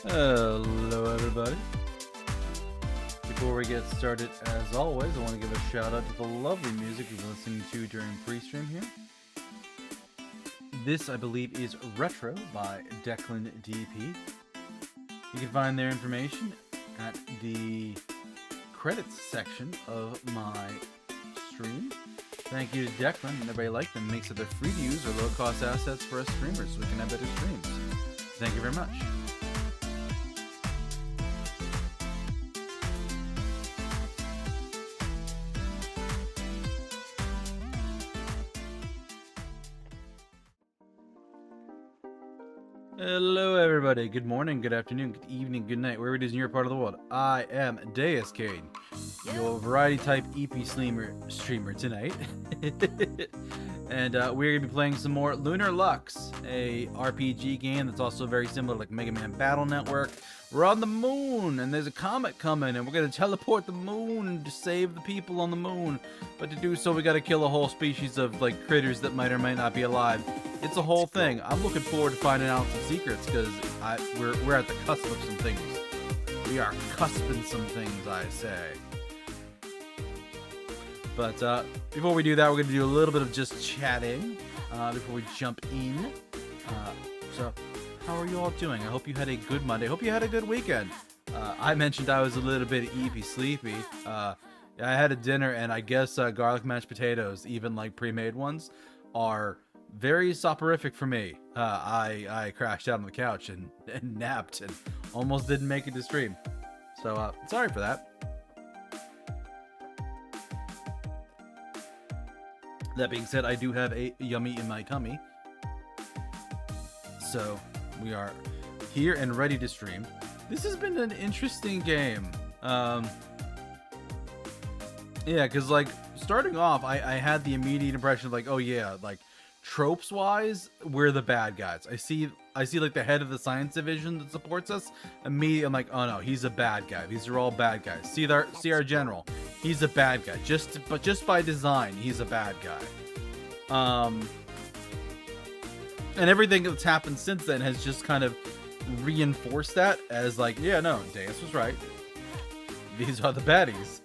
Hello everybody. Before we get started, as always, I want to give a shout out to the lovely music we've been listening to during pre-stream here. This, I believe, is Retro by Declan DP. You can find their information at the credits section of my stream. Thank you to Declan and everybody like them. Makes it they're free to use or low-cost assets for us streamers so we can have better streams. Thank you very much. Hello everybody, good morning, good afternoon, good evening, good night, wherever it is in your part of the world. I am Deuscain, your variety type EP streamer tonight. And we're going to be playing some more LunarLux, a RPG game that's also very similar like Mega Man Battle Network. We're on the moon, and there's a comet coming, and we're going to teleport the moon to save the people on the moon. But to do so, we got to kill a whole species of like critters that might or might not be alive. It's a whole thing. I'm looking forward to finding out some secrets, because we're at the cusp of some things. We are cusping some things, I say. But before we do that, we're going to do a little bit of just chatting before we jump in. So, how are you all doing? I hope you had a good Monday. I hope you had a good weekend. I mentioned I was a little bit EP sleepy. I had a dinner, and I guess garlic mashed potatoes, even like pre-made ones, are very soporific for me. I crashed out on the couch and napped and almost didn't make it to stream. So, sorry for that. That being said, I do have a yummy in my tummy. So, we are here and ready to stream. This has been an interesting game. Yeah, because, like, starting off, I had the immediate impression of, like, oh yeah, like, tropes-wise, we're the bad guys. I see, like, the head of the science division that supports us. Immediately, I'm like, oh no, he's a bad guy. These are all bad guys. See our general. He's a bad guy. But just by design, he's a bad guy. And everything that's happened since then has just kind of reinforced that as like, yeah, no, Deus was right. These are the baddies.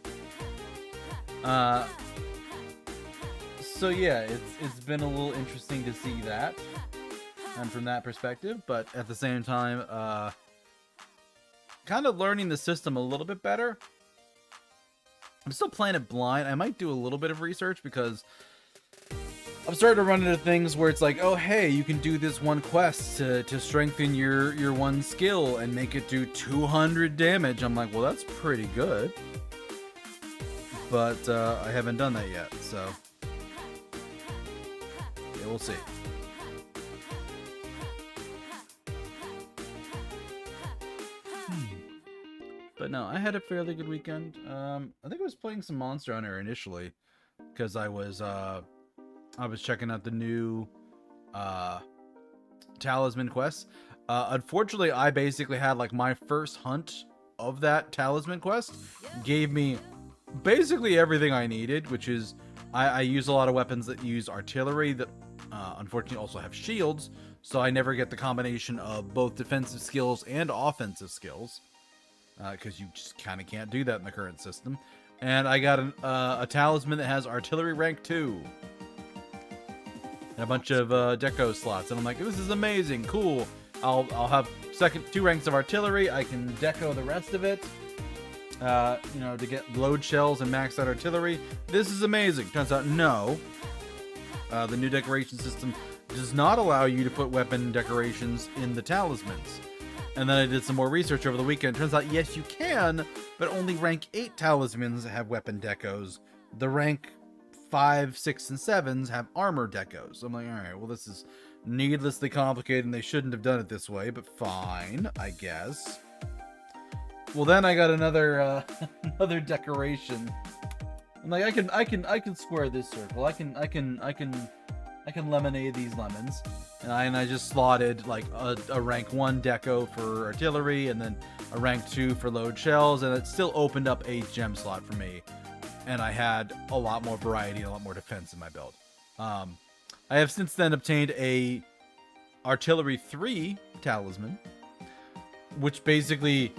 So yeah, it's been a little interesting to see that, and from that perspective, but at the same time, kind of learning the system a little bit better. I'm still playing it blind. I might do a little bit of research, because I'm starting to run into things where it's like, oh hey, you can do this one quest to strengthen your one skill and make it do 200 damage. I'm like, well, that's pretty good. But I haven't done that yet, so yeah, we'll see. But no, I had a fairly good weekend. I think I was playing some Monster Hunter initially, because I was checking out the new talisman quest. Unfortunately, I basically had like my first hunt of that talisman quest gave me basically everything I needed, which is I use a lot of weapons that use artillery that unfortunately also have shields, so I never get the combination of both defensive skills and offensive skills, because you just kind of can't do that in the current system. And I got a talisman that has artillery rank 2 and a bunch of deco slots, and I'm like, this is amazing, cool. I'll have two ranks of artillery. I can deco the rest of it, you know, to get load shells and max out artillery. This is amazing. Turns out, no. The new decoration system does not allow you to put weapon decorations in the talismans. And then I did some more research over the weekend. Turns out, yes, you can, but only rank 8 talismans have weapon decos. The rank 5, 6, and 7s have armor decos. I'm like, alright, well, this is needlessly complicated, and they shouldn't have done it this way, but fine, I guess. Well, then I got another another decoration. I'm like, I can square this circle. I can lemonade these lemons, and I just slotted like a rank 1 deco for artillery, and then a rank 2 for load shells, and it still opened up a gem slot for me, and I had a lot more variety and a lot more defense in my build. I have since then obtained a artillery 3 talisman, which basically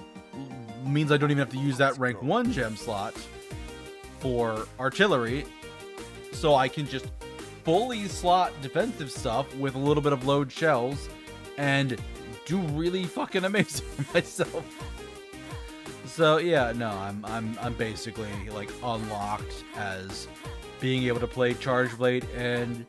means I don't even have to use that rank 1 gem slot for artillery, so I can just fully slot defensive stuff with a little bit of load shells and do really fucking amazing for myself. So yeah, no, I'm basically like unlocked as being able to play Charge Blade and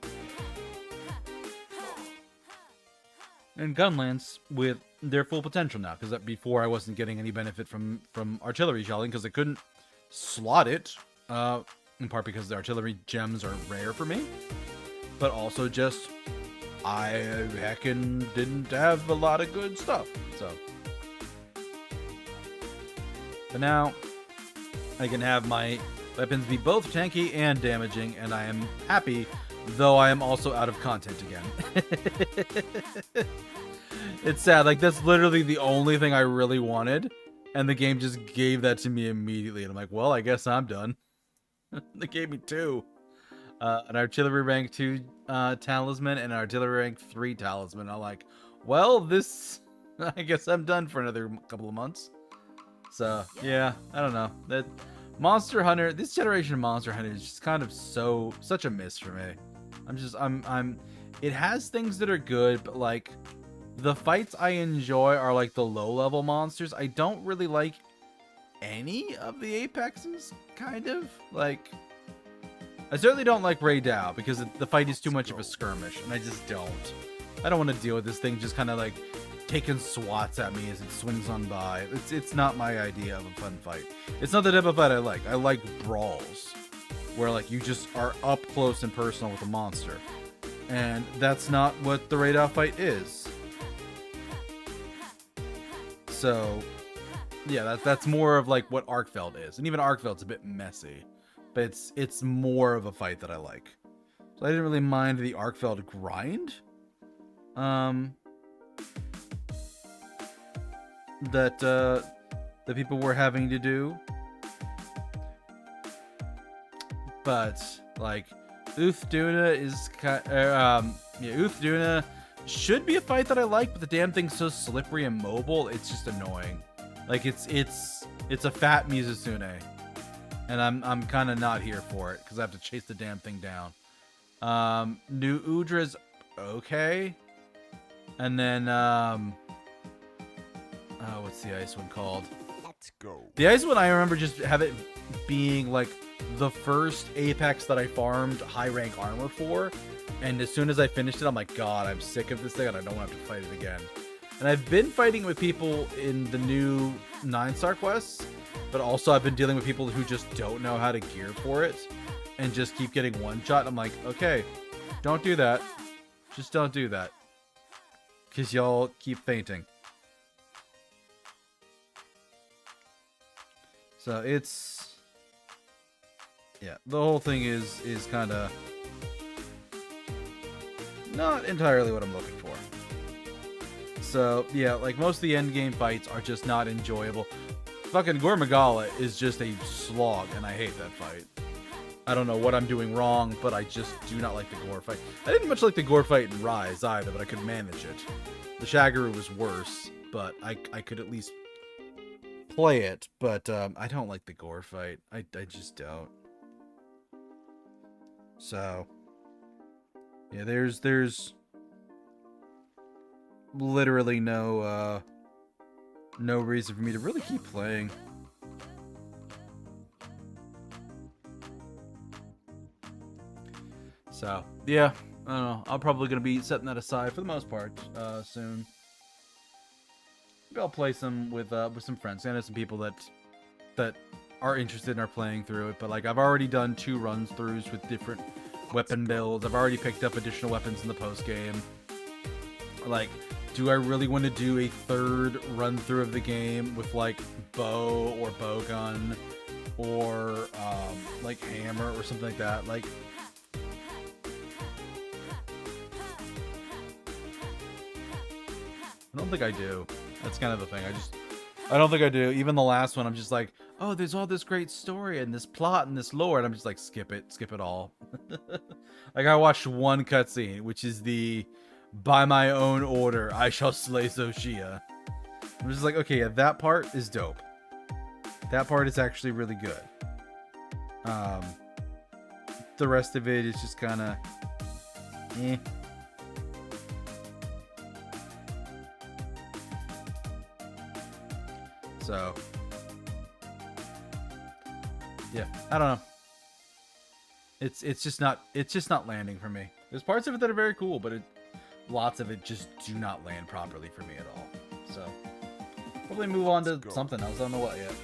Gunlance with their full potential now, because before I wasn't getting any benefit from artillery shelling because I couldn't slot it, in part because the artillery gems are rare for me, but also just I heckin' didn't have a lot of good stuff. So, but now I can have my weapons be both tanky and damaging, and I am happy, though I am also out of content again. It's sad, like that's literally the only thing I really wanted, and the game just gave that to me immediately, and I'm like, well, I guess I'm done. They gave me 2. An artillery rank 2 talisman and an artillery rank 3 talisman. I'm like, well, this, I guess I'm done for another couple of months. So, yeah, I don't know. That Monster Hunter, this generation of Monster Hunter is just kind of such a miss for me. It has things that are good, but like, the fights I enjoy are like the low-level monsters. I don't really like any of the Apexes, kind of. Like, I certainly don't like Ray Dow, because the fight is too much of a skirmish, and I just don't. I don't want to deal with this thing just kind of like taking swats at me as it swings on by. It's not my idea of a fun fight. It's not the type of fight I like. I like brawls, where like you just are up close and personal with a monster. And that's not what the Ray Dow fight is. So, yeah, that's more of like what Arkfeld is, and even Arkfeld's a bit messy, but it's more of a fight that I like. So I didn't really mind the Arkfeld grind, that the people were having to do, but like Uthduna is Uthduna should be a fight that I like, but the damn thing's so slippery and mobile, it's just annoying. Like it's a fat Mizusune, and I'm kind of not here for it because I have to chase the damn thing down. New Udra's okay, and then what's the ice one called? Let's go. The ice one I remember just have it being like the first Apex that I farmed high rank armor for. And as soon as I finished it, I'm like, God, I'm sick of this thing and I don't want to have to fight it again. And I've been fighting with people in the new 9-star quests, but also I've been dealing with people who just don't know how to gear for it and just keep getting one-shot. I'm like, okay, don't do that. Just don't do that. Because y'all keep fainting. So it's... yeah, the whole thing is kind of not entirely what I'm looking for. So, yeah, like most of the endgame fights are just not enjoyable. Fucking Gormagala is just a slog, and I hate that fight. I don't know what I'm doing wrong, but I just do not like the gore fight. I didn't much like the gore fight in Rise either, but I could manage it. The Shagaru was worse, but I could at least play it, but I don't like the gore fight. I just don't. So, yeah, there's literally no reason for me to really keep playing. So, yeah, I don't know. I'm probably going to be setting that aside for the most part soon. Maybe I'll play some with some friends. I know some people that are interested and are playing through it, but like I've already done 2 run-throughs with different weapon builds. I've already picked up additional weapons in the post-game. Like, do I really want to do a 3rd run-through of the game with like bow or bow gun or like hammer or something like that? Like, I don't think I do. That's kind of the thing. I don't think I do. Even the last one, I'm just like, oh, there's all this great story and this plot and this lore, and I'm just like, skip it all. Like, I watched one cutscene, which is the, by my own order, I shall slay Zoshia. I'm just like, okay, yeah, that part is dope. That part is actually really good. The rest of it is just kind of, eh. So, yeah, I don't know. It's just not landing for me. There's parts of it that are very cool, but lots of it just do not land properly for me at all. So, probably move on to something else. I don't know what yet.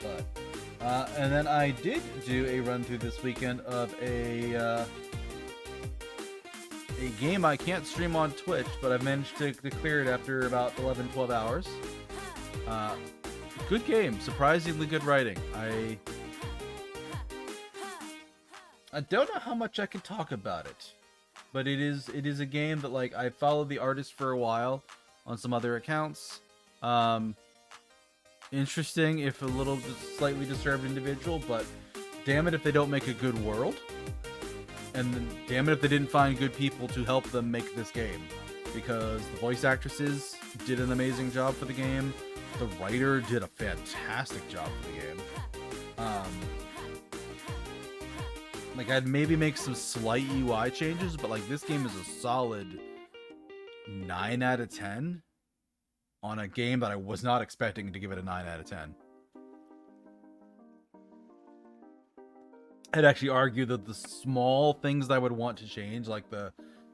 But, and then I did do a run through this weekend of a game I can't stream on Twitch, but I've managed to clear it after about 11, 12 hours. Good game, surprisingly good writing. I don't know how much I can talk about it, but it is a game that, like, I followed the artist for a while on some other accounts. Interesting, if a little slightly disturbed individual, but damn it if they don't make a good world. And damn it if they didn't find good people to help them make this game. Because the voice actresses did an amazing job for the game. The writer did a fantastic job for the game. Like, I'd maybe make some slight UI changes, but like, this game is a solid 9 out of 10 on a game that I was not expecting to give it a 9 out of 10. I'd actually argue that the small things that I would want to change, like the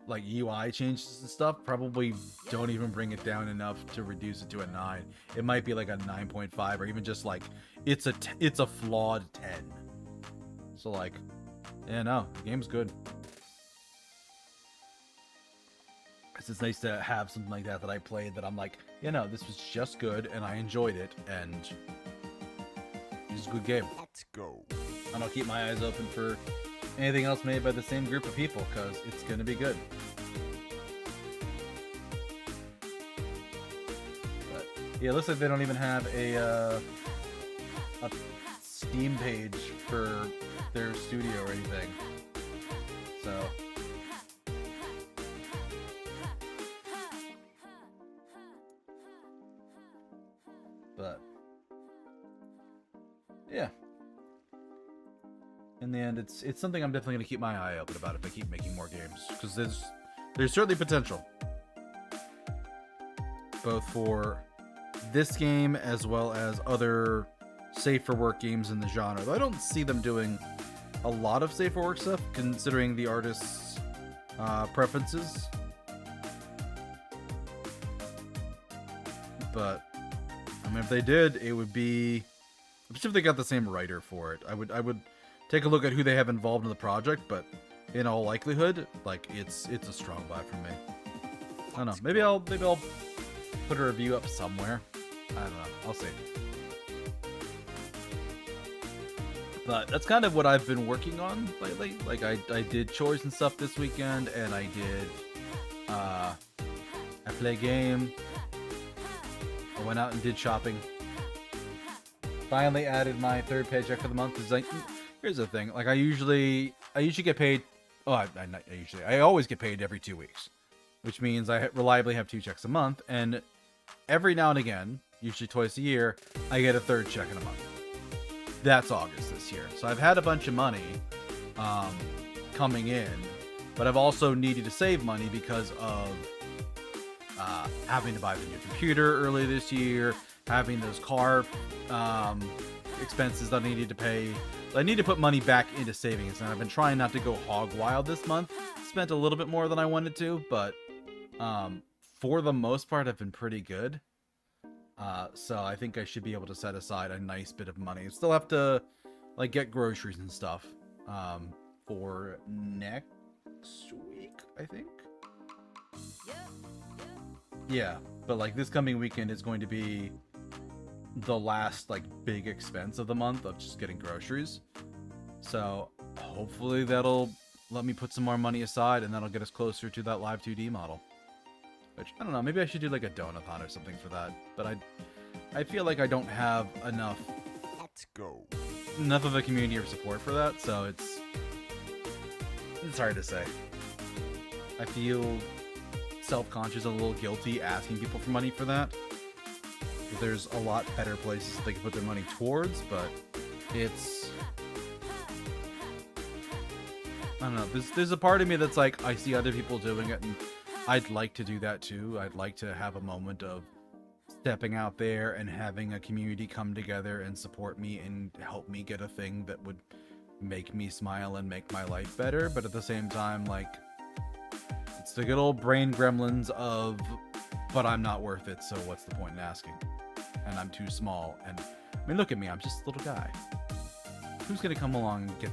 UI changes and stuff, probably don't even bring it down enough to reduce it to a 9. It might be like a 9.5, or even just like it's a flawed 10. So like, yeah, no, the game's good. It's nice to have something like that I played that I'm like, you know, this was just good and I enjoyed it, and it's a good game. Let's go. And I'll keep my eyes open for anything else made by the same group of people, because it's gonna be good. But yeah, it looks like they don't even have a Steam page for their studio or anything. So but yeah. In the end, it's something I'm definitely going to keep my eye open about if they keep making more games, because there's certainly potential, both for this game as well as other safe for work games in the genre. Though I don't see them doing a lot of safe for work stuff, considering the artist's preferences. But I mean, if they did, it would be, I'm sure if they got the same writer for it, I would take a look at who they have involved in the project, but in all likelihood, like, it's a strong buy for me. I don't know. Maybe I'll put a review up somewhere. I don't know. I'll see. But that's kind of what I've been working on lately. Like, I did chores and stuff this weekend, and I did I played a game. I went out and did shopping. Finally added my third paycheck for the month. It's like, here's the thing, like I usually get paid, I always get paid every 2 weeks, which means I reliably have 2 checks a month, and every now and again, usually twice a year, I get a third check in a month. That's August this year. So I've had a bunch of money coming in, but I've also needed to save money because of having to buy the new computer early this year, having those car expenses that I needed to pay. I need to put money back into savings, and I've been trying not to go hog wild this month. Spent a little bit more than I wanted to, but for the most part, I've been pretty good. So I think I should be able to set aside a nice bit of money. Still have to like get groceries and stuff for next week, I think. Yeah, but like this coming weekend is going to be the last like big expense of the month of just getting groceries. So hopefully that'll let me put some more money aside, and that'll get us closer to that live 2D model. Which, I don't know, maybe I should do like a donathon or something for that. But I feel like I don't have enough of a community of support for that, so it's hard to say. I feel self-conscious and a little guilty asking people for money for that. There's a lot better places they can put their money towards, but it's, I don't know, there's a part of me that's like, I see other people doing it, and I'd like to do that too. I'd like to have a moment of stepping out there and having a community come together and support me and help me get a thing that would make me smile and make my life better. But at the same time, like, it's the good old brain gremlins of, but I'm not worth it, so what's the point in asking? And I'm too small, and I mean, look at me, I'm just a little guy. Who's gonna come along and get,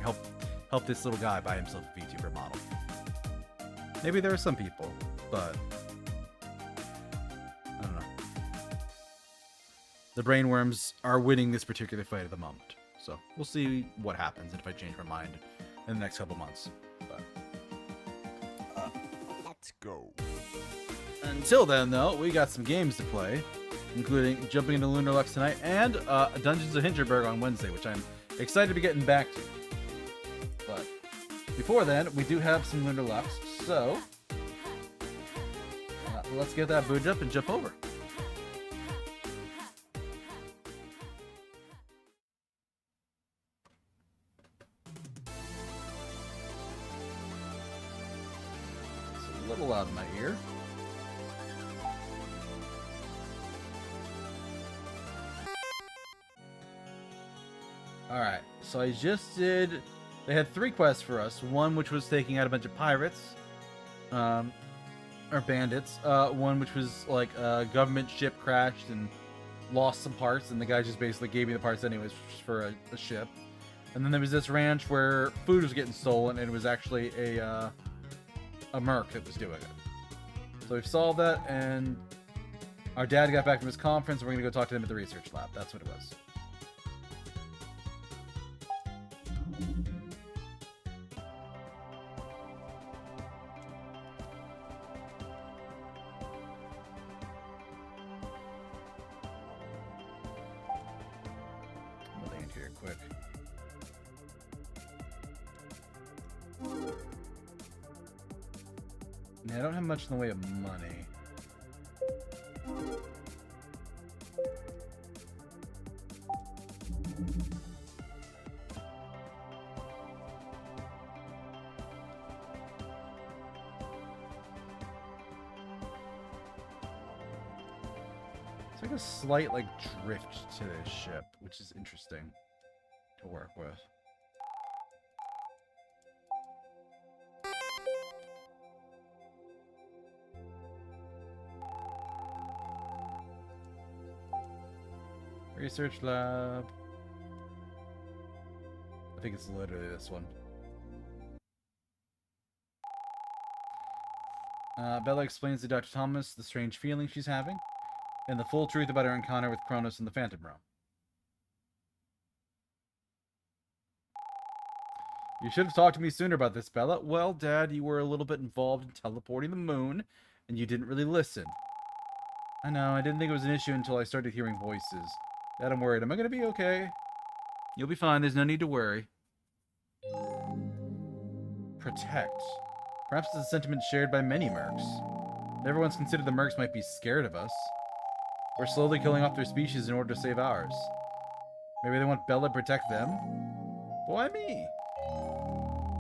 help this little guy buy himself a VTuber model? Maybe there are some people, but I don't know. The brainworms are winning this particular fight at the moment. So we'll see what happens and if I change my mind in the next couple months. But let's go. Until then, though, we got some games to play, including jumping into LunarLux tonight and Dungeons of Hinterberg on Wednesday, which I'm excited to be getting back to. But before then, we do have some LunarLux, so let's get that booted up and jump over. It's a little loud in my ear. Alright, so I just did... They had 3 quests for us. One which was taking out a bunch of pirates. Or bandits. One which was like a government ship crashed and lost some parts, and the guy just basically gave me the parts anyways for a ship. And then there was this ranch where food was getting stolen, and it was actually a Murk that was doing it. So we've solved that, and our dad got back from his conference, and we're going to go talk to him at the research lab. That's what it was. Quick. Yeah, I don't have much in the way of money. It's like a slight, like, drift to this ship, which is interesting to work with. Research lab. I think it's literally this one. Bella explains to Dr. Thomas the strange feeling she's having, and the full truth about her encounter with Kronos in the Phantom Realm. You should have talked to me sooner about this, Bella. Well, Dad, you were a little bit involved in teleporting the moon, and you didn't really listen. I know, I didn't think it was an issue until I started hearing voices. Dad, I'm worried. Am I going to be okay? You'll be fine. There's no need to worry. Protect. Perhaps it's a sentiment shared by many Murks. Everyone's considered the Murks might be scared of us. We're slowly killing off their species in order to save ours. Maybe they want Bella to protect them? Why me?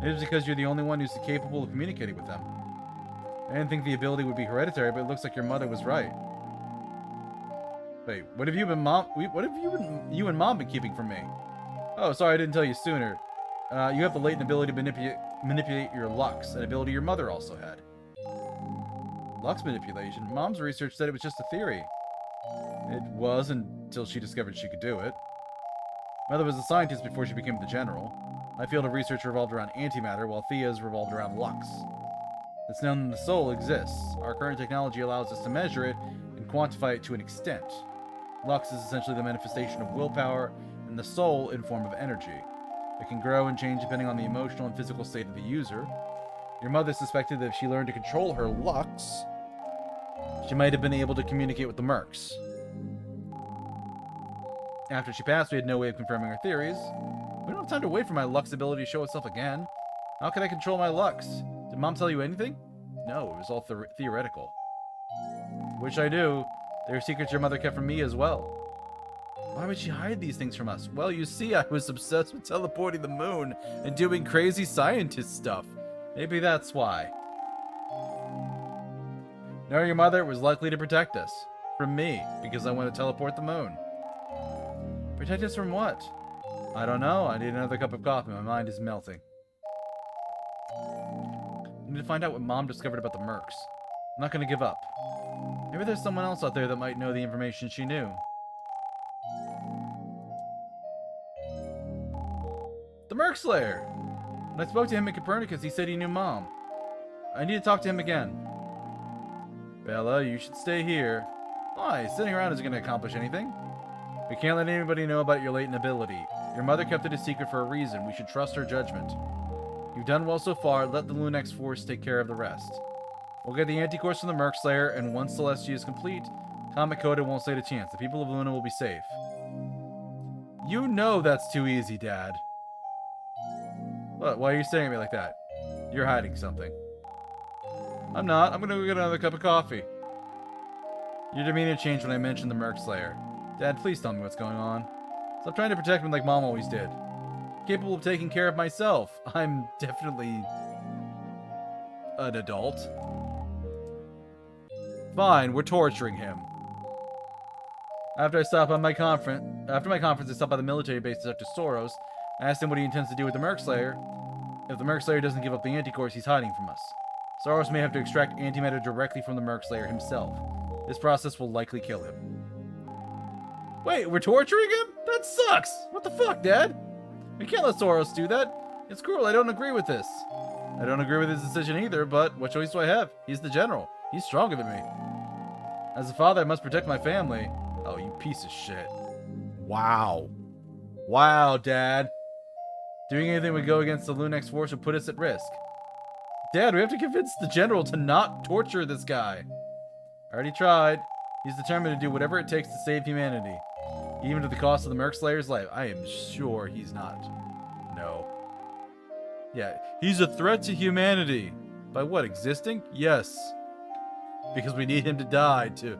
Maybe it's because you're the only one who's capable of communicating with them. I didn't think the ability would be hereditary, but it looks like your mother was right. Wait, what have you and Mom been keeping from me? Oh, sorry, I didn't tell you sooner. You have the latent ability to manipulate your Lux, an ability your mother also had. Lux manipulation? Mom's research said it was just a theory. It was until she discovered she could do it. Mother was a scientist before she became the general. My field of research revolved around antimatter, while Thea's revolved around Lux. It's known that the soul exists. Our current technology allows us to measure it and quantify it to an extent. Lux is essentially the manifestation of willpower, and the soul in form of energy. It can grow and change depending on the emotional and physical state of the user. Your mother suspected that if she learned to control her Lux, she might have been able to communicate with the Murks. After she passed, we had no way of confirming her theories. We don't have time to wait for my Lux ability to show itself again. How can I control my Lux? Did Mom tell you anything? No, it was all theoretical. Which I do. There are secrets your mother kept from me as well. Why would she hide these things from us? Well, you see, I was obsessed with teleporting the moon and doing crazy scientist stuff. Maybe that's why. Knowing your mother was likely to protect us. From me, because I want to teleport the moon. Protect us from what? I don't know. I need another cup of coffee. My mind is melting. I need to find out what Mom discovered about the Murks. I'm not going to give up. Maybe there's someone else out there that might know the information she knew. The Murk Slayer! When I spoke to him in Copernicus, he said he knew Mom. I need to talk to him again. Bella, you should stay here. Why? Sitting around isn't going to accomplish anything. We can't let anybody know about your latent ability. Your mother kept it a secret for a reason. We should trust her judgment. You've done well so far. Let the Lunex Force take care of the rest. We'll get the anti-course from the Murk Slayer, and once Celestia is complete, Comet Coda won't stand a chance. The people of Luna will be safe. You know that's too easy, Dad. What? Why are you staring at me like that? You're hiding something. I'm not. I'm gonna go get another cup of coffee. Your demeanor changed when I mentioned the Murk Slayer. Dad, please tell me what's going on. Stop trying to protect me like Mom always did. Capable of taking care of myself. I'm definitely an adult. Fine, we're torturing him. After my conference, I stopped by the military base to talk to Saros. I asked him what he intends to do with the Murk Slayer. If the Murk Slayer doesn't give up the anti-course, he's hiding from us. Saros may have to extract antimatter directly from the Murk Slayer himself. This process will likely kill him. Wait, we're torturing him? That sucks! What the fuck, Dad? We can't let Saros do that. It's cruel. I don't agree with this. I don't agree with his decision either, but what choice do I have? He's the general. He's stronger than me. As a father, I must protect my family. Oh, you piece of shit. Wow. Wow, Dad. Doing anything would go against the Lunex Force would put us at risk. Dad, we have to convince the general to not torture this guy. I already tried. He's determined to do whatever it takes to save humanity. Even at the cost of the Murk Slayer's life. I am sure he's not. No. Yeah, he's a threat to humanity. By what, existing? Yes. Because we need him to die to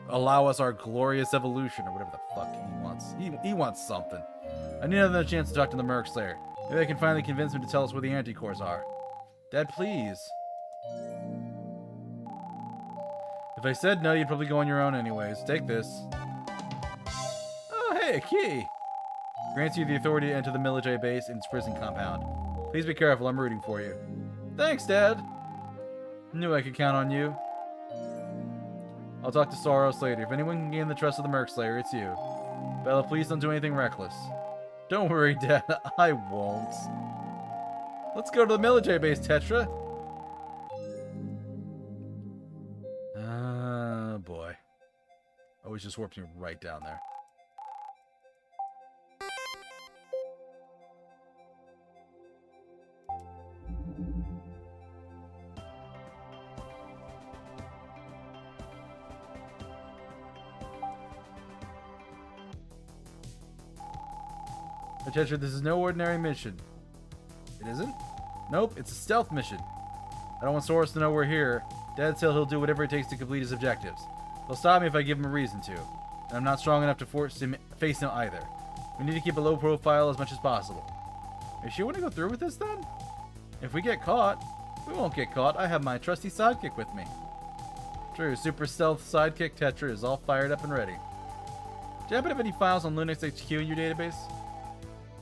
allow us our glorious evolution, or whatever the fuck he wants. He wants something. I need another chance to talk to the Murk Slayer. Maybe I can finally convince him to tell us where the anti-cores are. Dad, please. If I said no, you'd probably go on your own anyways. Take this. Oh, hey, a key. Grants you the authority to enter the military base and its prison compound. Please be careful, I'm rooting for you. Thanks, Dad. Knew I could count on you. I'll talk to Saros later. If anyone can gain the trust of the Murk Slayer, it's you. Bella, please don't do anything reckless. Don't worry, Dad. I won't. Let's go to the military base, Tetra. Oh, boy. Always just warped me right down there. Tetra, this is no ordinary mission. It isn't? Nope, it's a stealth mission. I don't want Saros to know we're here. Dad said he'll do whatever it takes to complete his objectives. He'll stop me if I give him a reason to. And I'm not strong enough to face him either. We need to keep a low profile as much as possible. Are you sure you want to go through with this then? If we get caught, we won't get caught. I have my trusty sidekick with me. True, super stealth sidekick Tetra is all fired up and ready. Do you happen to have any files on Lunex HQ in your database?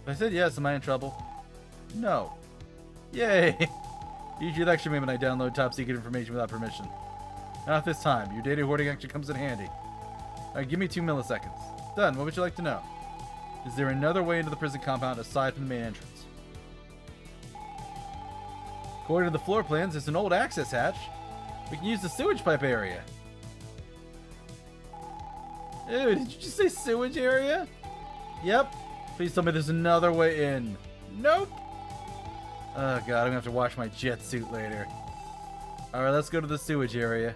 If I said yes, am I in trouble? No. Yay! Usually lecture me when I download top secret information without permission. Not this time. Your data hoarding actually comes in handy. Alright, give me 2 milliseconds. Done. What would you like to know? Is there another way into the prison compound aside from the main entrance? According to the floor plans, there's an old access hatch. We can use the sewage pipe area. Ew, did you just say sewage area? Yep. Please tell me there's another way in. Nope. Oh god, I'm gonna have to wash my jet suit later. Alright, let's go to the sewage area.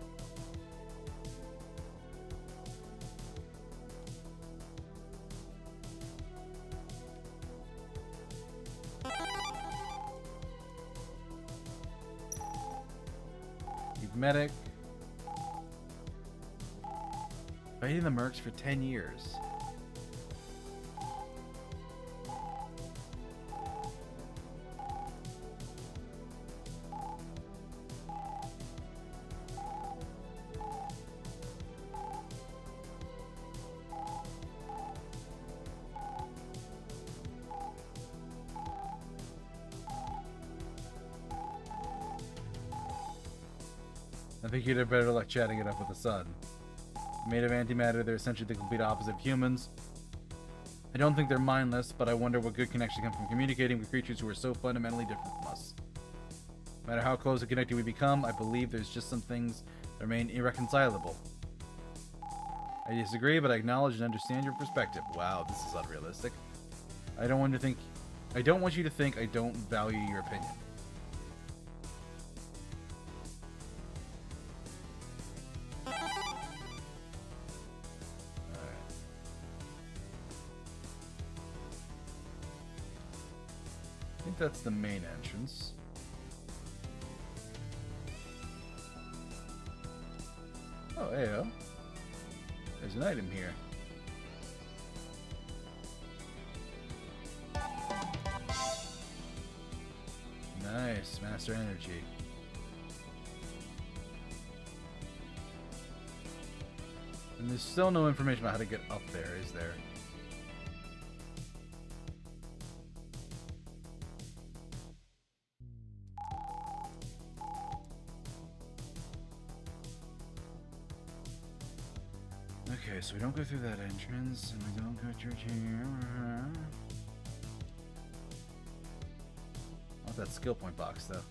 Medic. Fighting the Murks for 10 years. I think you'd have better luck chatting it up with the sun. Made of antimatter, they're essentially the complete opposite of humans. I don't think they're mindless, but I wonder what good can actually come from communicating with creatures who are so fundamentally different from us. No matter how close and connected we become, I believe there's just some things that remain irreconcilable. I disagree, but I acknowledge and understand your perspective. Wow, this is unrealistic. I don't want you to think I don't value your opinion. I think that's the main entrance. Oh, heyo. There's an item here. Nice, Master Energy. And there's still no information about how to get up there, is there? Okay, so we don't go through that entrance, and we don't go through here. I want that skill point box, though.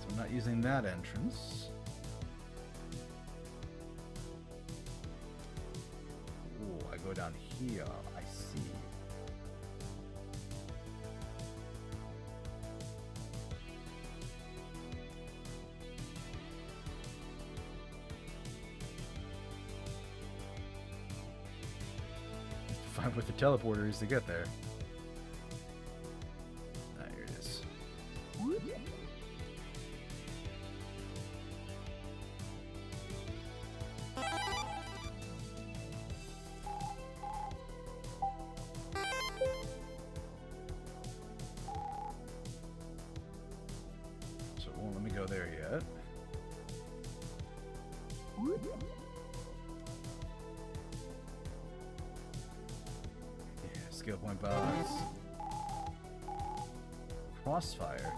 So I'm not using that entrance. Go down here, I see. Find what the teleporter is to get there. Ah, here it is. There yet. Yeah, skill point box. Crossfire.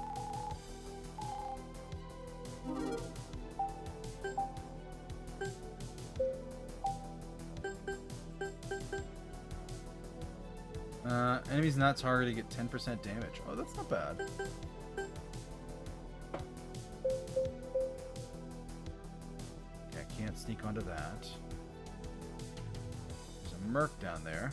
Enemies not targeted get 10% damage. Oh, that's not bad. Sneak onto that. There's a Murk down there.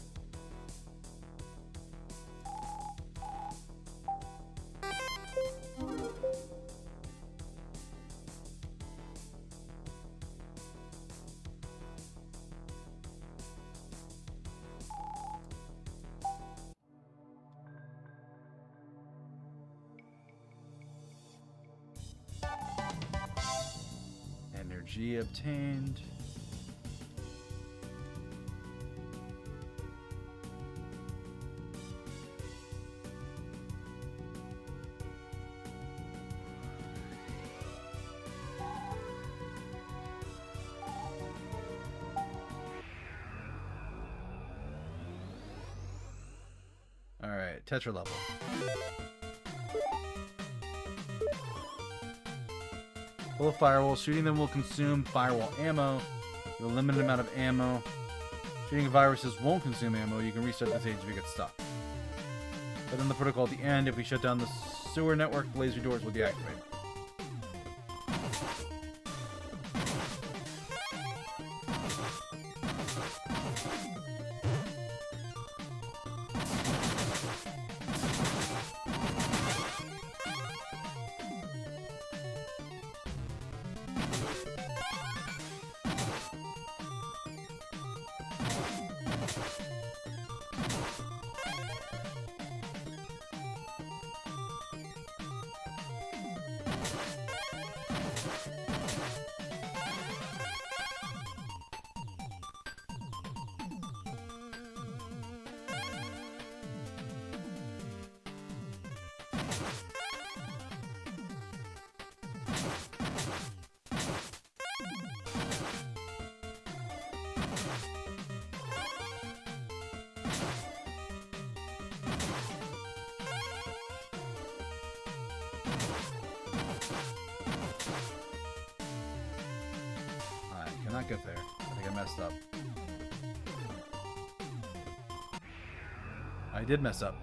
Energy obtained. All right, Tetra level. Full of firewalls. Shooting them will consume firewall ammo. You have a limited amount of ammo. Shooting viruses won't consume ammo. You can restart the stage if you get stuck. But then the protocol at the end, if we shut down the sewer network, laser doors will deactivate. I cannot get there. I think I messed up. I did mess up.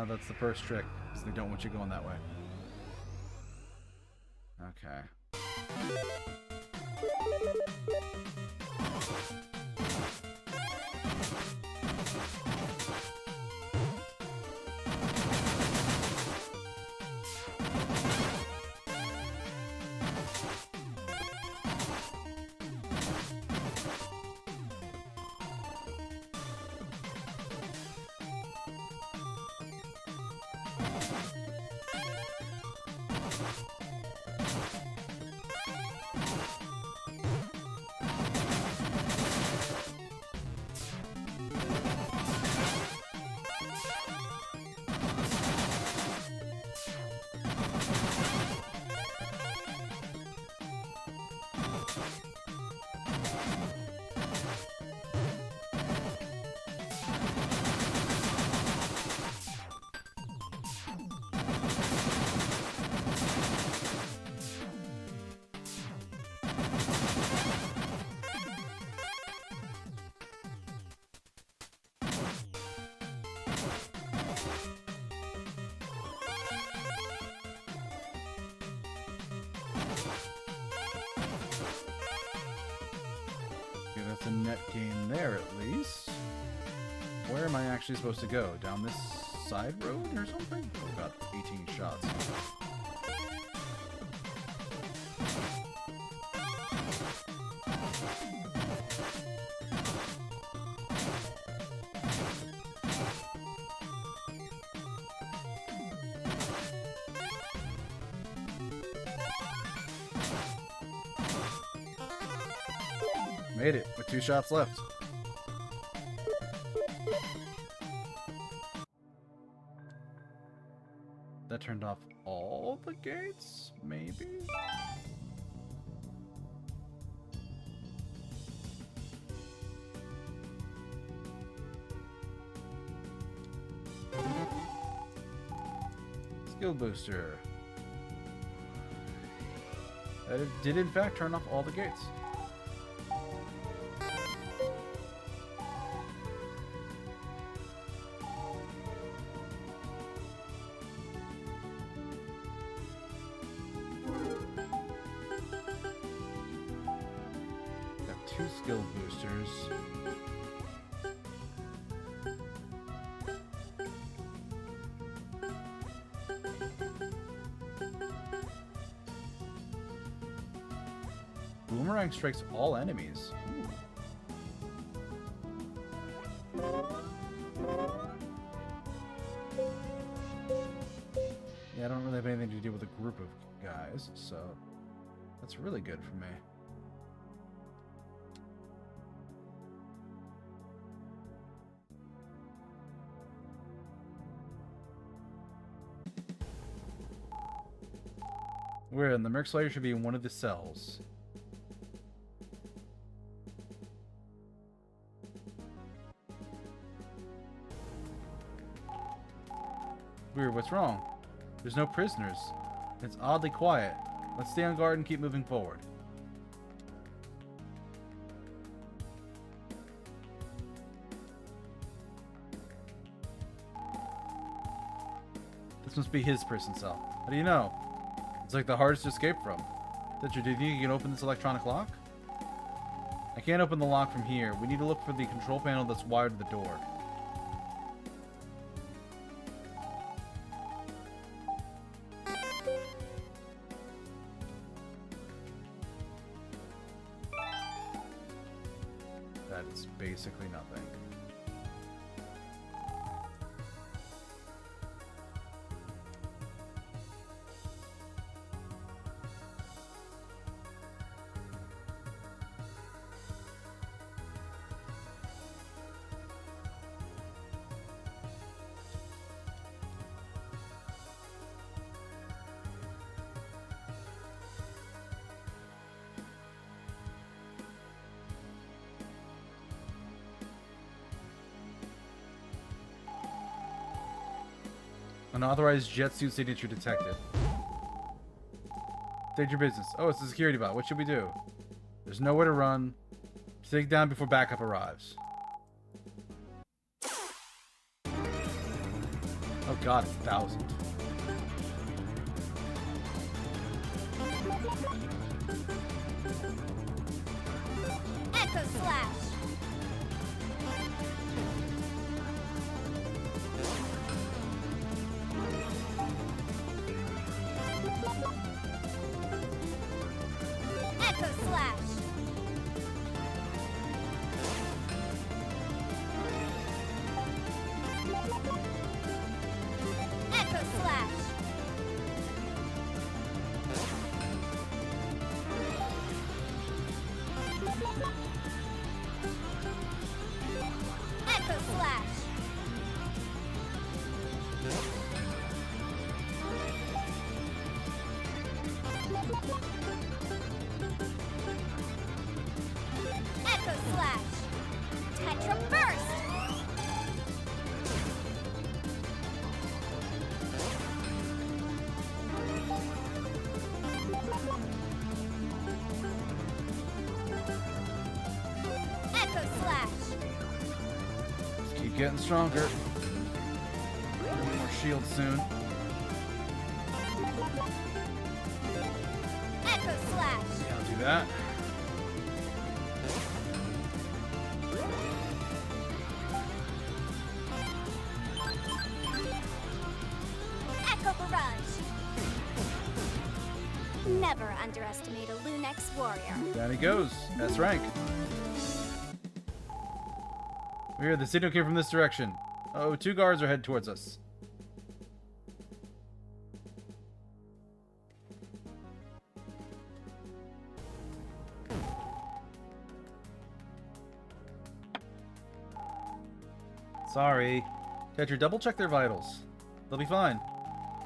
That's the first trick, because they don't want you going that way. Okay. That's a net gain there, at least. Where am I actually supposed to go? Down this side road or something? Oh god, 18 shots. Made it with 2 shots left. That turned off all the gates? Maybe? Skill booster. That did in fact turn off all the gates. Got 2 skill boosters. Boomerang strikes all enemies. Ooh. Yeah, I don't really have anything to do with a group of guys, so that's really good for me. We're in the Murk Slayer should be in one of the cells. Weird, what's wrong? There's no prisoners. It's oddly quiet. Let's stay on guard and keep moving forward. This must be his prison cell. How do you know? It's like the hardest to escape from. Do you think you can open this electronic lock? I can't open the lock from here. We need to look for the control panel that's wired to the door. That is basically nothing. Unauthorized jet suit signature detected. State your business. Oh, it's a security bot. What should we do? There's nowhere to run. Take down before backup arrives. Oh god, it's 1,000. Echo Slash. Echo Slash. Echo Slash. Echo Slash. Echo Slash. Tetra Burst. Echo Slash. Just keep getting stronger. More shields soon. Echo Slash. Yeah, I'll do that. Echo Barrage. Never underestimate a Lunex warrior. Down he goes. S rank. Weird, the signal came from this direction. Oh, 2 guards are headed towards us. Sorry. Tetra, double check their vitals. They'll be fine.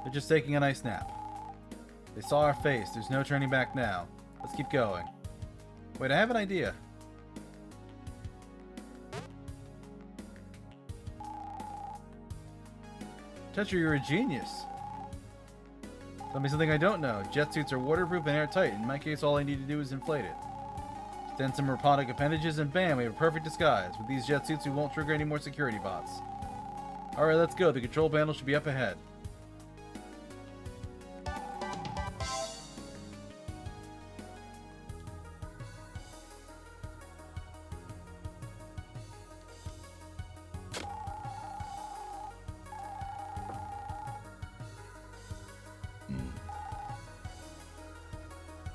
They're just taking a nice nap. They saw our face. There's no turning back now. Let's keep going. Wait, I have an idea. Tetra, you're a genius. Tell me something I don't know. Jet suits are waterproof and airtight. In my case, all I need to do is inflate it. Extend some robotic appendages and bam, we have a perfect disguise. With these jet suits, we won't trigger any more security bots. Alright, let's go. The control panel should be up ahead.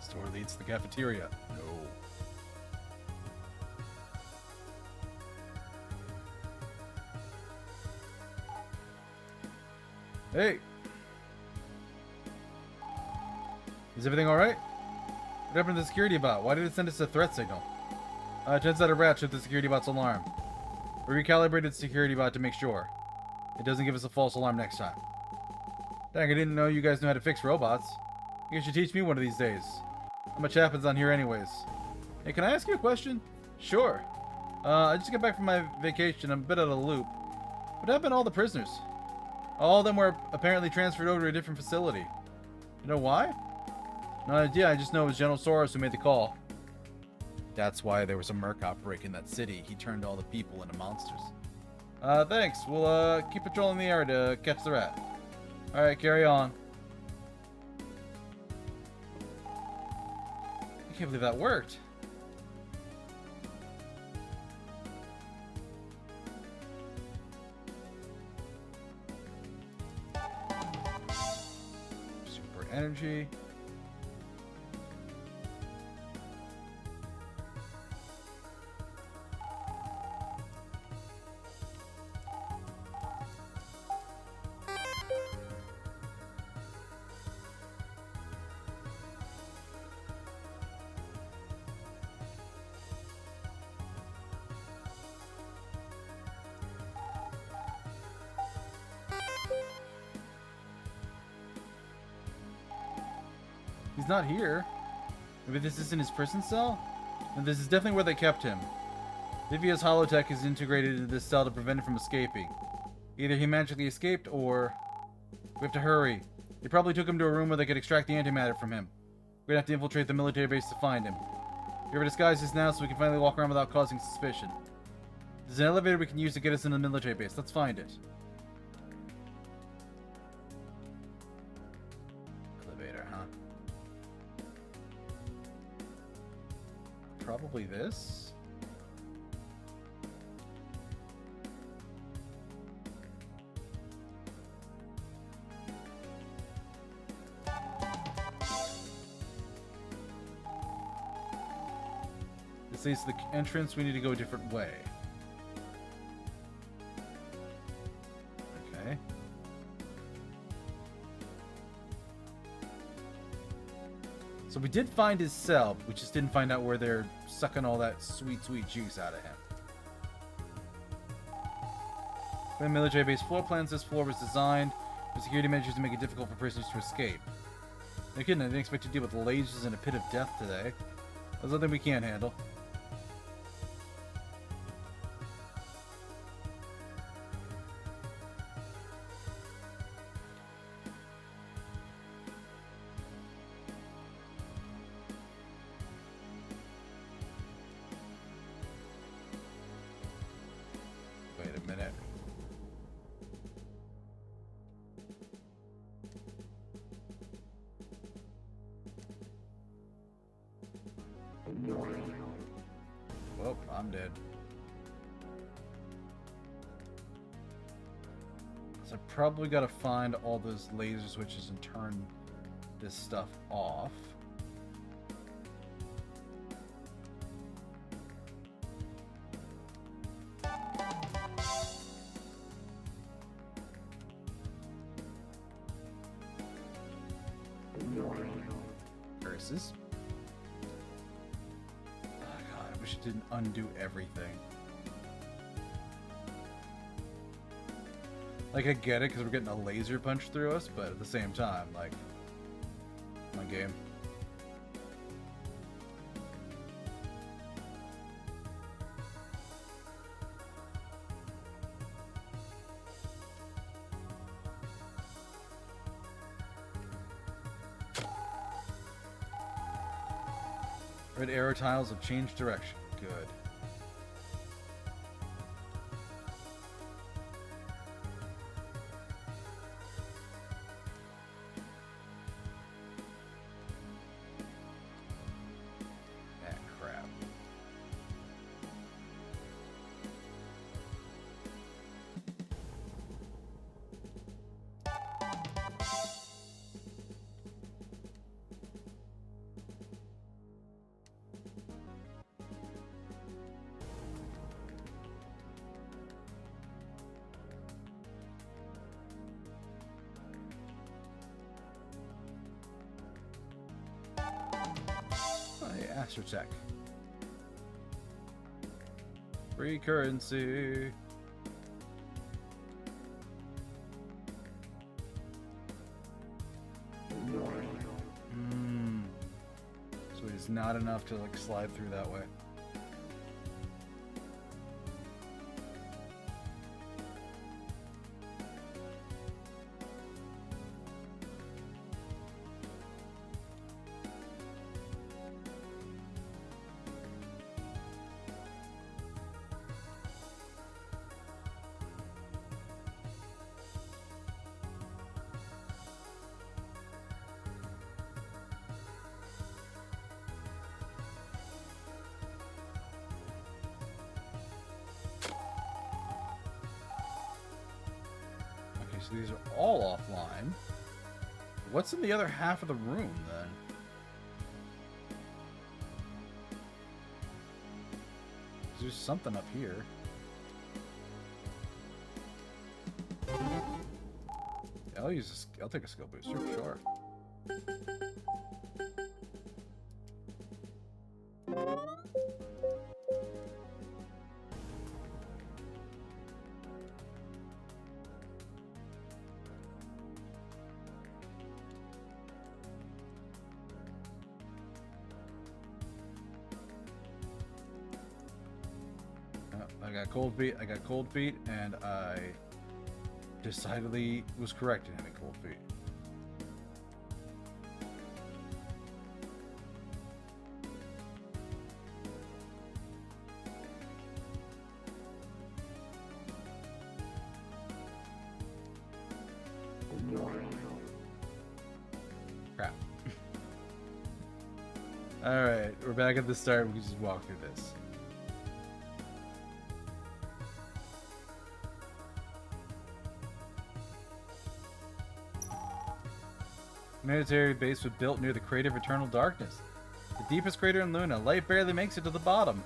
Store leads to the cafeteria. No. Hey! Is everything alright? What happened to the security bot? Why did it send us a threat signal? Turns out a rat showed the security bot's alarm. We recalibrated the security bot to make sure it doesn't give us a false alarm next time. Dang, I didn't know you guys knew how to fix robots. You guys should teach me one of these days. Not much happens on here anyways. Hey, can I ask you a question? Sure. I just got back from my vacation. I'm a bit out of the loop. What happened to all the prisoners? All of them were apparently transferred over to a different facility. You know why? No idea, I just know it was General Saros who made the call. That's why there was a Murk outbreak in that city. He turned all the people into monsters. Thanks. We'll, keep patrolling the area to catch the rat. Alright, carry on. I can't believe that worked. Super energy. He's not here. Maybe this isn't his prison cell? And this is definitely where they kept him. Vivia's holotech is integrated into this cell to prevent him from escaping. Either he magically escaped or... We have to hurry. They probably took him to a room where they could extract the antimatter from him. We're gonna have to infiltrate the military base to find him. We have our disguises now so we can finally walk around without causing suspicion. There's an elevator we can use to get us into the military base. Let's find it. Elevator, huh? Probably this? This leads to the entrance. We need to go a different way. Okay. So we did find his cell. We just didn't find out where they're sucking all that sweet, sweet juice out of him. The military base floor plans. This floor was designed with security measures to make it difficult for prisoners to escape. No kidding, I didn't expect to deal with lasers and a pit of death today. There's nothing we can't handle. Wait a minute. Well, I'm dead. So I probably gotta find all those laser switches and turn this stuff off. Curses. Oh god, I wish it didn't undo everything. Like, I get it because we're getting a laser punch through us, but at the same time, like, my game. Red arrow tiles have changed direction. Good. Ah, crap. Astrotech. Free currency. So it's not enough to like slide through that way. So these are all offline. What's in the other half of the room, then? There's something up here. I'll take a skill booster, sure. I got cold feet, and I decidedly was correct in having cold feet. Crap. Alright, we're back at the start. We can just walk through this. Military base was built near the Crater of Eternal Darkness, the deepest crater in Luna. Light barely makes it to the bottom.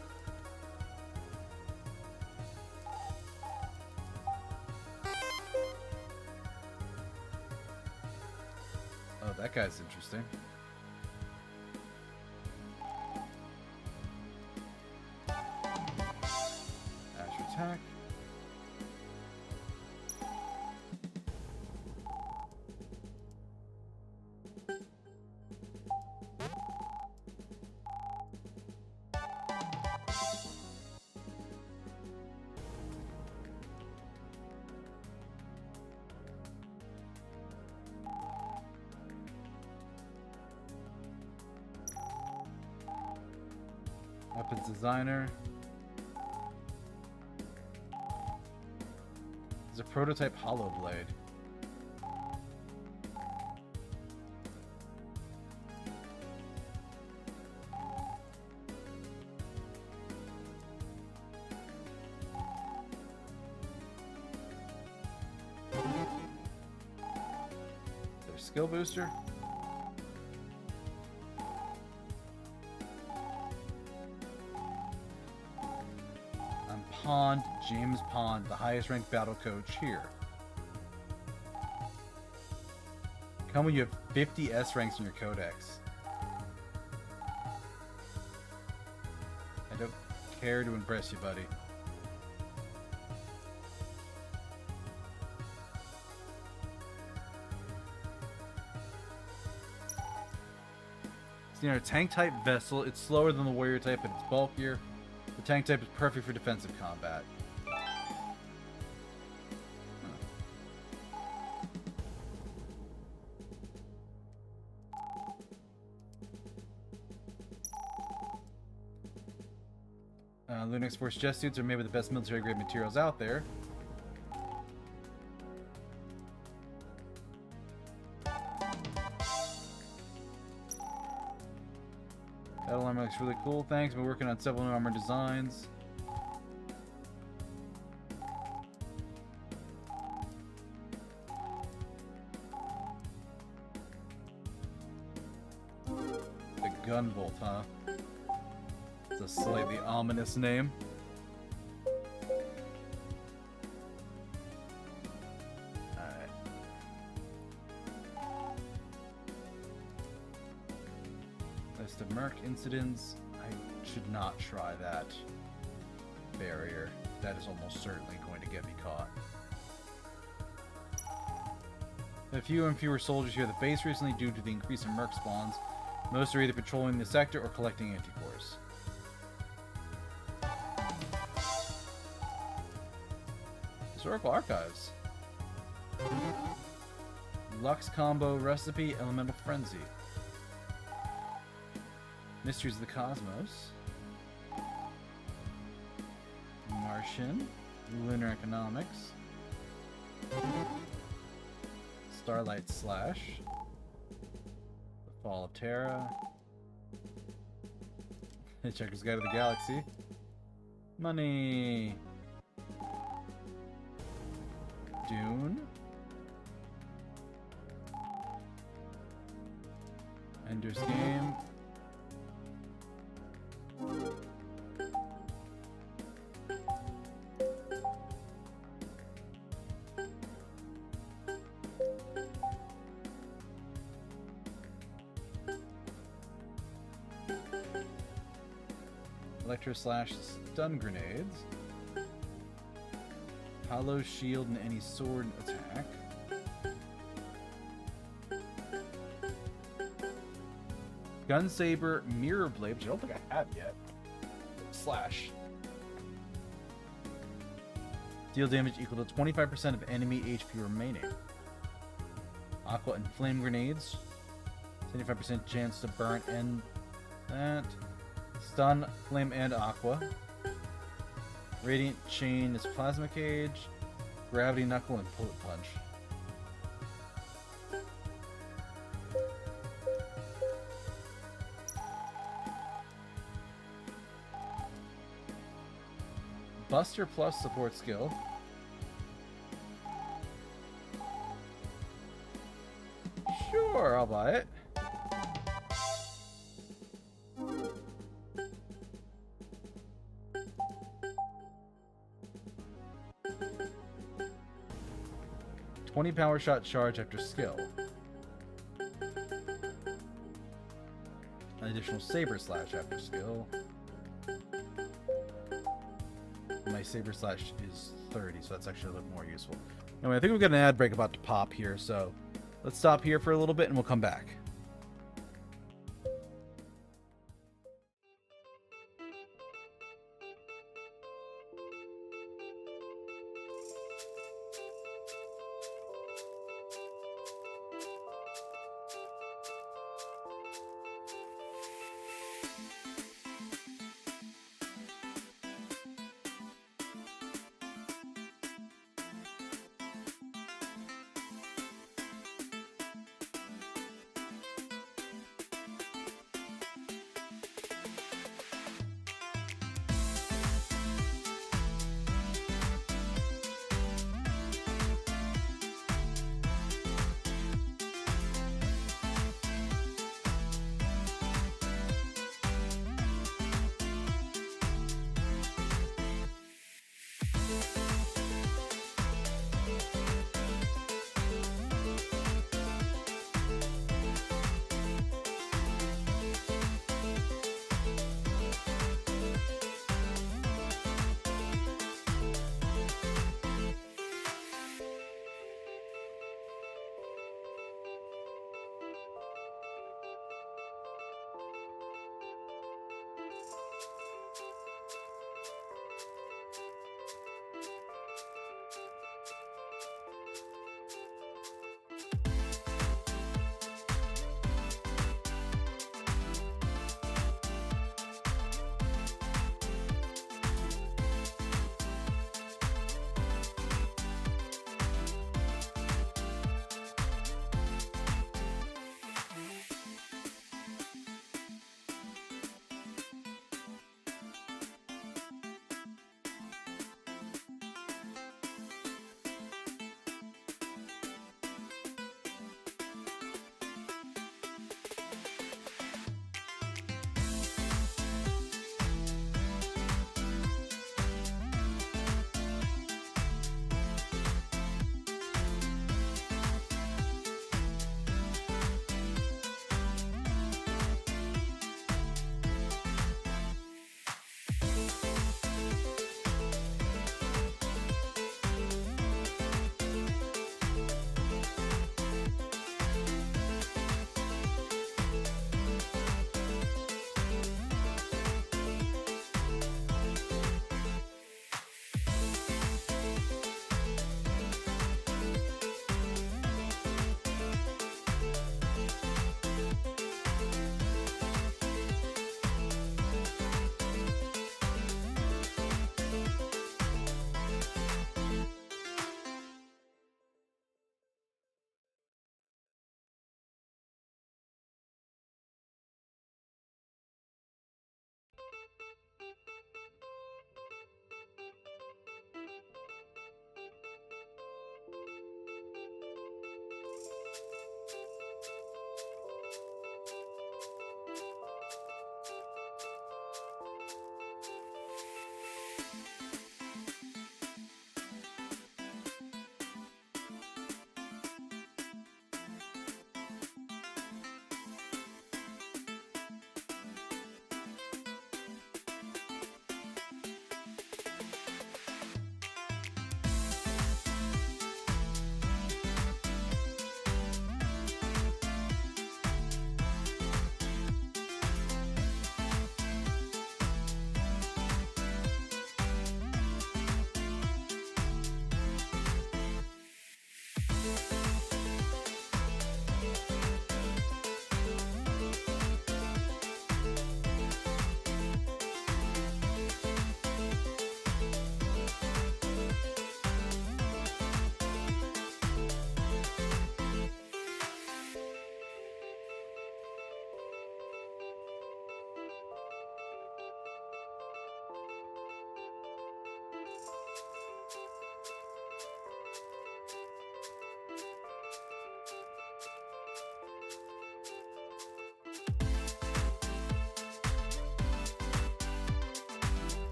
Oh, that guy's interesting. Ash attack. Weapons designer. There's a prototype hollow blade. There's skill booster. Pond, James Pond, the highest ranked battle coach here. Come when you have 50 S ranks in your codex. I don't care to impress you, buddy. It's a tank type vessel. It's slower than the warrior type, but it's bulkier. The tank type is perfect for defensive combat. Lunex Force jet suits are made with the best military-grade materials out there. That alarm looks really cool. Thanks. Been working on several new armor designs. The Gunbolt, huh? It's a slightly ominous name. Alright. List of Murk incidents. I should not try that barrier. That is almost certainly going to get me caught. There are fewer and fewer soldiers here at the base recently due to the increase in Murk spawns. Most are either patrolling the sector or collecting anti-cores. Historical archives. Lux combo recipe, elemental frenzy. Mysteries of the Cosmos. Martian. Lunar economics. Starlight Slash. The Fall of Terra. Hitchhiker's Guide to the Galaxy. Money. Dune. Ender's Game. Electro Slash stun grenades. Hollow shield and any sword attack. Gun saber mirror blade, which I don't think I have yet. Slash. Deal damage equal to 25% of enemy HP remaining. Aqua and flame grenades. 75% chance to burn and that. Stun, flame, and aqua. Radiant chain is plasma cage. Gravity knuckle and bullet punch. Buster plus support skill. Sure, I'll buy it. $20 power shot charge after skill. An additional saber slash after skill. My saber slash is 30, so that's actually a little more useful. Anyway, I think we've got an ad break about to pop here, so let's stop here for a little bit and we'll come back.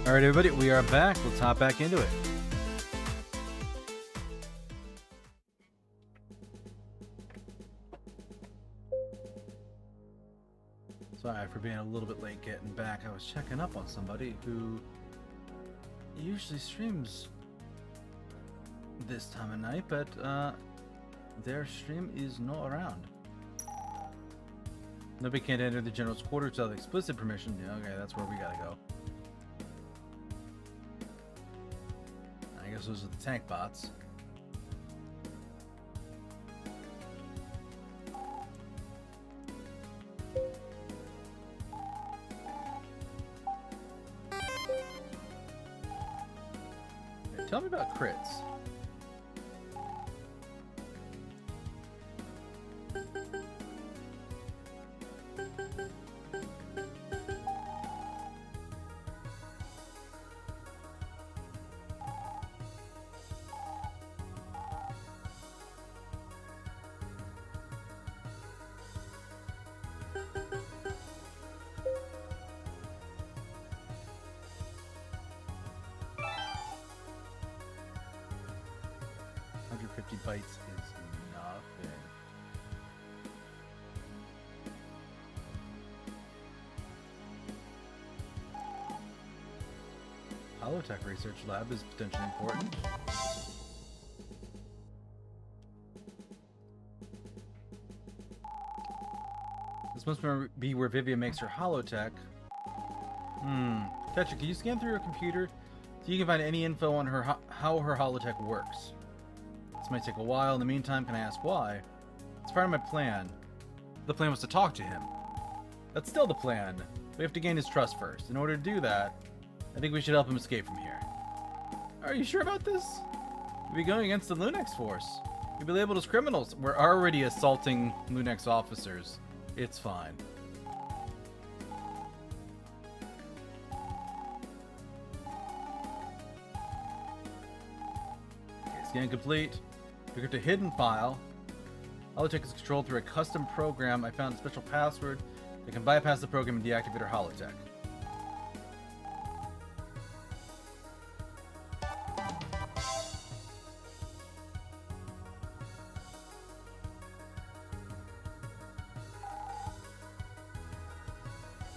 Alright everybody, we are back. Let's hop back into it. Sorry for being a little bit late getting back. I was checking up on somebody who usually streams this time of night, but their stream is not around. Nobody can enter the general's quarters without explicit permission. Yeah, okay, that's where we gotta go. I guess those are the tank bots. Okay, tell me about crits. Bytes is nothing. Holotech Research Lab is potentially important. This must be where Vivian makes her holotech. Tetra, can you scan through her computer so you can find any info on her how her holotech works? This might take a while. In the meantime, can I ask why? It's part of my plan. The plan was to talk to him. That's still the plan. We have to gain his trust first. In order to do that, I think we should help him escape from here. Are you sure about this? We'll be going against the Lunex Force. We'll be labeled as criminals. We're already assaulting Lunex officers. It's fine. Okay, scan complete. Trigger to hidden file. Holotech is controlled through a custom program. I found a special password that can bypass the program and deactivate our holotech.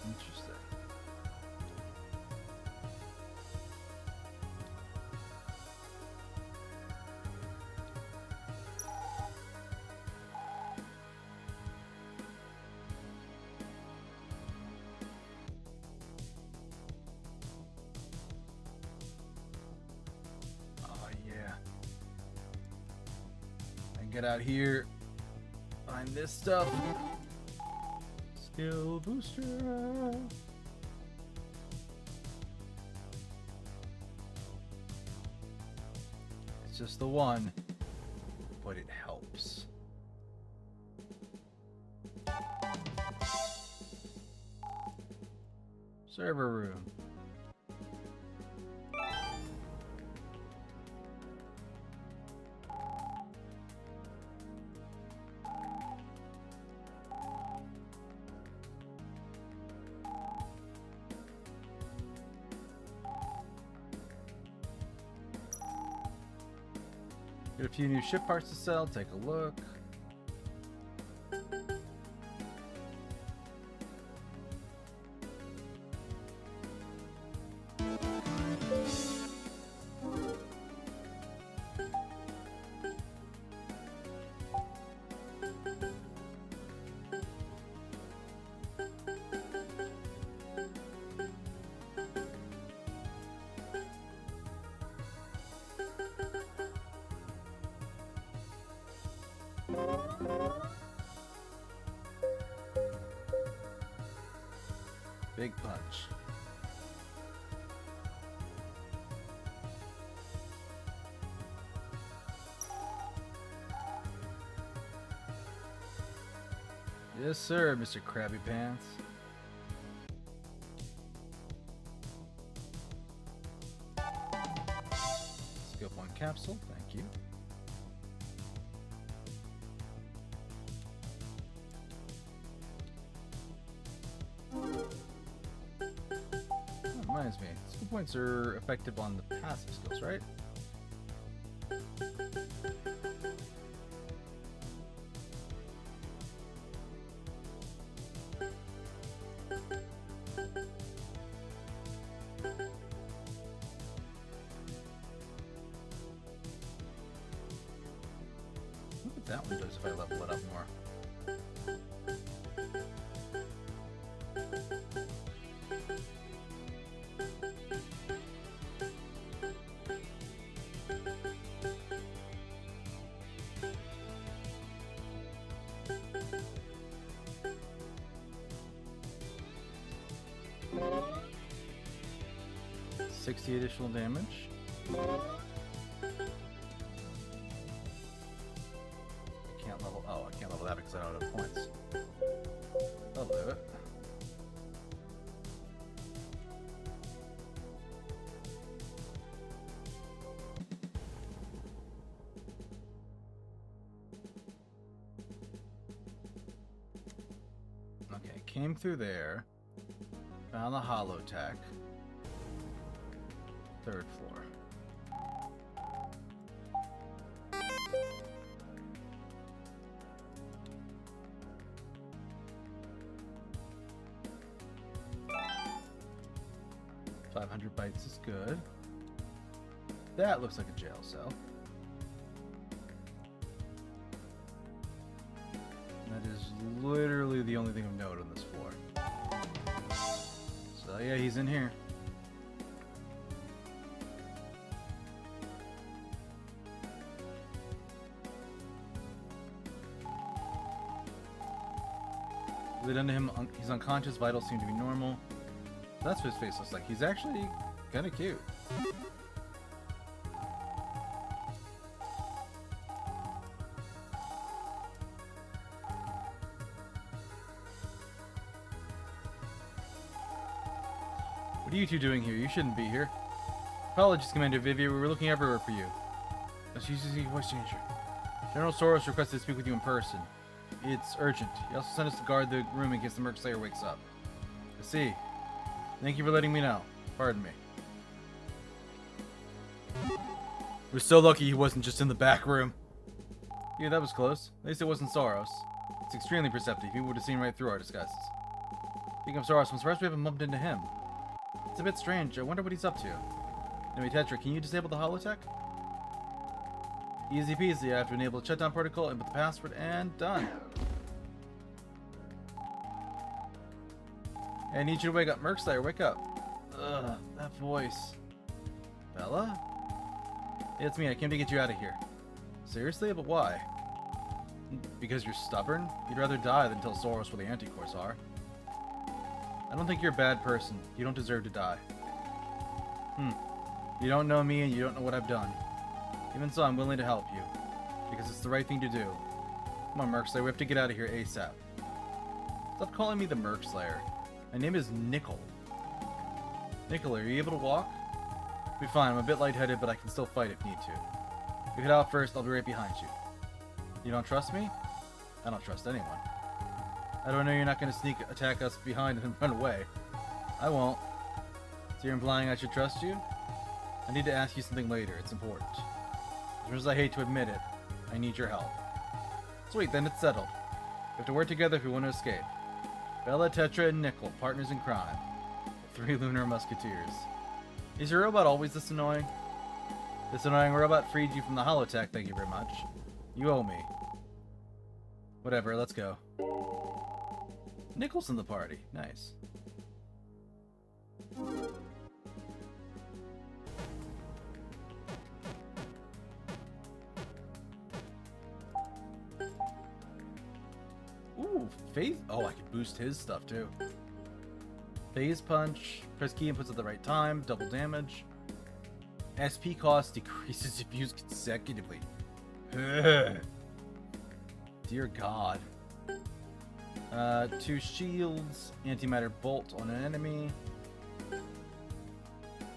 Interesting. Get out here, find this stuff. Skill booster. It's just the one, but it helps. Server room. Got a few new ship parts to sell. Take a look. Big punch. Yes, sir, Mr. Krabby Pants. Skill point capsule, thank you. Might as me. Skill points are effective on the passive skills, right? Look what that one does if I level it up more. $60 additional damage. I can't level. Oh, I can't level that because I don't have points. I'll do it. Okay, came through there. Found the holotech. Third floor. $500 bytes is good. That looks like a jail cell. That is literally the only thing of note on this floor. So yeah, he's in here. They done to him. He's unconscious. Vitals seem to be normal. That's what his face looks like. He's actually kind of cute. What are you two doing here? You shouldn't be here. Apologies, Commander Vivier. We were looking everywhere for you. Let's use the voice changer. General Saros requested to speak with you in person. It's urgent. He also sent us to guard the room in case the Murk Slayer wakes up. I see. Thank you for letting me know. Pardon me. We're so lucky he wasn't just in the back room. Yeah, that was close. At least it wasn't Saros. It's extremely perceptive. He would have seen right through our disguises. Speaking of Saros, I'm surprised we haven't bumped into him. It's a bit strange. I wonder what he's up to. Anyway, Tetra, can you disable the holotech? Easy peasy. I have to enable the shutdown protocol, input the password, and done. Hey, I need you to wake up. Murk Slayer, wake up. Ugh, that voice. Bella? Yeah, it's me. I came to get you out of here. Seriously? But why? Because you're stubborn? You'd rather die than tell Saros where the anticores are. I don't think you're a bad person. You don't deserve to die. You don't know me and you don't know what I've done. Even so, I'm willing to help you. Because it's the right thing to do. Come on, Murk Slayer. We have to get out of here ASAP. Stop calling me the Murk Slayer. My name is Nickel. Nickel, are you able to walk? Be fine. I'm a bit lightheaded, but I can still fight if need to. You head out first. I'll be right behind you. You don't trust me? I don't trust anyone. How do I know you're not going to sneak attack us behind and run away? I won't. So you're implying I should trust you? I need to ask you something later. It's important. As much as I hate to admit it, I need your help. Sweet, then it's settled. We have to work together if we want to escape. Bella, Tetra, and Nickel, partners in crime. The 3 lunar musketeers. Is your robot always this annoying? This annoying robot freed you from the holotech, thank you very much. You owe me. Whatever, let's go. Nickel's in the party. Nice. Ooh, phase. Oh, I can boost his stuff too. Phase punch. Press key inputs at the right time. Double damage. SP cost decreases if used consecutively. Dear God. 2 shields. Antimatter bolt on an enemy.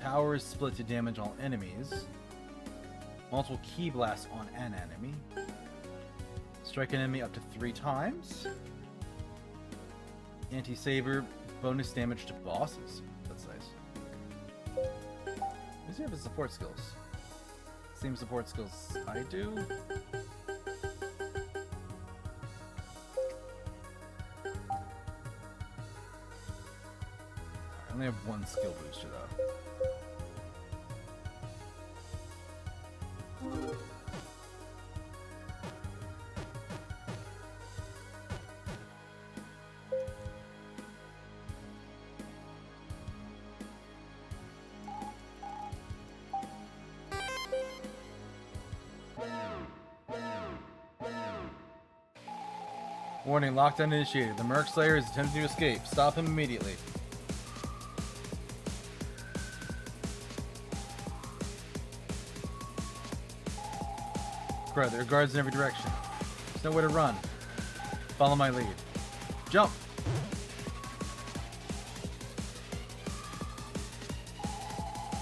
Power is split to damage all enemies. Multiple key blasts on an enemy. Strike an enemy up to 3 times. Anti-saber, bonus damage to bosses. That's nice. Does he have his support skills? Same support skills I do? I only have one skill booster though. Warning, lockdown initiated. The Murk Slayer is attempting to escape. Stop him immediately. Crud, there are guards in every direction. There's nowhere to run. Follow my lead. Jump!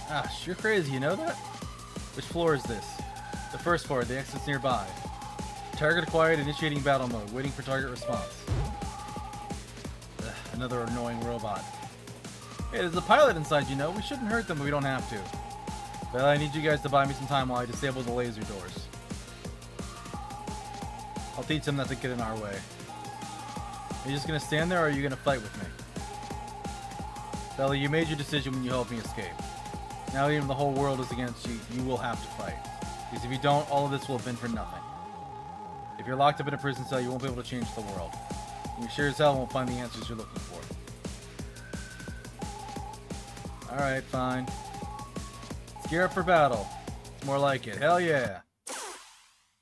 Ash, you're crazy, you know that? Which floor is this? The first floor, the exit's nearby. Target acquired, initiating battle mode, waiting for target response. Ugh, another annoying robot. Hey, there's a pilot inside, you know. We shouldn't hurt them, but we don't have to. Well, I need you guys to buy me some time while I disable the laser doors. I'll teach them not to get in our way. Are you just gonna stand there, or are you gonna fight with me? Bella, you made your decision when you helped me escape. Now even the whole world is against you, you will have to fight. Because if you don't, all of this will have been for nothing. If you're locked up in a prison cell, you won't be able to change the world. And you sure as hell won't find the answers you're looking for. Alright, fine. Let's gear up for battle. It's more like it. Hell yeah.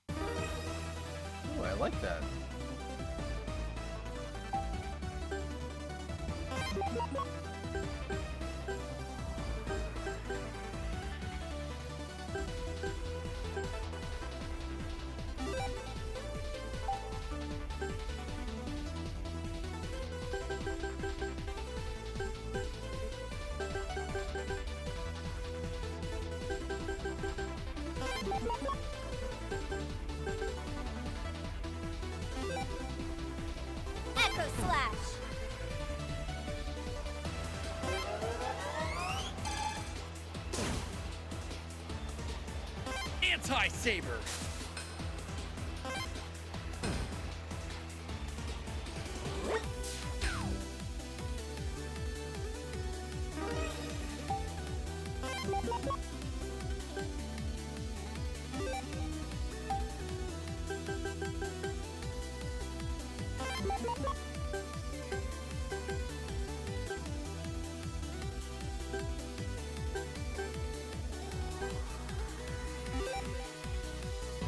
Ooh, I like that. Echo Slash. Anti-saber.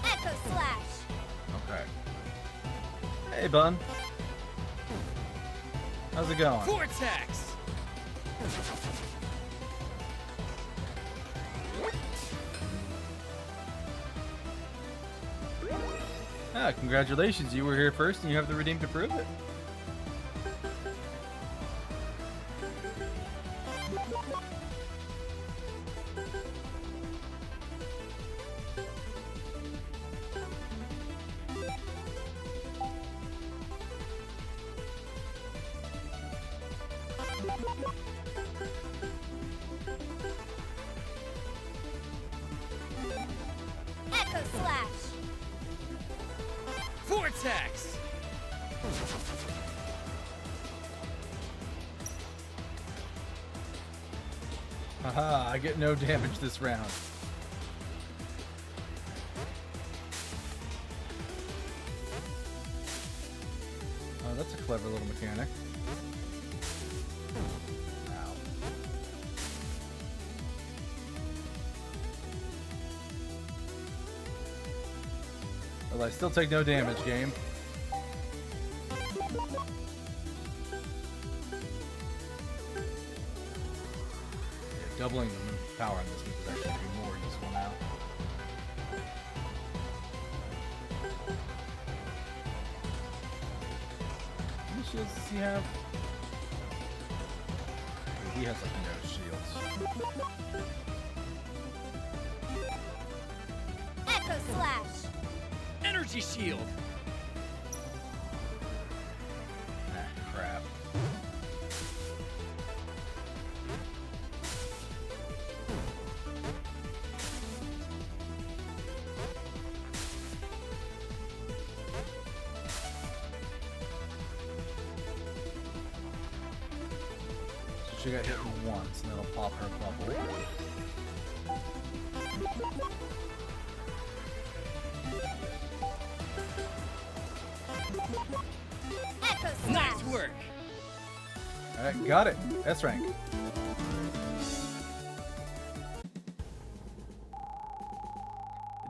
Echo Slash. Okay. Hey, bun. How's it going? Vortex. Ah, congratulations. You were here first and you have the redeem to prove it. Echo Slash. Vortex. Haha, I get no damage this round. Oh, that's a clever little mechanic. Ow. Well, I still take no damage, game. Doubling the power on this move is actually going to be more useful now. How many shields does he have? He has like no shields. Echo Slash. Energy shield. Ah, crap. She got hit once, and that'll pop her bubble. Echo slash. Nice work. Alright, got it. S rank.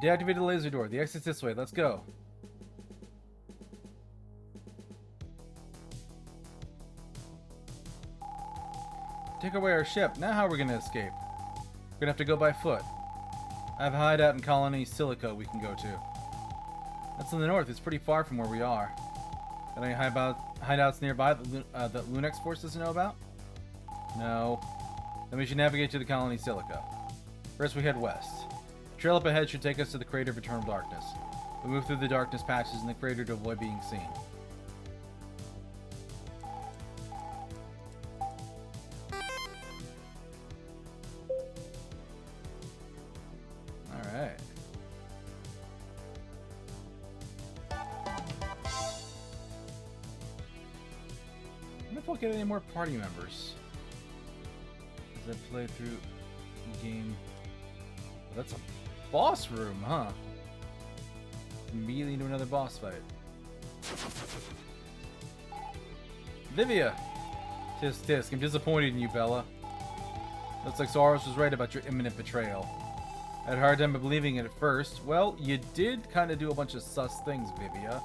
Deactivate the laser door. The exit's this way. Let's go. Take away our ship. Now how are we going to escape? We're going to have to go by foot. I have a hideout in Colony Silica we can go to. That's in the north. It's pretty far from where we are. Got any hideouts nearby that Lunex Force doesn't know about? No. Then we should navigate to the Colony Silica. First we head west. The trail up ahead should take us to the Crater of Eternal Darkness. We move through the darkness patches in the crater to avoid being seen. Alright. I wonder if we'll get any more party members as I play through the game. Well, that's a boss room, huh? Immediately into another boss fight. Livia! Tisk tisk, I'm disappointed in you, Bella. Looks like Saros was right about your imminent betrayal. I had a hard time believing it at first. Well, you did kind of do a bunch of sus things, Vivia.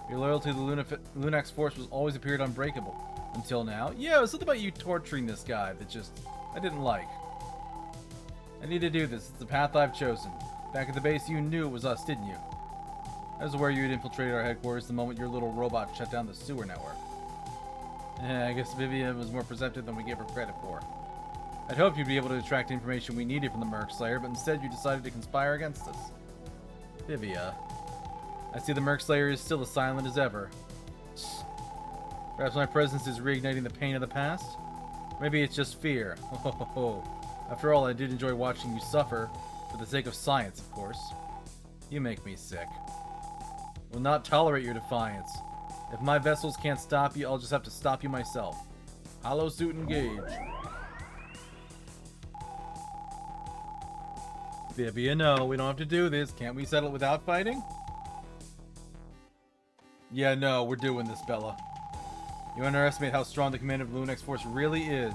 Your loyalty to the Lunex Force was always appeared unbreakable. Until now. Yeah, it was something about you torturing this guy that just... I didn't like. I need to do this. It's the path I've chosen. Back at the base, you knew it was us, didn't you? I was aware you had infiltrated our headquarters the moment your little robot shut down the sewer network. I guess Vivian was more perceptive than we gave her credit for. I'd hoped you'd be able to extract the information we needed from the Murk Slayer, but instead you decided to conspire against us. Vivia. I see the Murk Slayer is still as silent as ever. Perhaps my presence is reigniting the pain of the past? Maybe it's just fear. After all, I did enjoy watching you suffer, for the sake of science, of course. You make me sick. Will not tolerate your defiance. If my vessels can't stop you, I'll just have to stop you myself. Hollow suit engage. Vivia, no, we don't have to do this. Can't we settle it without fighting? Yeah, no, we're doing this, Bella. You underestimate how strong the command of Lunex Force really is.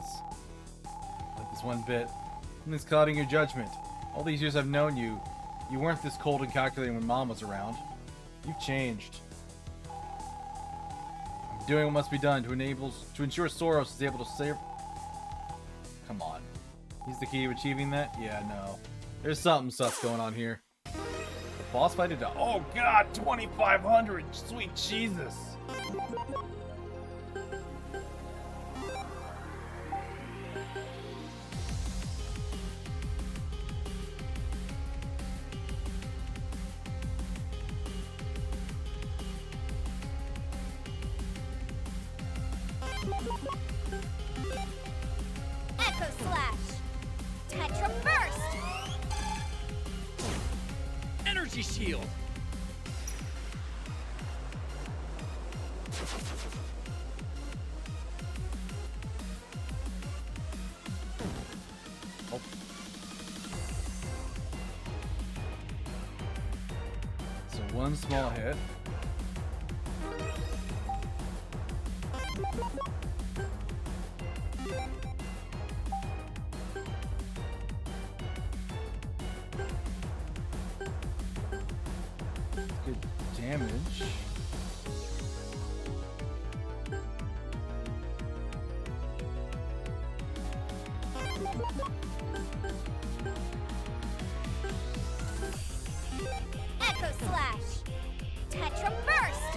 Like this one bit. Something's clouding your judgment. All these years I've known you, you weren't this cold and calculating when Mom was around. You've changed. I'm doing what must be done to ensure Saros is able to save... Come on. He's the key to achieving that? Yeah, no. There's something sus going on here. The boss fight is... Oh god, 2,500! Sweet Jesus! Echo slash. Tetra burst. Energy shield. Oh. So one small hit. Good damage. Echo slash. Tetra burst.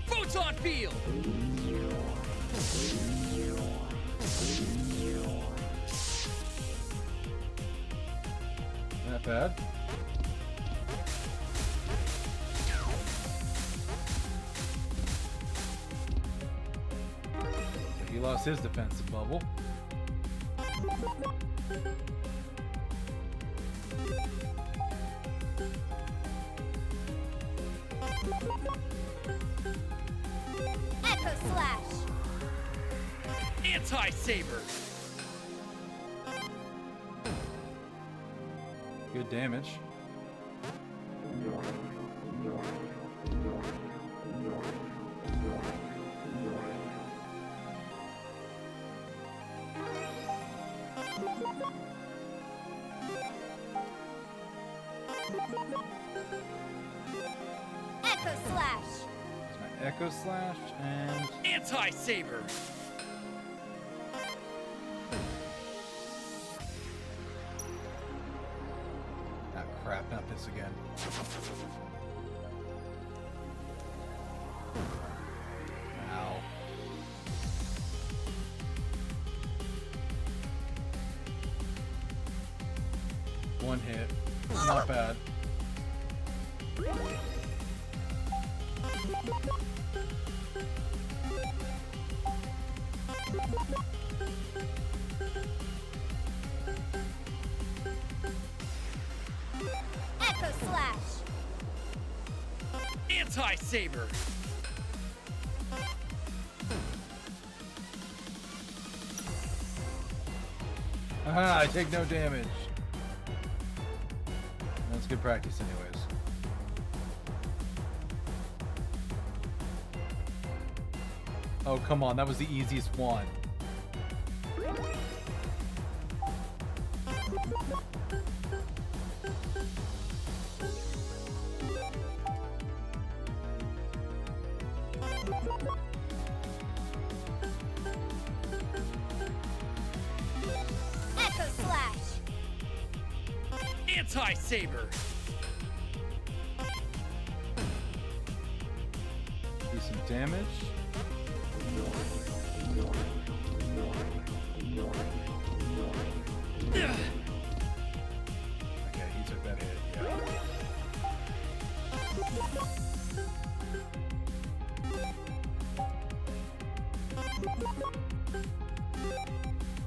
Photon field. Not bad. So he lost his defensive bubble. Echo Slash. Anti-saber. Good damage. Echo Slash. There's my Echo Slash and Anti-saber. ah crap, not this again. Ow. One hit. Not bad. Echo Slash. Anti-saber. Aha, I take no damage. That's good practice anyways. Oh, come on, that was the easiest one. Echo Slash. Anti-saber. Do some damage. Okay, he took that hit, yeah.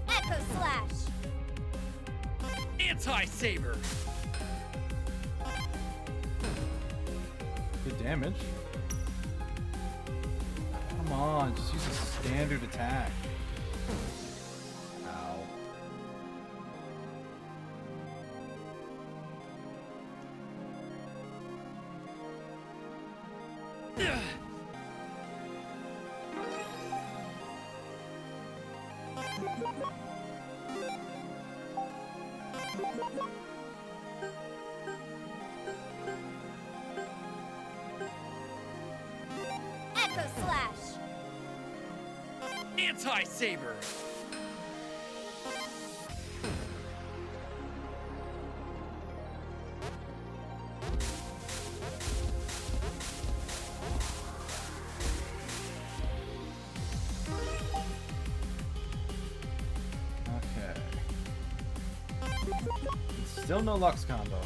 Echo Slash. Anti-saber. Good damage. Come on, just use a standard attack. Ow. Echo Slash. Anti-saber. Okay. Still no Lux combo.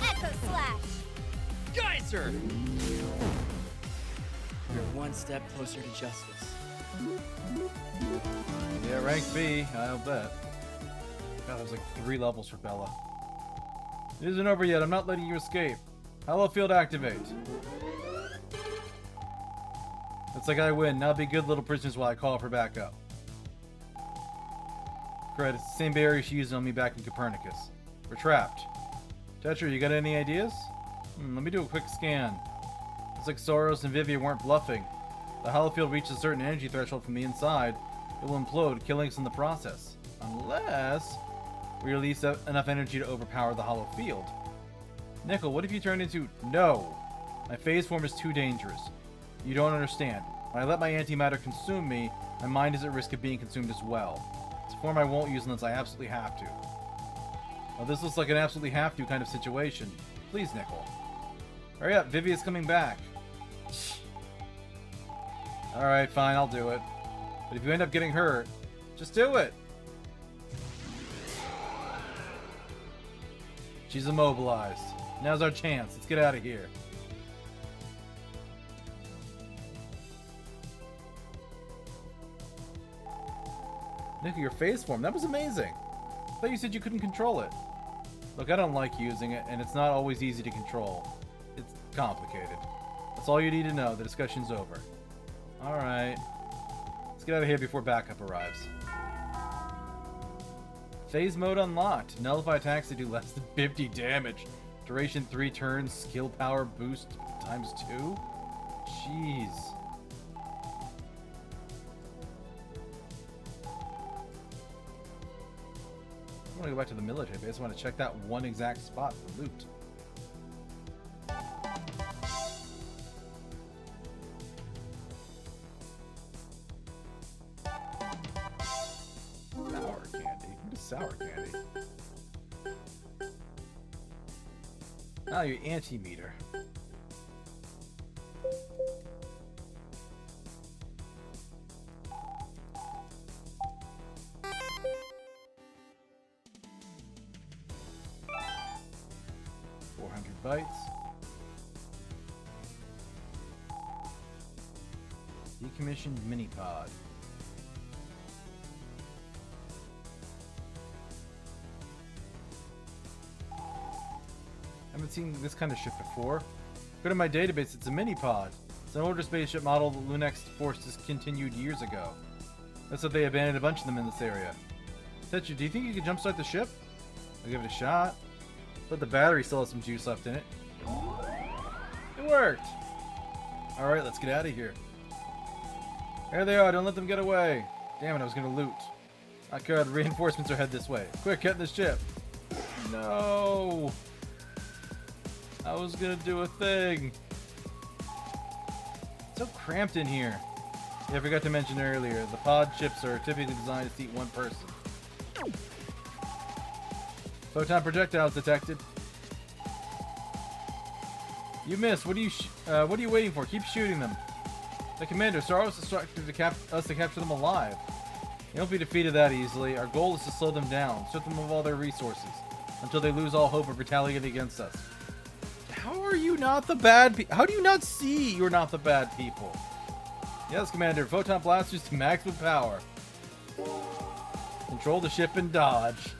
Echo Slash. Geyser. You're one step closer to justice. Yeah, rank B, I'll bet. God, that was like 3 levels for Bella. It isn't over yet, I'm not letting you escape. Hello field activate. Looks like I win. Now be good little prisoners while I call for backup. Great, it's the same barrier she used on me back in Copernicus. We're trapped. Tetra, you got any ideas? Let me do a quick scan. Looks like Saros and Vivi weren't bluffing. The hollow field reaches a certain energy threshold from the inside. It will implode, killing us in the process. Unless we release enough energy to overpower the hollow field. Nickel, what if you turn into... No! My phase form is too dangerous. You don't understand. When I let my antimatter consume me, my mind is at risk of being consumed as well. It's a form I won't use unless I absolutely have to. Well, this looks like an absolutely have to kind of situation. Please, Nickel. Hurry up, Vivi is coming back. Alright, fine, I'll do it. But if you end up getting hurt, just do it! She's immobilized. Now's our chance. Let's get out of here. Nickel, your phase form. That was amazing. thought you said you couldn't control it. Look, I don't like using it, and it's not always easy to control. It's complicated. That's all you need to know. The discussion's over. Alright. Let's get out of here before backup arrives. Phase mode unlocked. Nullify attacks that do less than 50 damage. Duration 3 turns. Skill power boost times 2? Jeez. I want to go back to the military base. I want to check that one exact spot for loot. Sour candy? What is sour candy? Oh, your antimatter. Bytes. Decommissioned mini pod. I haven't seen this kind of ship before. Go to my database, it's a mini pod. It's an older spaceship model the Lunex Force discontinued years ago. That's what they abandoned a bunch of them in this area. Tetsu, do you think you could jumpstart the ship? I'll give it a shot. But the battery still has some juice left in it. It worked! Alright, let's get out of here. There they are, don't let them get away. Damn it, I was gonna loot. Oh god, reinforcements are headed this way. Quick, get in the ship. No! I was gonna do a thing. It's so cramped in here. Yeah, I forgot to mention earlier, the pod ships are typically designed to seat one person. Photon projectiles detected. You missed. What are you waiting for? Keep shooting them. The commander, Saros, instructed us to capture them alive. They won't be defeated that easily. Our goal is to slow them down, strip them of all their resources, until they lose all hope of retaliating against us. How are you not the bad people? How do you not see you're not the bad people? Yes, Commander. Photon blasters to maximum power. Control the ship and dodge.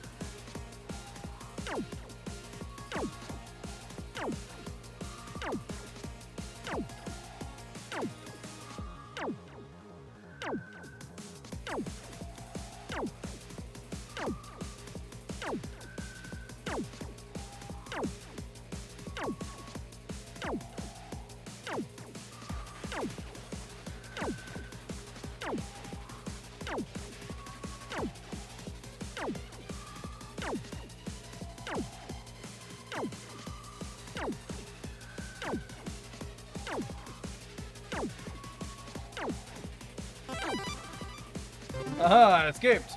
Aha, I escaped.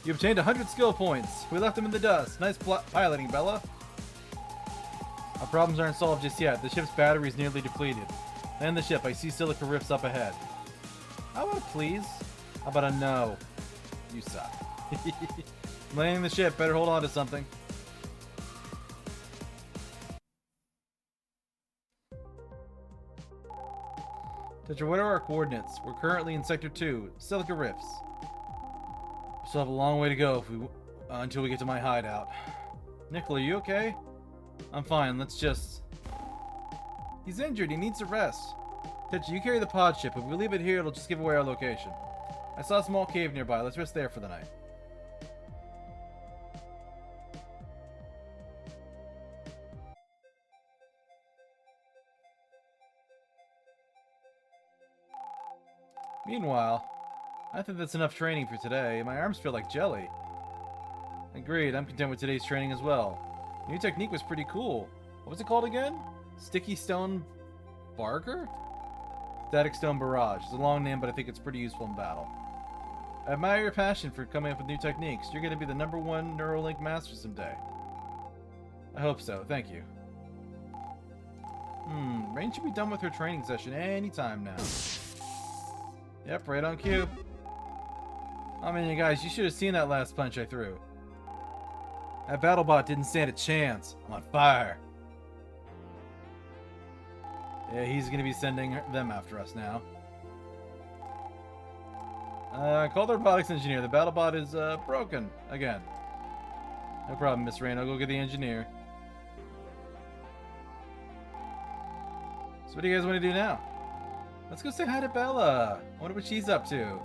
You obtained 100 skill points. We left them in the dust. Nice piloting, Bella. Our problems aren't solved just yet. The ship's battery is nearly depleted. Land the ship. I see silica rifts up ahead. How about a please? How about a no? You suck. Landing the ship. Better hold on to something. Tetra, what are our coordinates? We're currently in Sector 2, Silica Rifts. We still have a long way to go if until we get to my hideout. Nickel, are you okay? I'm fine, let's just... He's injured, he needs a rest. Tetra, you carry the pod ship. If we leave it here, it'll just give away our location. I saw a small cave nearby, let's rest there for the night. Meanwhile, I think that's enough training for today. My arms feel like jelly. Agreed, I'm content with today's training as well. New technique was pretty cool. What was it called again? Sticky Stone Barger? Static Stone Barrage. It's a long name, but I think it's pretty useful in battle. I admire your passion for coming up with new techniques. You're going to be the #1 Neuralink master someday. I hope so, thank you. Rain should be done with her training session anytime now. Yep, right on cue. I mean, you guys, you should have seen that last punch I threw. That BattleBot didn't stand a chance. I'm on fire. Yeah, he's going to be sending them after us now. Call the robotics engineer. The BattleBot is broken again. No problem, Miss Rain. I'll go get the engineer. So what do you guys want to do now? Let's go say hi to Bella. I wonder what she's up to.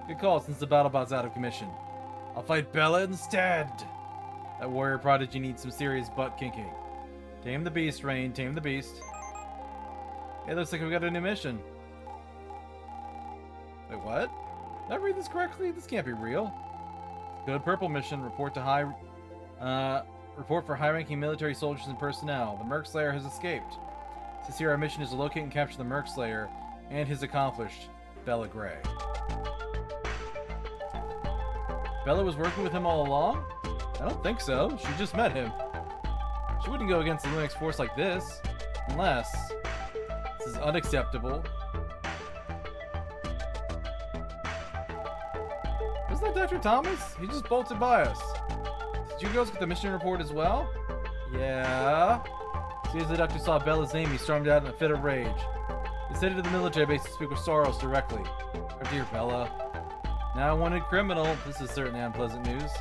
Good call, since the BattleBot's out of commission. I'll fight Bella instead. That warrior prodigy needs some serious butt kinking. Tame the beast, Rain. Tame the beast. Hey, looks like we got a new mission. Wait, what? Did I read this correctly? This can't be real. Good purple mission. Report for high-ranking military soldiers and personnel. The Murk Slayer has escaped. Since here our mission is to locate and capture the Murk Slayer and his accomplished, Bella Gray. Bella was working with him all along? I don't think so. She just met him. She wouldn't go against the Lunex Force like this. Unless... This is unacceptable. Isn't that Dr. Thomas? He just bolted by us. Did you girls get the mission report as well? Yeah. As soon as the doctor saw Bella's name, he stormed out in a fit of rage. He headed to the military base to speak with Saros directly. Oh dear Bella. Now a wanted criminal. This is certainly unpleasant news.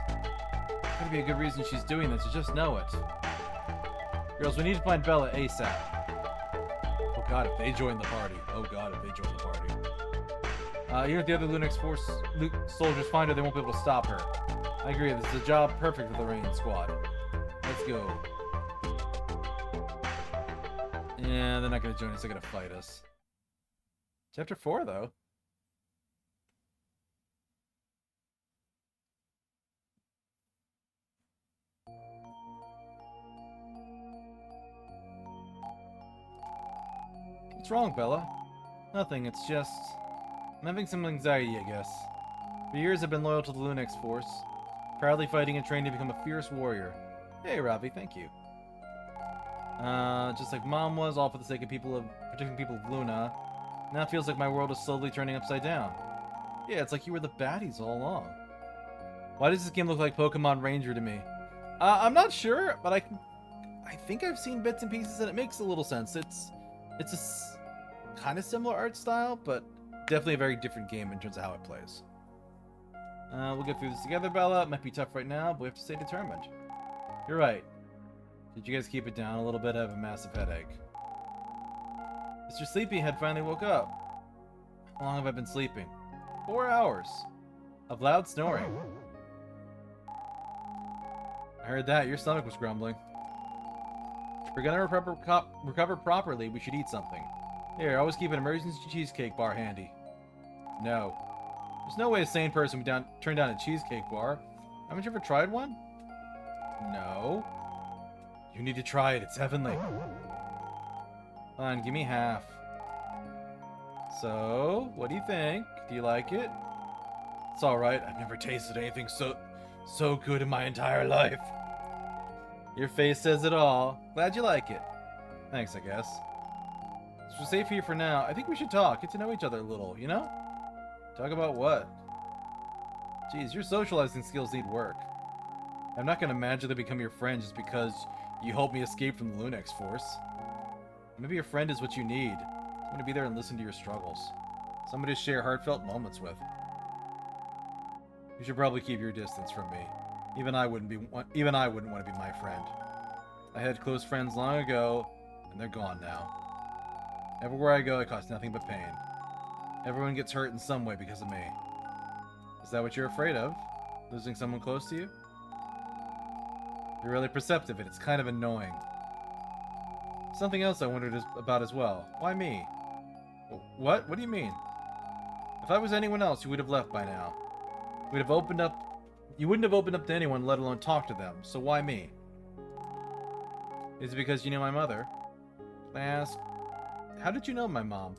There's gotta be a good reason she's doing this, you just know it. Girls, we need to find Bella ASAP. Oh god, if they join the party. Oh god, if they join the party. Even if the other Lunex Force soldiers find her, they won't be able to stop her. I agree, this is a job perfect for the Rain Squad. Let's go. Yeah, they're not gonna join us, they're gonna fight us. Chapter 4, though. What's wrong, Bella? Nothing, it's just... I'm having some anxiety, I guess. For years I've been loyal to the Lunex Force, proudly fighting and training to become a fierce warrior. Hey, Robbie, thank you. Just like Mom was, all for the sake of protecting people of Luna. Now it feels like my world is slowly turning upside down. Yeah, it's like you were the baddies all along. Why does this game look like Pokemon Ranger to me? I'm not sure, but I think I've seen bits and pieces and it makes a little sense. It's a kind of similar art style, but definitely a very different game in terms of how it plays. We'll get through this together, Bella. It might be tough right now, but we have to stay determined. You're right. Did you guys keep it down a little bit? I have a massive headache. Mr. Sleepyhead finally woke up. How long have I been sleeping? 4 hours. Of loud snoring. I heard that. Your stomach was grumbling. If we're gonna recover properly, we should eat something. Here, always keep an emergency cheesecake bar handy. No. There's no way a sane person would turn down a cheesecake bar. Haven't you ever tried one? No. You need to try it. It's heavenly. Fine, give me half. So, what do you think? Do you like it? It's alright. I've never tasted anything so good in my entire life. Your face says it all. Glad you like it. Thanks, I guess. So we're safe here for now. I think we should talk. Get to know each other a little, you know? Talk about what? Geez, your socializing skills need work. I'm not gonna magically become your friend just because you helped me escape from the Lunex Force. Maybe a friend is what you need. Someone to be there and listen to your struggles. Somebody to share heartfelt moments with. You should probably keep your distance from me. Even I wouldn't want to be my friend. I had close friends long ago, and they're gone now. Everywhere I go, it costs nothing but pain. Everyone gets hurt in some way because of me. Is that what you're afraid of? Losing someone close to you? You're really perceptive, and it's kind of annoying. Something else I wondered about as well. Why me? What? What do you mean? If I was anyone else, you would have left by now. You wouldn't have opened up to anyone, let alone talk to them. So why me? Is it because you knew my mother? I ask, how did you know my mom?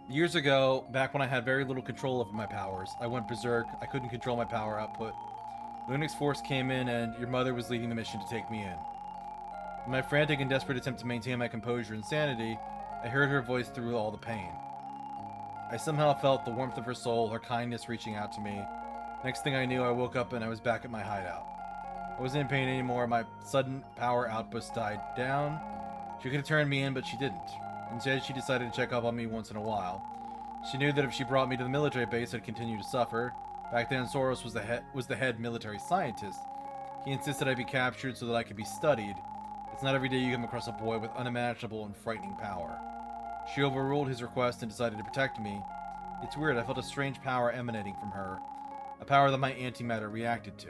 Years ago, back when I had very little control over my powers, I went berserk. I couldn't control my power output. Lunex Force came in and your mother was leading the mission to take me in. In my frantic and desperate attempt to maintain my composure and sanity, I heard her voice through all the pain. I somehow felt the warmth of her soul, her kindness reaching out to me. Next thing I knew, I woke up and I was back at my hideout. I wasn't in pain anymore, my sudden power outburst died down, She could have turned me in, but she didn't. Instead, she decided to check up on me once in a while. She knew that if she brought me to the military base, I'd continue to suffer. Back then, Saros was the head military scientist. He insisted I be captured so that I could be studied. It's not every day you come across a boy with unimaginable and frightening power. She overruled his request and decided to protect me. It's weird, I felt a strange power emanating from her. A power that my antimatter reacted to.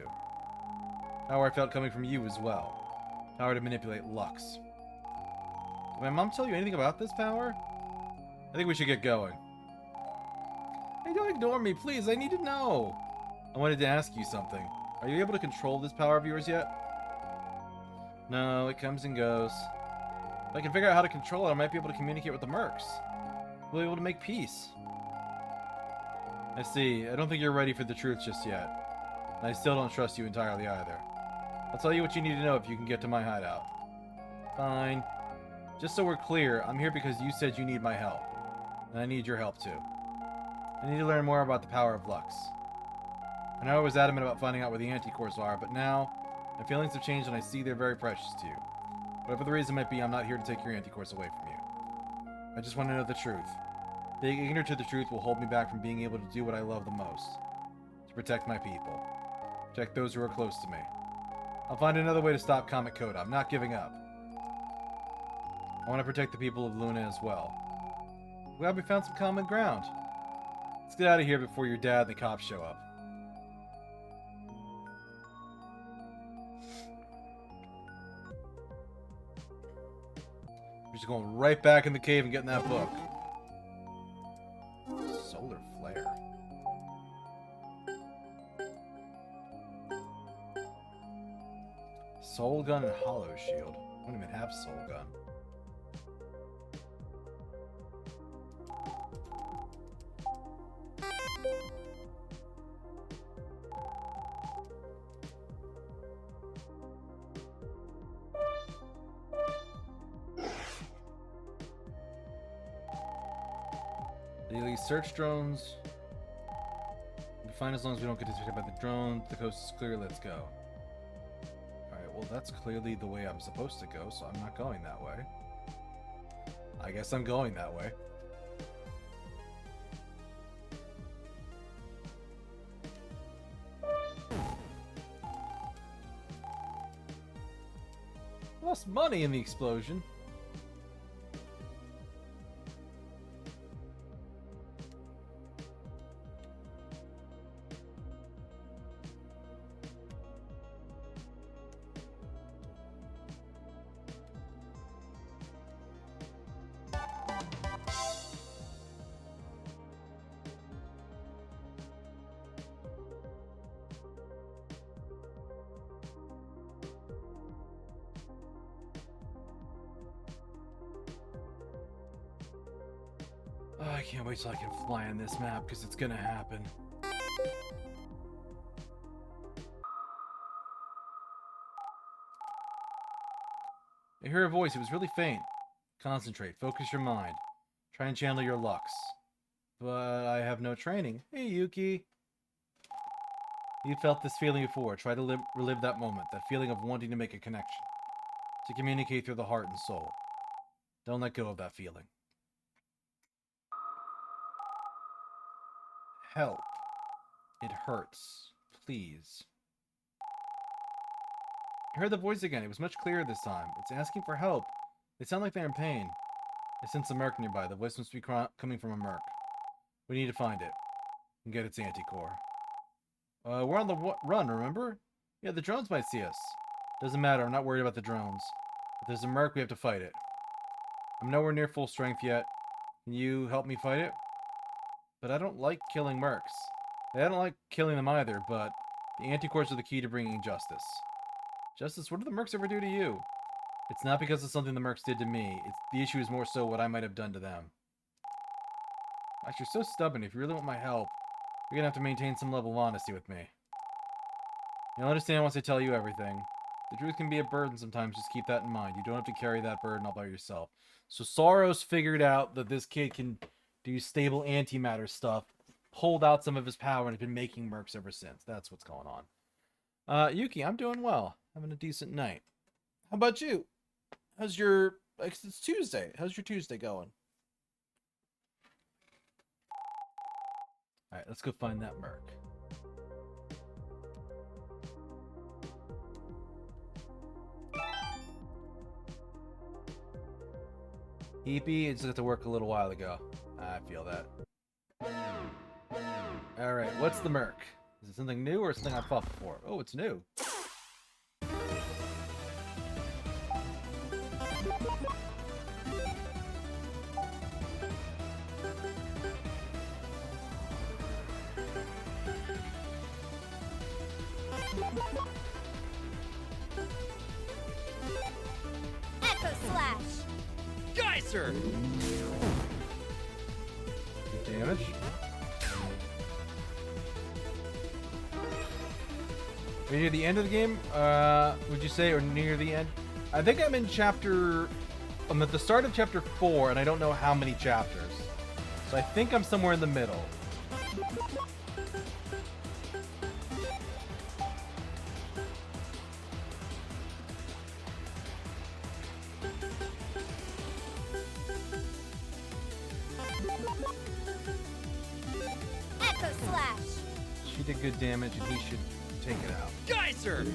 Power I felt coming from you as well. Power to manipulate Lux. Did my mom tell you anything about this power? I think we should get going. Hey, don't ignore me, please. I need to know. I wanted to ask you something. Are you able to control this power of yours yet? No, it comes and goes. If I can figure out how to control it, I might be able to communicate with the Murks. We'll be able to make peace. I see. I don't think you're ready for the truth just yet. And I still don't trust you entirely either. I'll tell you what you need to know if you can get to my hideout. Fine. Just so we're clear, I'm here because you said you need my help. And I need your help too. I need to learn more about the power of Lux. I know I was adamant about finding out where the anticores are, but now my feelings have changed and I see they're very precious to you. Whatever the reason might be, I'm not here to take your anticores away from you. I just want to know the truth. Being ignorant to the truth will hold me back from being able to do what I love the most. To protect my people. Protect those who are close to me. I'll find another way to stop Comet Coda. I'm not giving up. I want to protect the people of Luna as well. I'm glad we found some common ground. Let's get out of here before your dad and the cops show up. We're just going right back in the cave and getting that book. Solar flare. Soul gun and hollow shield. I don't even have soul gun. Daily search drones. We'll be fine as long as we don't get detected by the drone. The coast is clear, let's go. Alright, well that's clearly the way I'm supposed to go, so I'm not going that way. I guess I'm going that way. Lost money in the explosion. Oh, I can't wait till I can fly on this map, because it's gonna happen. I hear a voice. It was really faint. Concentrate. Focus your mind. Try and channel your Lux. But I have no training. Hey, Yuki. You felt this feeling before. Try to relive that moment. That feeling of wanting to make a connection. To communicate through the heart and soul. Don't let go of that feeling. Help. It hurts. Please. I heard the voice again. It was much clearer this time. It's asking for help. They sound like they're in pain. I sense a Murk nearby. The voice must be coming from a Murk. We need to find it. And get its anticore. We're on the run, remember? Yeah, the drones might see us. Doesn't matter. I'm not worried about the drones. If there's a Murk, we have to fight it. I'm nowhere near full strength yet. Can you help me fight it? But I don't like killing Murks. I don't like killing them either, but the anticores are the key to bringing justice. Justice? What did the Murks ever do to you? It's not because of something the Murks did to me. The issue is more so what I might have done to them. Gosh, you're so stubborn. If you really want my help, you're gonna have to maintain some level of honesty with me. You'll understand once I tell you everything. The truth can be a burden sometimes. Just keep that in mind. You don't have to carry that burden all by yourself. So Saros figured out that this kid can do stable antimatter stuff, pulled out some of his power, and has been making Murks ever since. That's what's going on. Yuki, I'm doing well. Having a decent night. How about you? How's your Like, it's Tuesday. How's your Tuesday going? Alright, let's go find that Murk. Heapy, it just got to work a little while ago. I feel that. Alright, what's the Murk? Is it something new or something I've fought before? Oh, it's new. Echo Slash. Geyser! Good damage. Are you near the end of the game? Would you say, or near the end? I think I'm in chapter... I'm at the start of chapter 4, and I don't know how many chapters. So I think I'm somewhere in the middle. Echo Slash. She did good damage, and he should take it out. Geyser!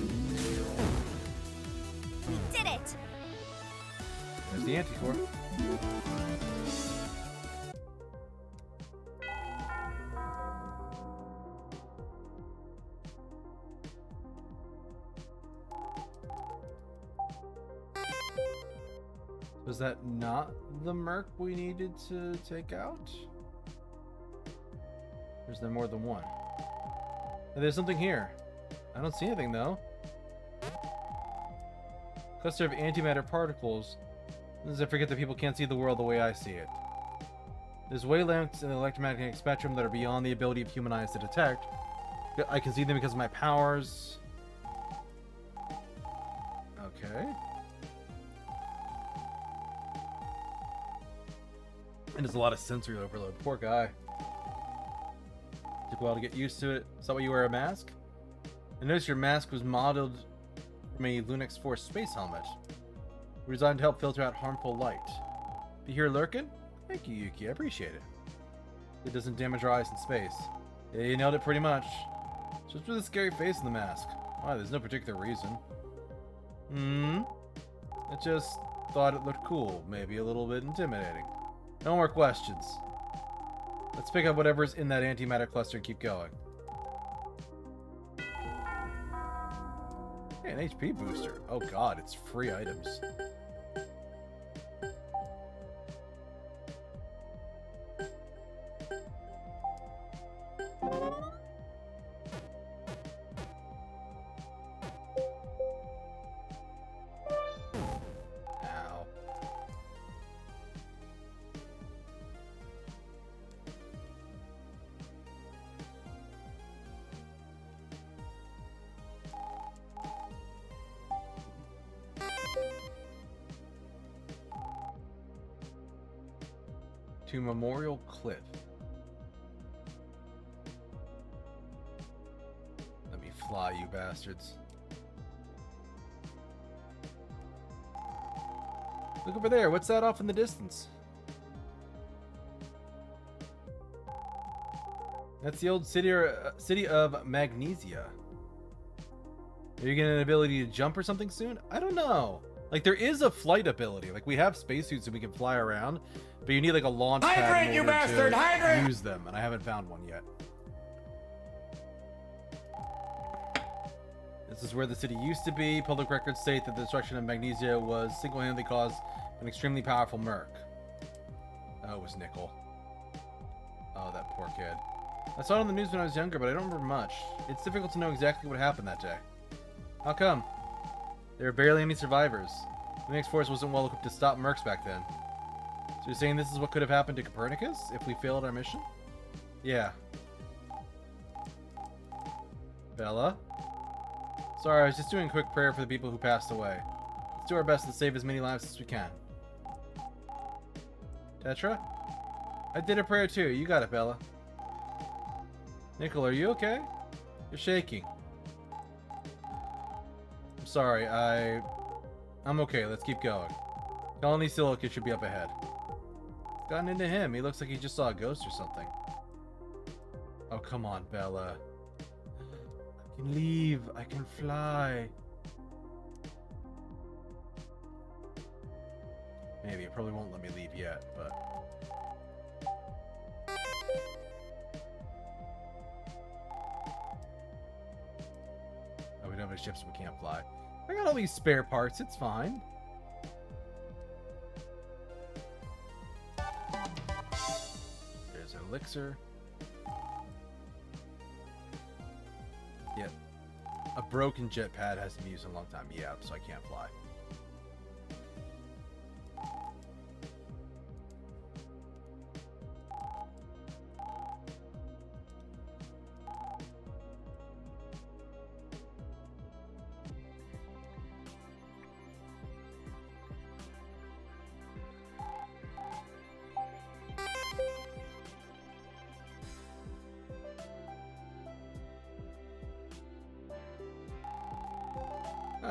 We did it. There's the anti-core. Was that not the Murk we needed to take out? Or is there more than one? Oh, there's something here. I don't see anything though. Cluster of antimatter particles. As I forget that people can't see the world the way I see it. There's wavelengths in the electromagnetic spectrum that are beyond the ability of human eyes to detect. I can see them because of my powers. Okay. And there's a lot of sensory overload. Poor guy. Took a while to get used to it. Is that why you wear a mask? I noticed your mask was modeled from a Lunex Force space helmet. Designed to help filter out harmful light. Be here lurking? Thank you, Yuki. I appreciate it. It doesn't damage our eyes in space. Yeah, you nailed it pretty much. Just with a scary face in the mask. Why, there's no particular reason. I just thought it looked cool. Maybe a little bit intimidating. No more questions. Let's pick up whatever's in that antimatter cluster and keep going. Hey, an HP booster. Oh god, it's free items. Ow. To Memorial Cliff. Let me fly, you bastards. Look over there. What's that off in the distance? That's the old city of Magnesia. Are you getting an ability to jump or something soon? I don't know. Like, there is a flight ability. Like, we have spacesuits and we can fly around, but you need, like, a launch pad Hydrate, in you order bastard! to Hydrate! use them, and I haven't found one yet. This is where the city used to be. Public records state that the destruction of Magnesia was single-handedly caused an extremely powerful Murk. Oh, it was Nickel. Oh, that poor kid. I saw it on the news when I was younger, but I don't remember much. It's difficult to know exactly what happened that day. How come? There were barely any survivors. The Lunex Force wasn't well equipped to stop Murks back then. So you're saying this is what could have happened to Copernicus if we failed our mission? Yeah. Bella? Sorry, I was just doing a quick prayer for the people who passed away. Let's do our best to save as many lives as we can. Tetra? I did a prayer too. You got it, Bella. Nickel, are you okay? You're shaking. I'm sorry, I'm okay. Let's keep going. Colony Silica should be up ahead. It's gotten into him. He looks like he just saw a ghost or something. Oh, come on, Bella. I can leave. I can fly. Maybe. It probably won't let me leave yet, but... Oh, we don't have any ships, so we can't fly. I got all these spare parts. It's fine. There's an elixir. Yep. A broken jetpad hasn't been used in a long time. Yeah, so I can't fly.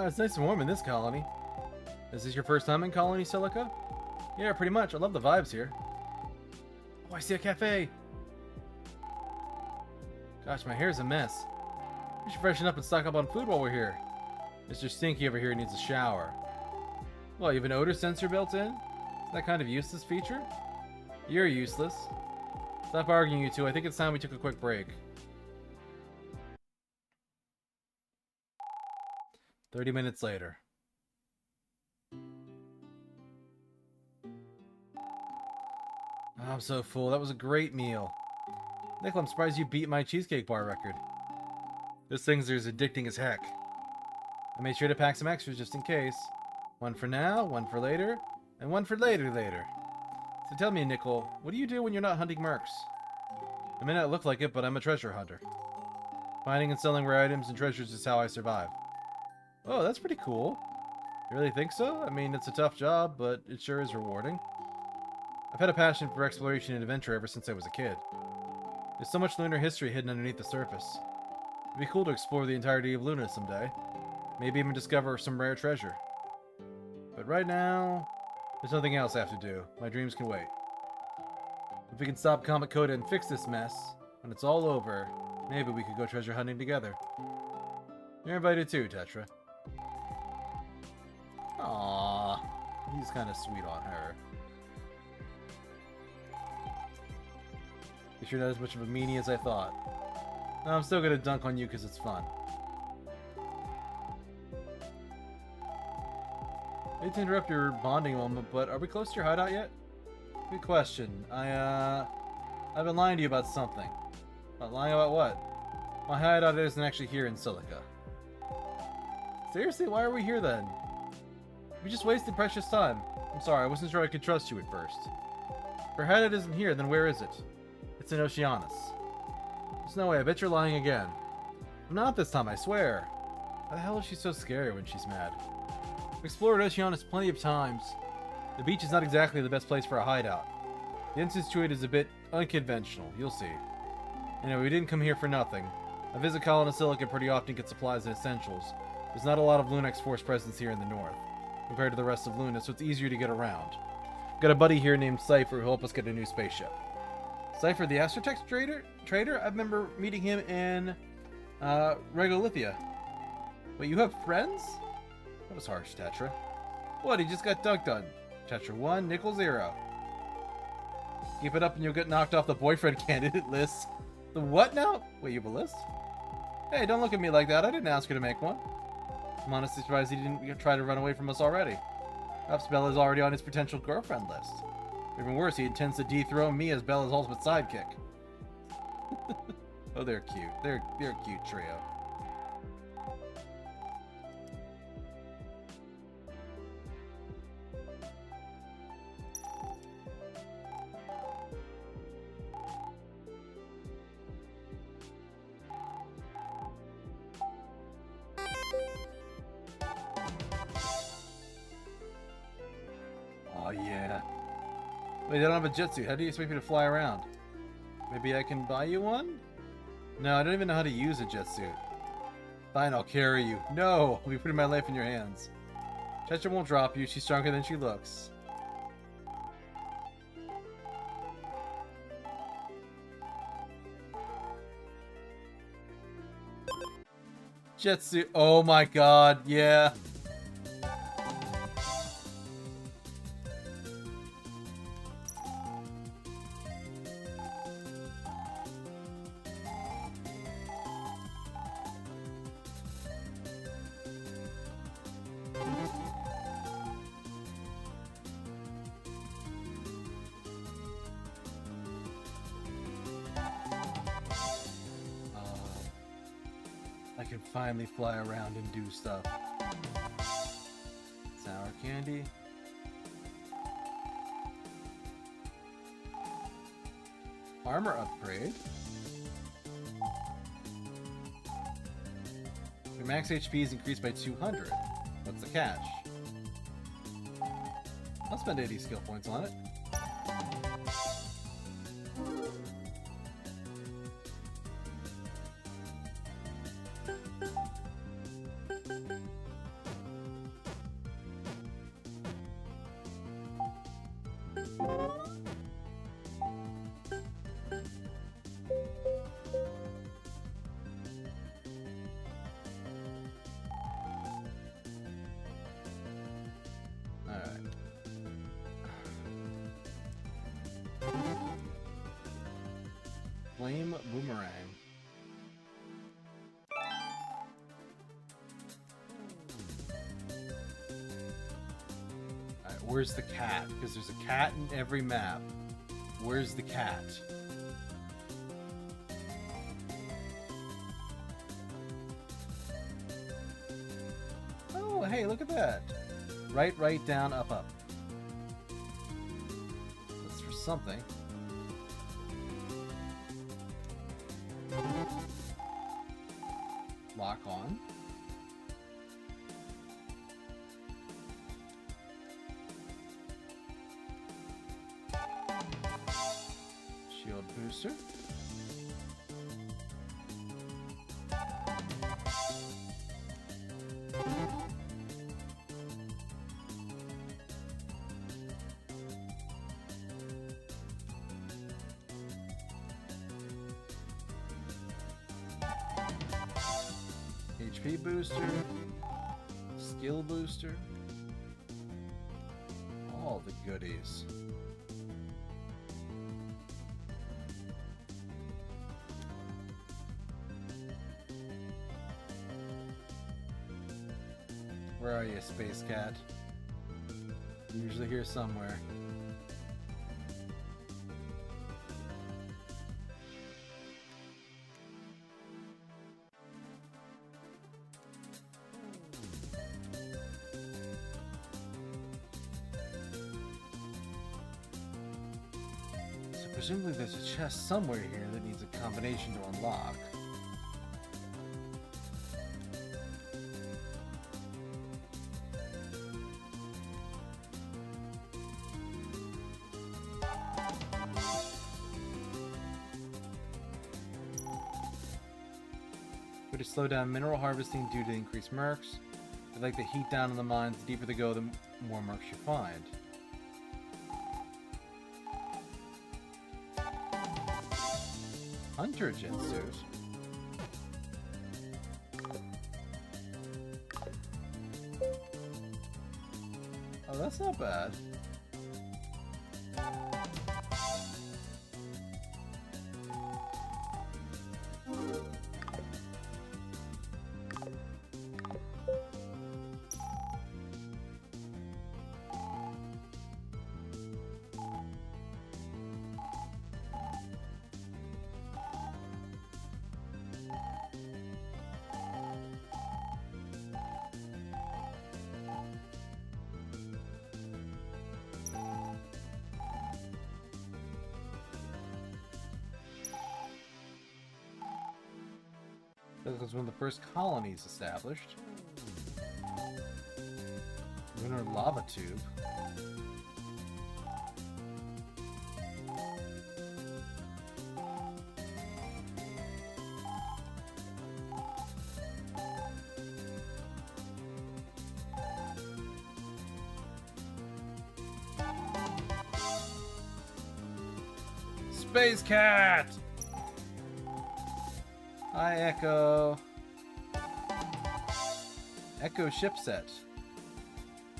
It's nice and warm in this colony. Is this your first time in Colony Silica? Yeah, pretty much. I love the vibes here. Oh, I see a cafe. Gosh, my hair's a mess. We should freshen up and stock up on food while we're here. Mr. Stinky over here needs a shower. Well, you have an odor sensor built in? Is that kind of useless feature? You're useless. Stop arguing, you two. I think it's time we took a quick break. 30 minutes later. Oh, I'm so full. That was a great meal. Nick, I'm surprised you beat my cheesecake bar record. Those things are as addicting as heck. I made sure to pack some extras just in case. One for now, one for later, and one for later. So tell me, Nickel, what do you do when you're not hunting Murks? I may not look like it, but I'm a treasure hunter. Finding and selling rare items and treasures is how I survive. Oh, that's pretty cool. You really think so? I mean, it's a tough job, but it sure is rewarding. I've had a passion for exploration and adventure ever since I was a kid. There's so much lunar history hidden underneath the surface. It'd be cool to explore the entirety of Luna someday. Maybe even discover some rare treasure. But right now, there's nothing else I have to do. My dreams can wait. If we can stop Comet Coda and fix this mess, when it's all over, maybe we could go treasure hunting together. You're invited too, Tetra. Aww, he's kind of sweet on her. You sure not as much of a meanie as I thought. No, I'm still gonna dunk on you because it's fun. I hate to interrupt your bonding moment, but are we close to your hideout yet? Good question. I've been lying to you about something. Lying about what? My hideout isn't actually here in Silica. Seriously, why are we here then? We just wasted precious time. I'm sorry, I wasn't sure I could trust you at first. If your hideout isn't here, then where is it? It's in Oceanus. There's no way, I bet you're lying again. I'm not this time, I swear. Why the hell is she so scary when she's mad? I've explored Oceanus plenty of times. The beach is not exactly the best place for a hideout. The entrance to it is a bit unconventional, you'll see. Anyway, we didn't come here for nothing. I visit Colony Silica pretty often to get supplies and essentials. There's not a lot of Lunex Force presence here in the north, compared to the rest of Luna, so it's easier to get around. Got a buddy here named Cypher who'll help us get a new spaceship. Cypher, the Astrotech trader? I remember meeting him in Regolithia. Wait, you have friends? That was harsh, Tetra. What, he just got dunked on. Tetra 1, Nickel 0. Keep it up and you'll get knocked off the boyfriend candidate list. The what now? Wait, you have a list? Hey, don't look at me like that. I didn't ask you to make one. I'm honestly surprised he didn't try to run away from us already. Perhaps Bella's already on his potential girlfriend list. Even worse, he intends to dethrone me as Bella's ultimate sidekick. Oh, they're cute. They're a cute trio. Oh, yeah. Wait, I don't have a jet suit. How do you expect me to fly around? Maybe I can buy you one? No, I don't even know how to use a jet suit. Fine, I'll carry you. No! I'll be putting my life in your hands. Tetra won't drop you. She's stronger than she looks. Jet suit. Oh my god, yeah. I can finally fly around and do stuff. Sour candy. Armor upgrade. Your max HP is increased by 200. What's the catch? I'll spend 80 skill points on it. Flame boomerang. Alright, where's the cat? Because there's a cat in every map. Where's the cat? Oh, hey, look at that. Right, right, down, up, up. That's for something. Lock on. Shield booster. HP booster, skill booster, all the goodies. Where are you, Space Cat? I'm usually here somewhere. Presumably there's a chest somewhere here that needs a combination to unlock. Would it slow down mineral harvesting due to increased Murks? I'd like the heat down in the mines. The deeper they go, the more Murks you find. Hunter jet suit. Oh, that's not bad. That was one of the first colonies established. Lunar lava tube. Space Cat! Hi, Echo. Echo ship set.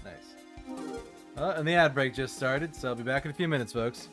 Nice. And the ad break just started, so I'll be back in a few minutes, folks.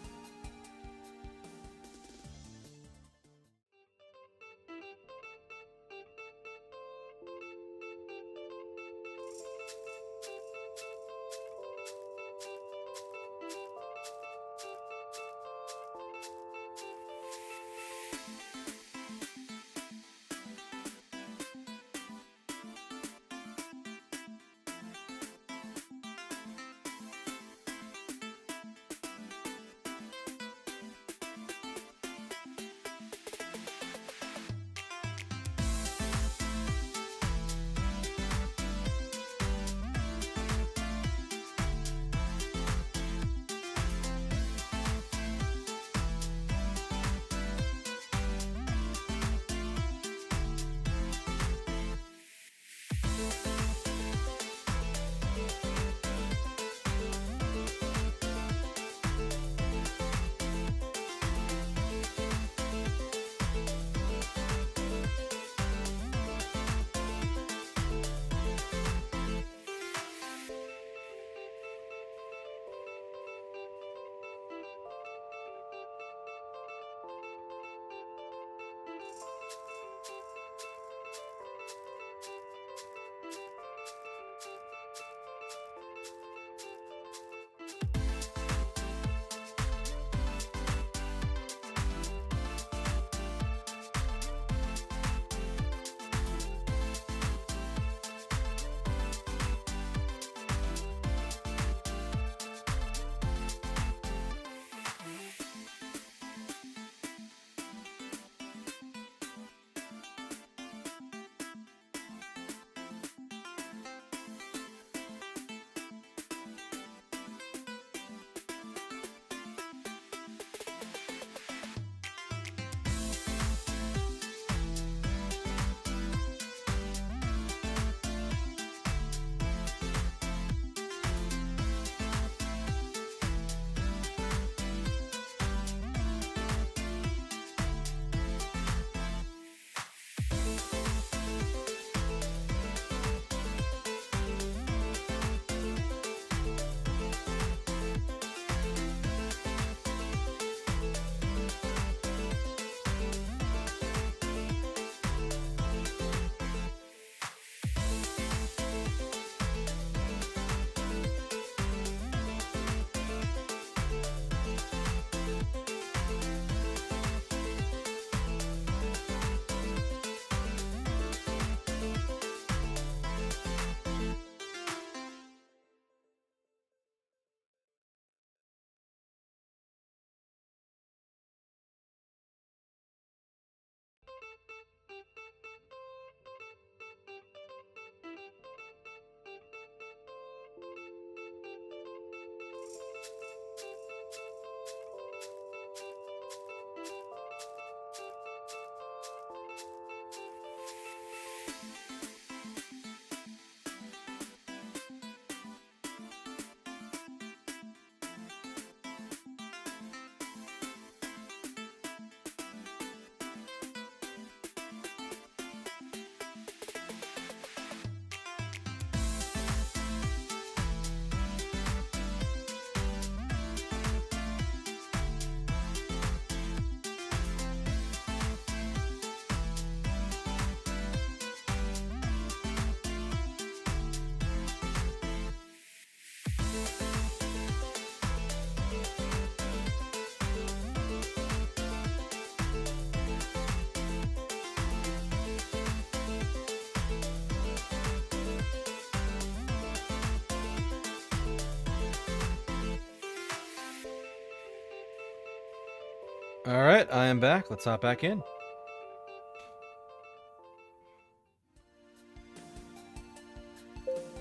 Alright, I am back. Let's hop back in.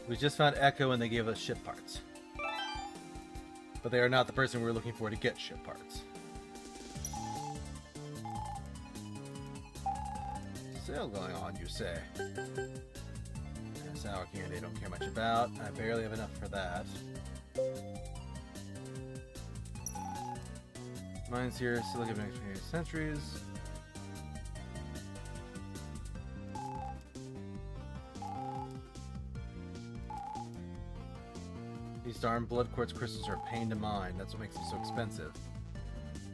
We just found Echo and they gave us ship parts. But they are not the person we were looking for to get ship parts. Sale going on, you say? Sour candy I don't care much about. I barely have enough for that. Mines here, still giving next few centuries. These darn blood quartz crystals are a pain to mine. That's what makes them so expensive.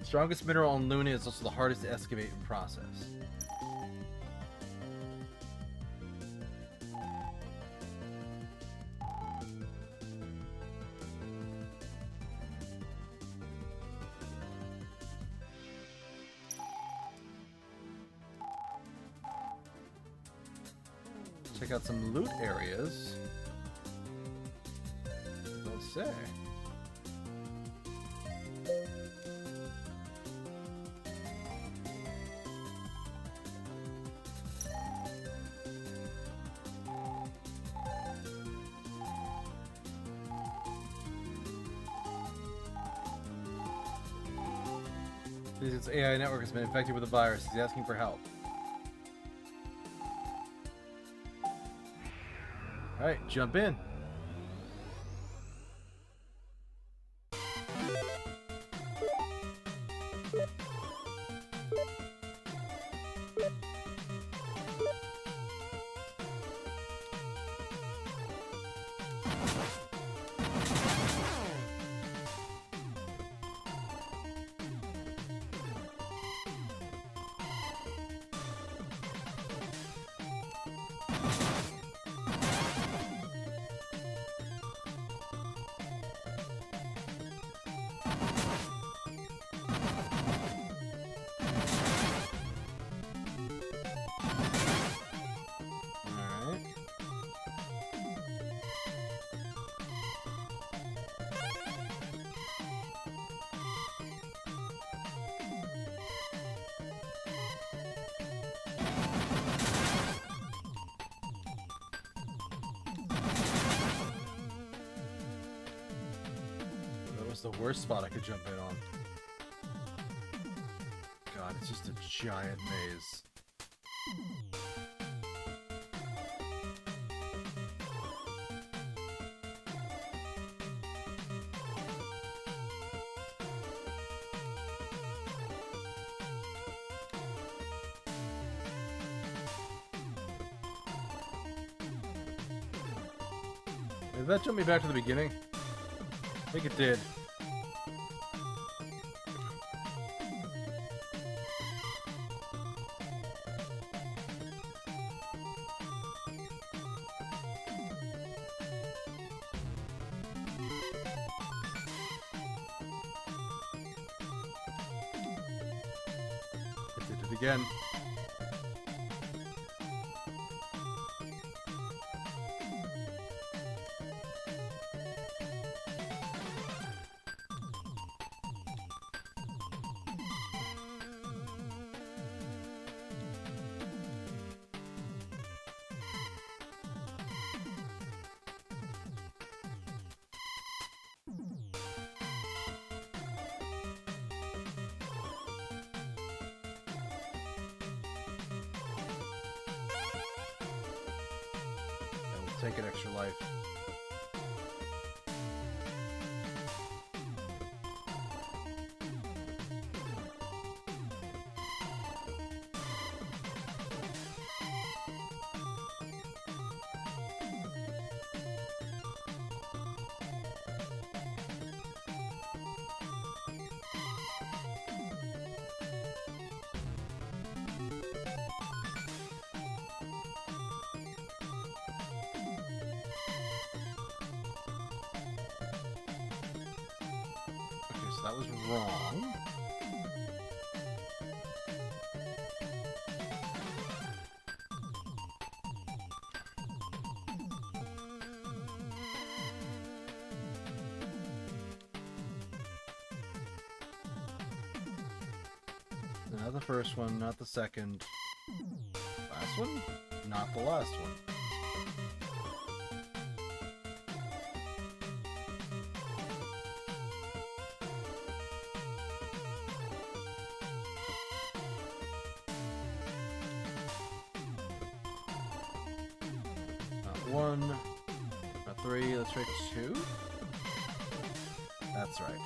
Strongest mineral on Luna is also the hardest to excavate and process. Check out some loot areas. Let's say. Its AI network has been infected with a virus. He's asking for help. Alright, jump in. The worst spot I could jump in on. God, it's just a giant maze. Did that jump me back to the beginning? I think it did. Again. Take an extra life. That was wrong. Not the first one, not the second. Last one? Not the last one. One, not three, let's try two. That's right.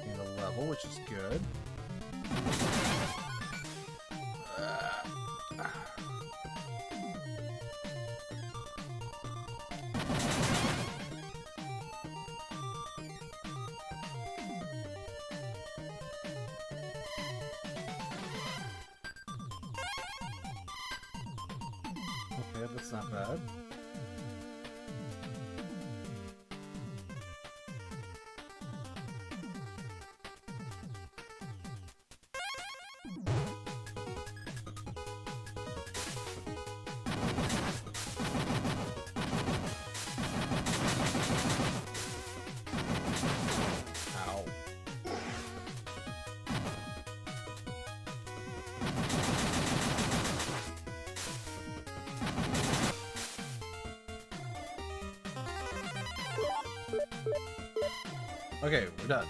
Gained a level, which is good. That's not bad. Ow. Okay, we're done.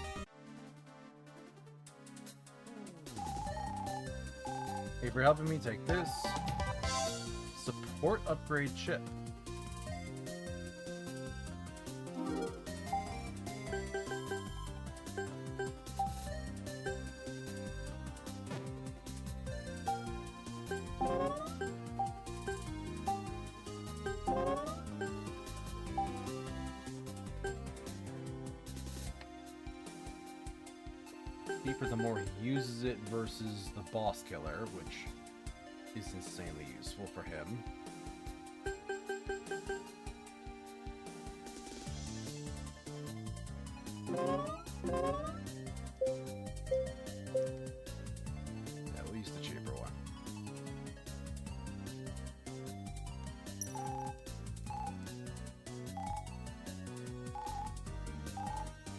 Hey, for helping me, take this. Support upgrade chip. Deeper the more he uses it versus the boss killer, which is insanely useful for him. Yeah, we'll use the cheaper one.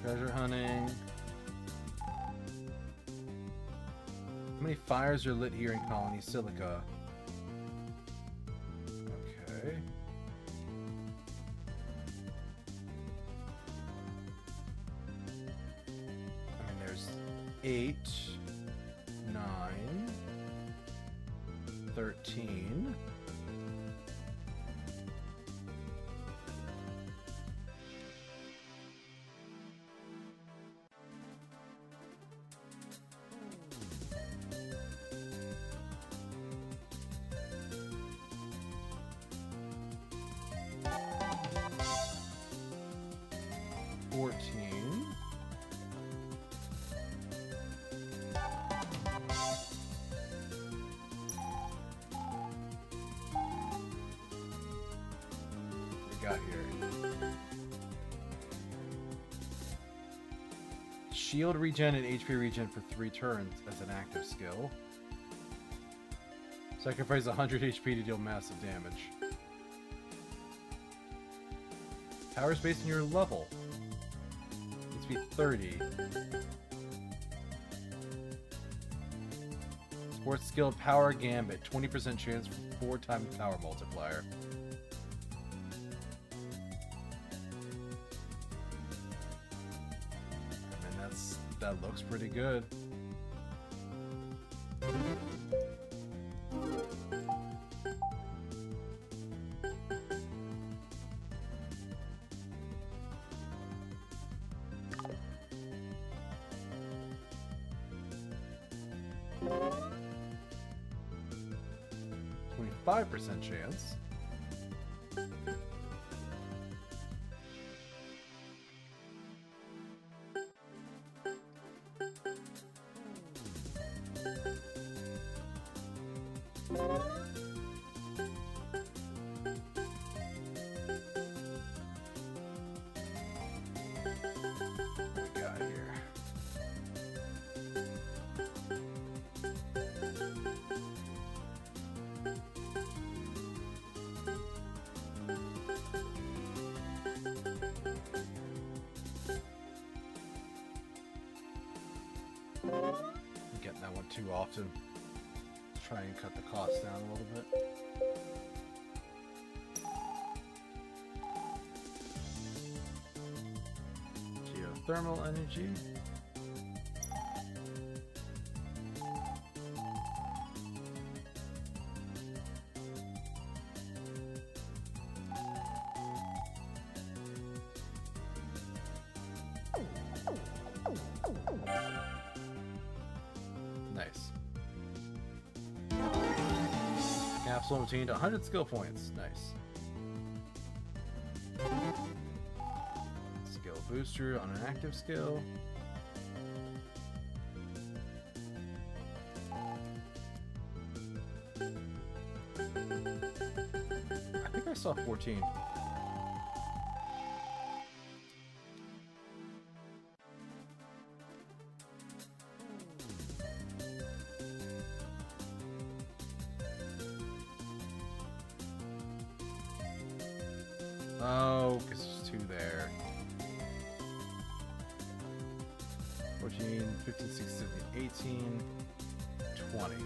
Treasure hunting. How many fires are lit here in Colony Silica? Okay. I mean, there's 8, 9, 13. Got here. Shield regen and HP regen for 3 turns as an active skill. Sacrifice 100 HP to deal massive damage. Power space in your level. Needs to be 30. Sports skill power gambit. 20% chance for 4 times power multiplier. That looks pretty good. %25 chance. Getting that one too often. Let's try and cut the cost down a little bit. Geothermal energy. Nice. Capsule obtained 100 skill points. Nice. Skill booster on an active skill. I saw 14. Oh, because there's 2 there. 14, 15, 16, 17, 18, 20. Okay.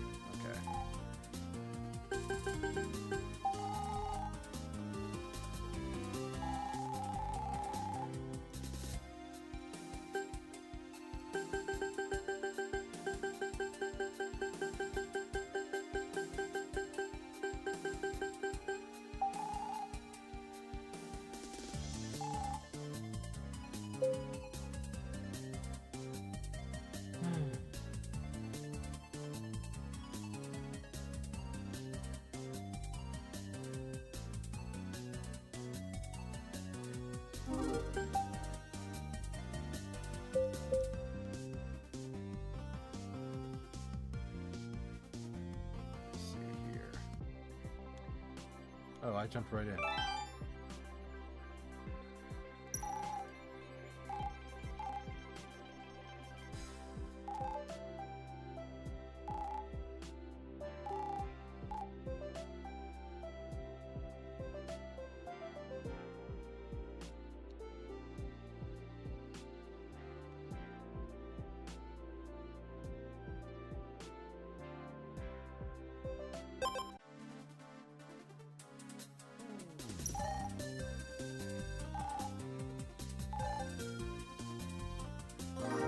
Oh, I jumped right in.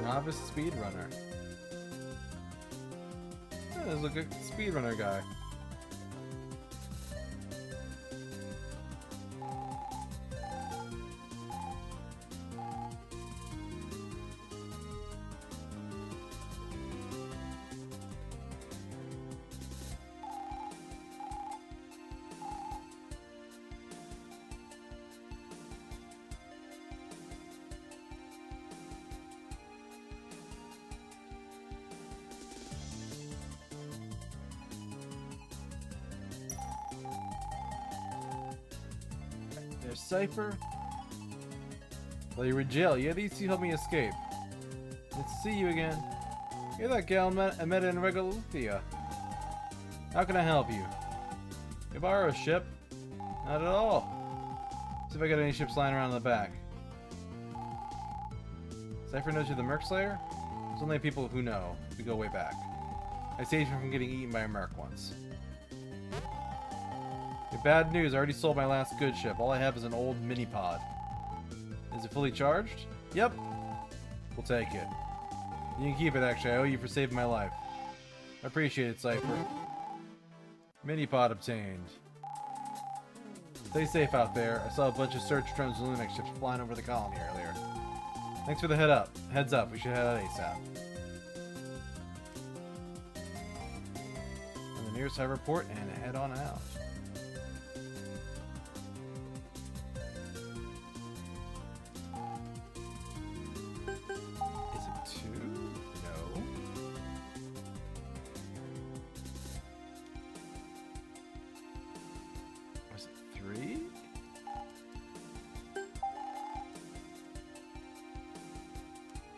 Novice speedrunner. Yeah, there's a good speedrunner guy. There's Cypher. Well, you were in jail. You at least you helped me escape. Good to see you again. You're that gal I met in Regaluthia. How can I help you? Can I borrow a ship? Not at all. See if I got any ships lying around in the back. Cypher knows you're the Murk Slayer? There's only people who know. We go way back. I saved him from getting eaten by a Murk once. Bad news, I already sold my last good ship. All I have is an old mini-pod. Is it fully charged? Yep. We'll take it. You can keep it, actually. I owe you for saving my life. I appreciate it, Cypher. Mini-pod obtained. Stay safe out there. I saw a bunch of search drones and Lunex ships flying over the colony earlier. Thanks for the heads up. We should head out ASAP. And the nearest port and head on out.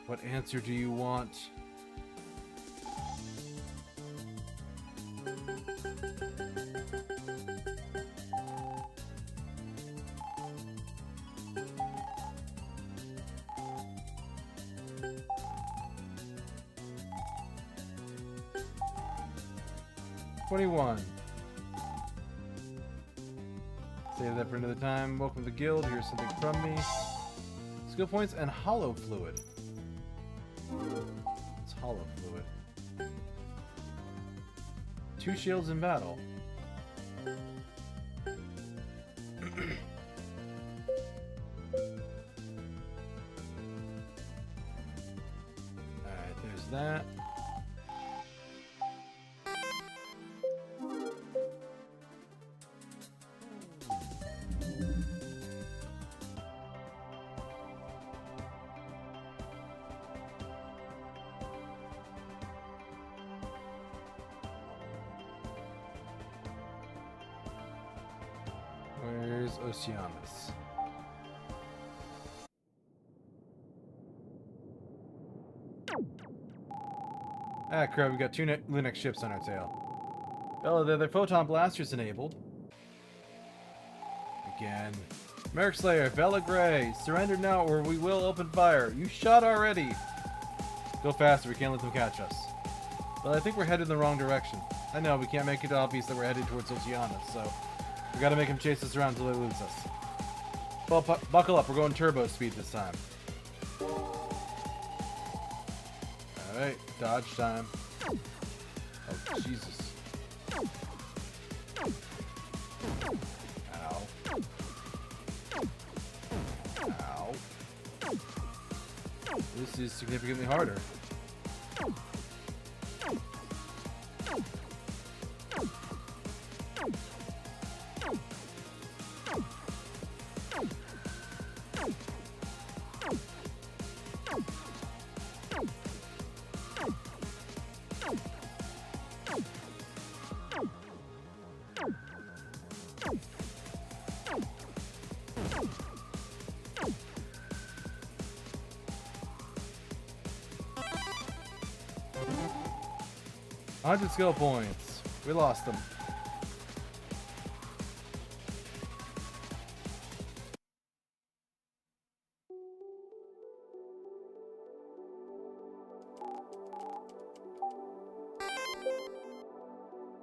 What answer do you want? $21. Save that for another time. Welcome to the guild. Here's something from me. Skill points and hollow fluid. It's hollow fluid. 2 shields in battle. Alright, there's that. Where's Oceanus? Ah, crap, we got two Lunex ships on our tail. Oh, their photon blasters enabled. Again. Murk Slayer, Bella Gray, surrender now or we will open fire. You shot already. Go faster, we can't let them catch us. Well, I think we're headed in the wrong direction. I know, we can't make it obvious that we're headed towards Oceanus, so we gotta make him chase us around until they lose us. Well, buckle up, we're going turbo speed this time. Alright, dodge time. Oh, Jesus. Ow. Ow. This is significantly harder. $100 skill points. We lost them.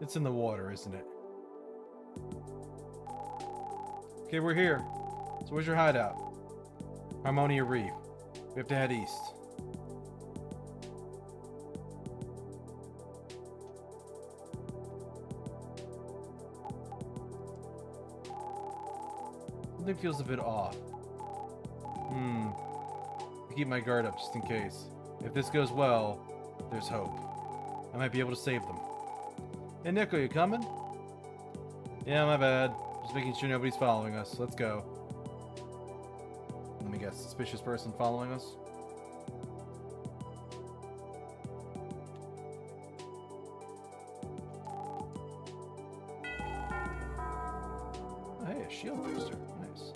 It's in the water, isn't it? Okay, we're here. So where's your hideout? Harmonia Reef. We have to head east. Something feels a bit off. Keep my guard up just in case. If this goes well, there's hope. I might be able to save them. Hey Nico, you coming? Yeah, my bad. Just making sure nobody's following us. Let's go. Let me guess, suspicious person following us? Oh, hey, a shield booster. Nice.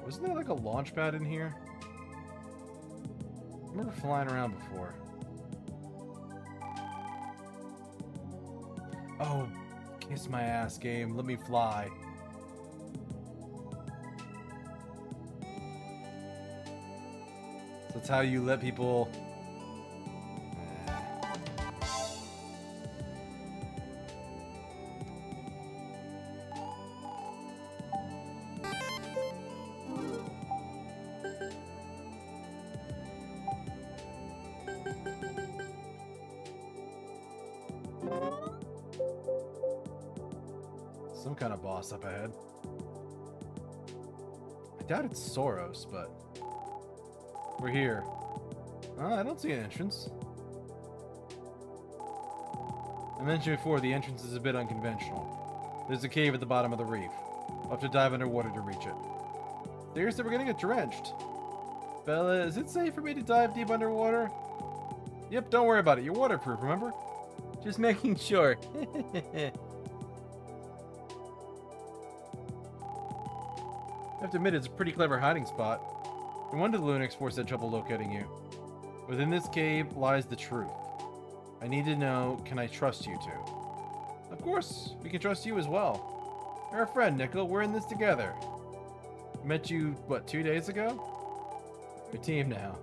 Wasn't there like a launch pad in here? I remember flying around before. Oh, kiss my ass, game. Let me fly. That's how you let people... Some kind of boss up ahead. I doubt it's Saros, but we're here. I don't see an entrance. I mentioned before, the entrance is a bit unconventional. There's a cave at the bottom of the reef. We'll have to dive underwater to reach it. Seriously, we're gonna get drenched. Bella, is it safe for me to dive deep underwater? Yep, don't worry about it. You're waterproof, remember? Just making sure. I have to admit, it's a pretty clever hiding spot. No wonder the Lunex Force had trouble locating you. Within this cave lies the truth. I need to know, can I trust you two? Of course, we can trust you as well. You're a friend, Nickel. We're in this together. Met you, what, 2 days ago? We're a team now.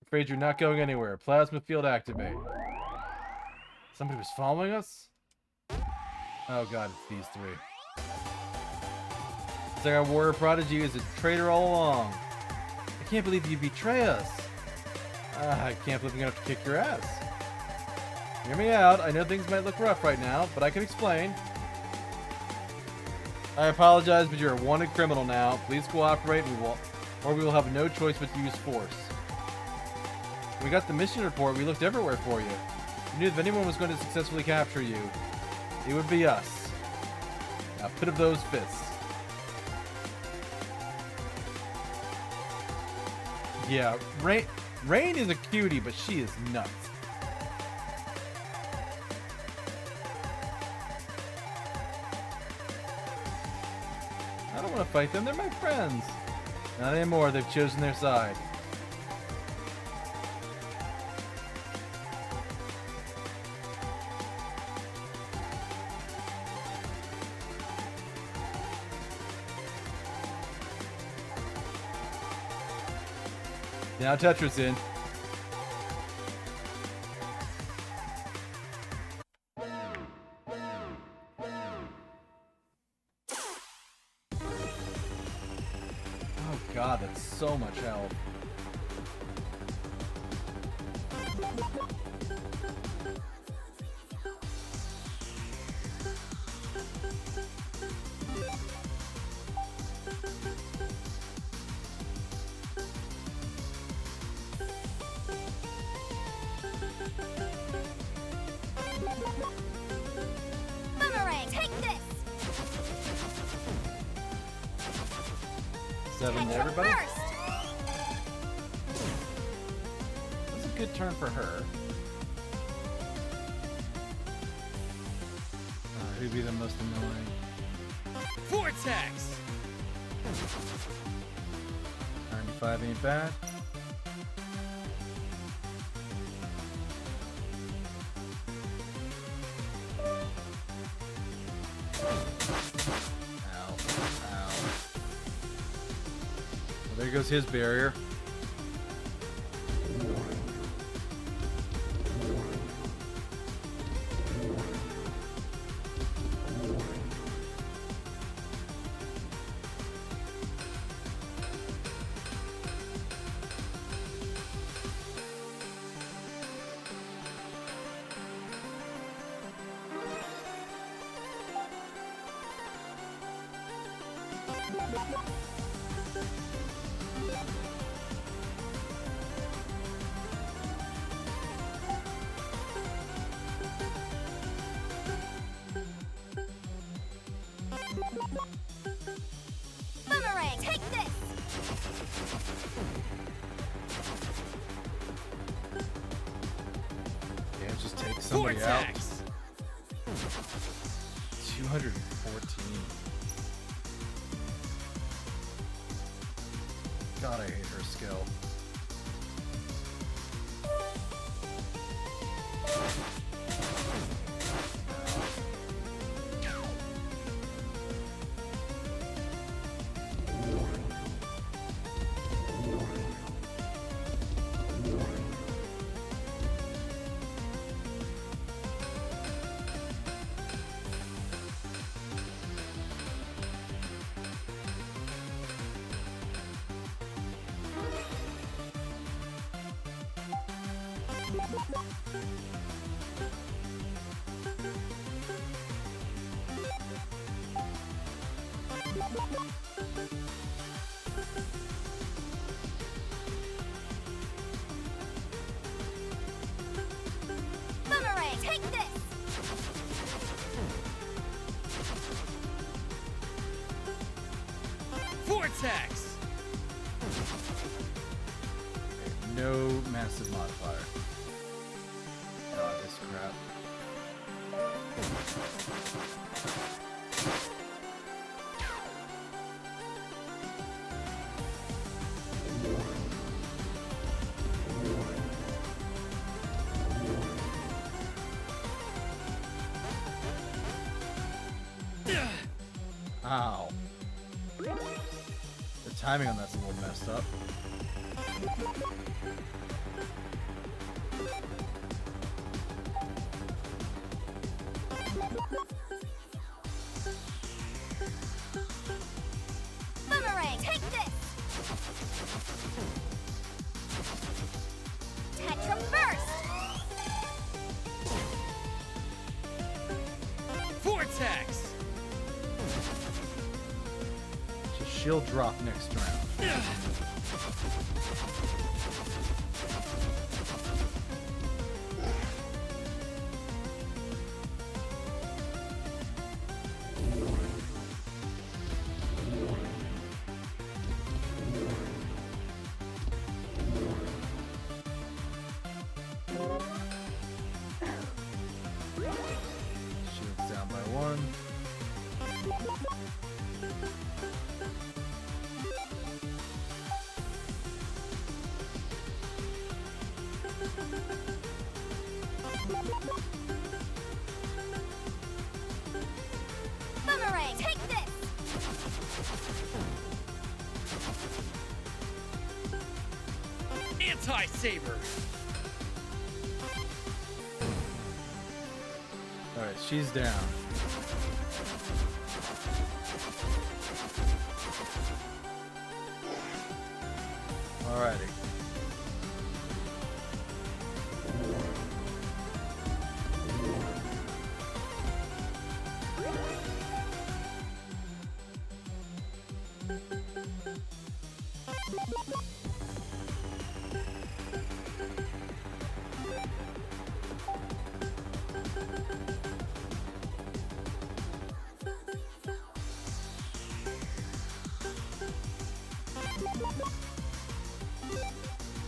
Afraid you're not going anywhere. Plasma field activate. Somebody was following us? Oh god, it's these three. It's like our warrior prodigy is a traitor all along. I can't believe you betray us. I can't believe I'm gonna have to kick your ass. Hear me out. I know things might look rough right now, but I can explain. I apologize, but you're a wanted criminal now. Please cooperate, or we will have no choice but to use force. When we got the mission report, we looked everywhere for you. We knew if anyone was going to successfully capture you, it would be us. Now, pit of those fists. Yeah, Rain is a cutie, but she is nuts. I don't want to fight them. They're my friends. Not anymore. They've chosen their side. Now Tetra's in. Oh god, that's so much health. Boomerang, take this! 7 to Catch 'em everybody. first! That's a good turn for her. Who'd be the most annoying? Vortex! 95 ain't bad. Ow. Ow. Well, there goes his barrier. Boomerang, take this! Yeah, just take somebody out. Vortex! 214. God, I hate her skill. Boomerang, take this! Vortex! No massive modifier. God, this crap. Ow. The timing on that's a little messed up. Boomerang, take this! Tetra burst! Vortex! So she'll drop next round. Boomerang, take this! Anti-saber. Alright, she's down. Alrighty.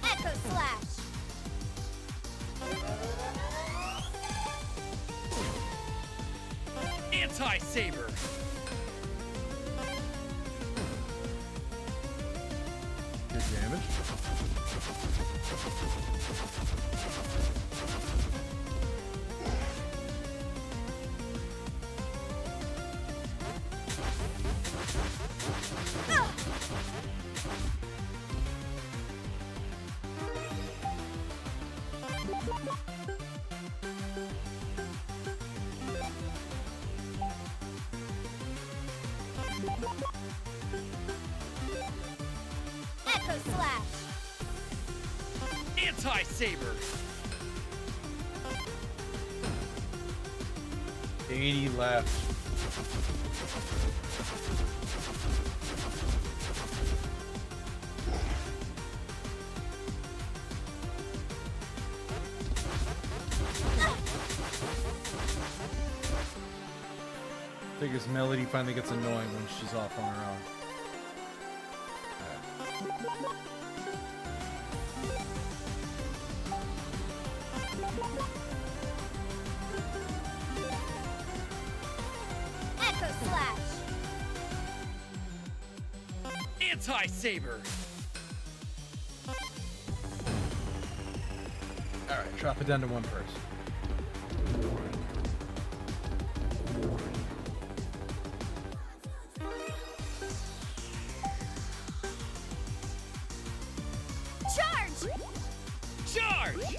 Echo Slash! Anti-saber. Good damage. Echo Slash! Anti-saber. 80 left. I think this Melody finally gets annoying when she's off on her own. Echo Slash! Anti-saber. Alright, drop it down to one person. Charge! Charge.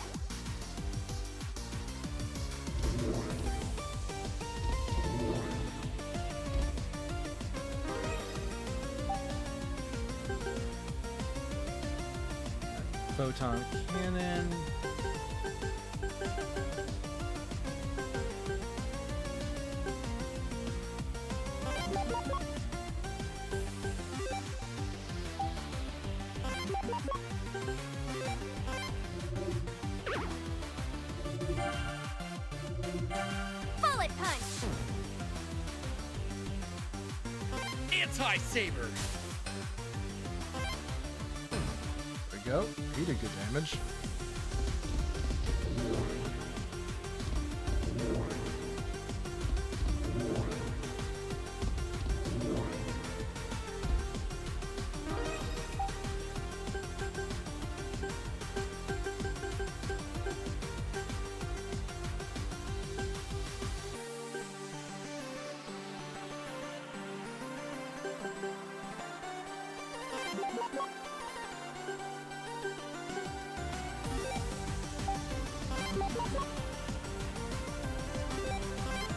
Photon cannon. Bullet Punch! Anti-saber. There we go. He did good damage.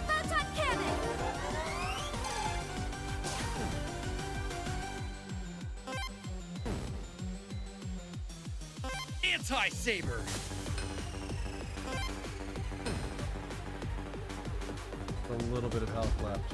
Photon Cannon! Anti-saber. A little bit of health left.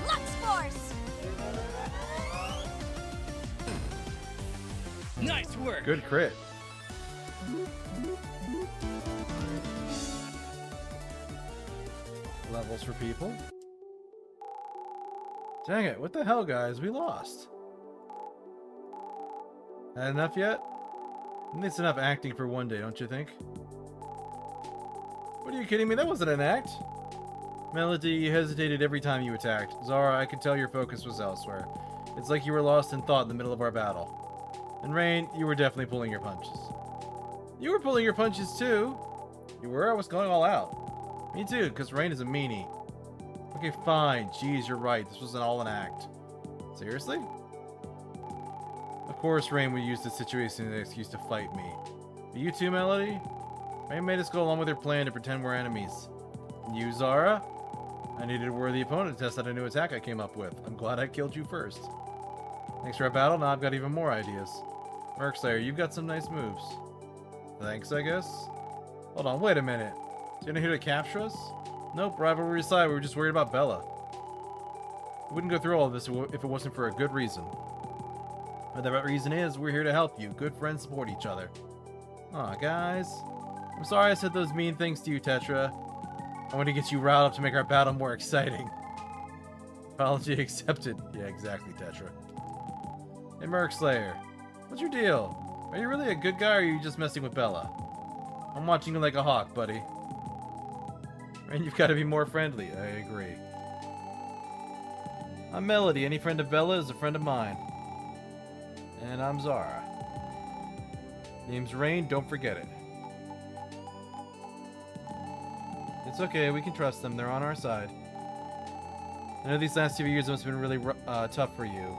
Lux Force! Nice work. Good crit. levels for people. Dang it, what the hell, guys? We lost. Had enough yet? It's enough acting for one day, don't you think? What, are you kidding me? That wasn't an act. Melody, you hesitated every time you attacked. Zara, I could tell your focus was elsewhere. It's like you were lost in thought in the middle of our battle. And Rain, you were definitely pulling your punches. You were pulling your punches too. You were? I was going all out. Me too, because Rain is a meanie. Okay, fine. Jeez, you're right. This wasn't all an act. Seriously? Of course Rain would use this situation as an excuse to fight me. But you too, Melody? Rain made us go along with her plan to pretend we're enemies. And you, Zara? I needed a worthy opponent to test out a new attack I came up with. I'm glad I killed you first. Thanks for our battle, now I've got even more ideas. Murk Slayer, you've got some nice moves. Thanks, I guess? Hold on, wait a minute. Is he here to capture us? Nope, rivalry aside, we were just worried about Bella. We wouldn't go through all of this if it wasn't for a good reason. And the reason is, we're here to help you. Good friends support each other. Aw, guys. I'm sorry I said those mean things to you, Tetra. I want to get you riled up to make our battle more exciting. Apology accepted. Yeah, exactly, Tetra. Hey, Murk Slayer. What's your deal? Are you really a good guy, or are you just messing with Bella? I'm watching you like a hawk, buddy. And you've got to be more friendly. I agree. I'm Melody. Any friend of Bella is a friend of mine. And I'm Zara. Name's Rain. Don't forget it. It's okay. We can trust them. They're on our side. I know these last few years must have been really tough for you.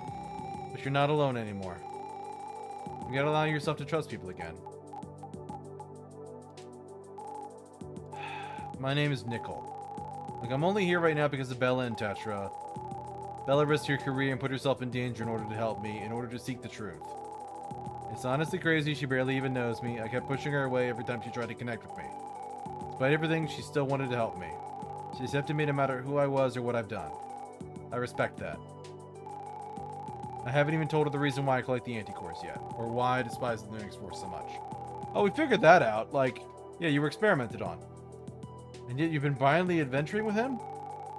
But you're not alone anymore. You gotta allow yourself to trust people again. My name is Nickel. Like, I'm only here right now because of Bella and Tetra. Bella risked her career and put herself in danger in order to help me, in order to seek the truth. It's honestly crazy, she barely even knows me. I kept pushing her away every time she tried to connect with me. Despite everything, she still wanted to help me. She accepted me no matter who I was or what I've done. I respect that. I haven't even told her the reason why I collect the anti-cores yet, or why I despise the Lunex Force so much. Oh, we figured that out. Like, yeah, you were experimented on. And yet you've been violently adventuring with him?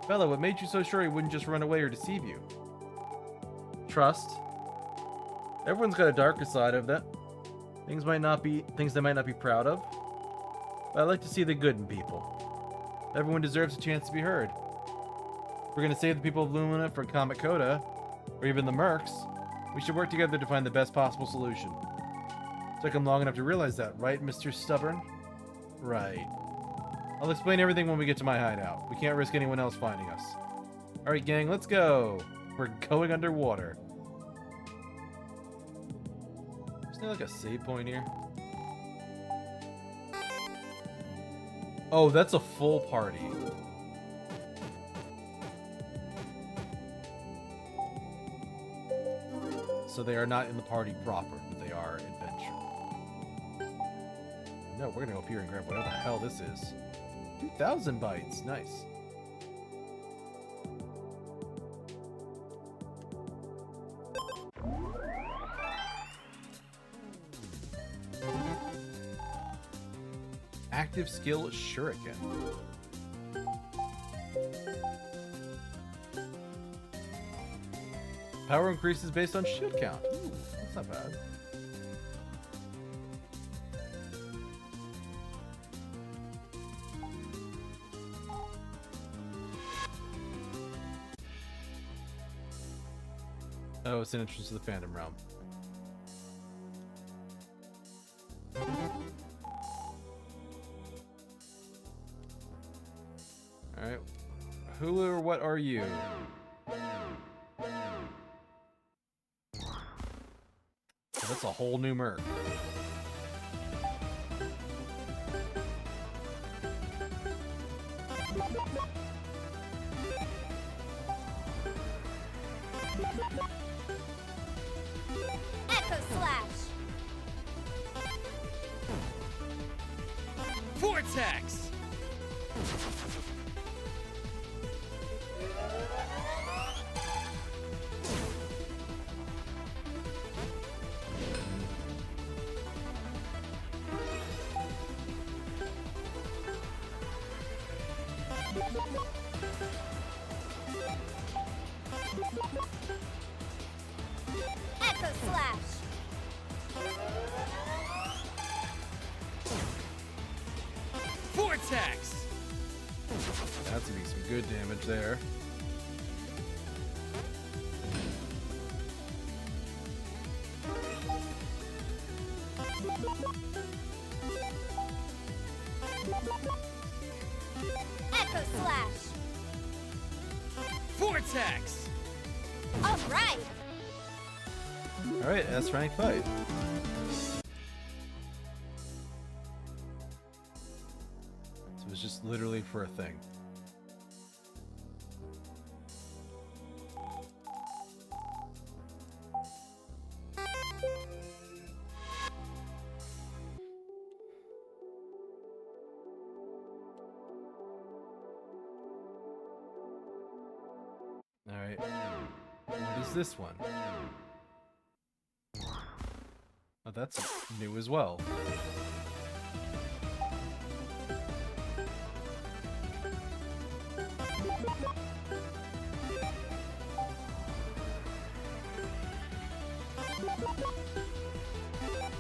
Bella, what made you so sure he wouldn't just run away or deceive you? Trust. Everyone's got a darker side of that. Things they might not be proud of. But I like to see the good in people. Everyone deserves a chance to be heard. If we're gonna save the people of Luna from Comet Coda, or even the Murks, we should work together to find the best possible solution. Took him long enough to realize that, right, Mr. Stubborn? Right. I'll explain everything when we get to my hideout. We can't risk anyone else finding us. Alright, gang, let's go. We're going underwater. Isn't there like a save point here? Oh, that's a full party. So they are not in the party proper, but they are adventure. No, we're gonna go up here and grab whatever the hell this is. 2,000 bytes, nice. Active skill shuriken. Power increases based on shield count. Ooh, that's not bad. Oh, it's an entrance to the Phantom Realm. Alright. Who or what are you? So that's a whole new Murk. Echo Slash. Vortex! Echo Slash. Vortex! That's gonna be some good damage there. Echo Slash. Vortex! All right. Alright, S rank fight. So it's just literally for a thing. Alright. What is this one? Oh, that's new as well.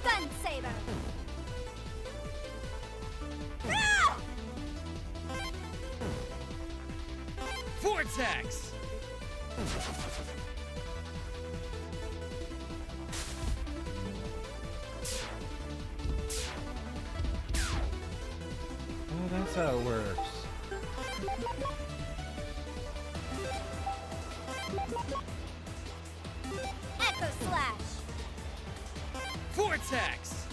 Gun Saber. Ah! Vortex! Oh, that's how it works. Echo Slash. Vortex!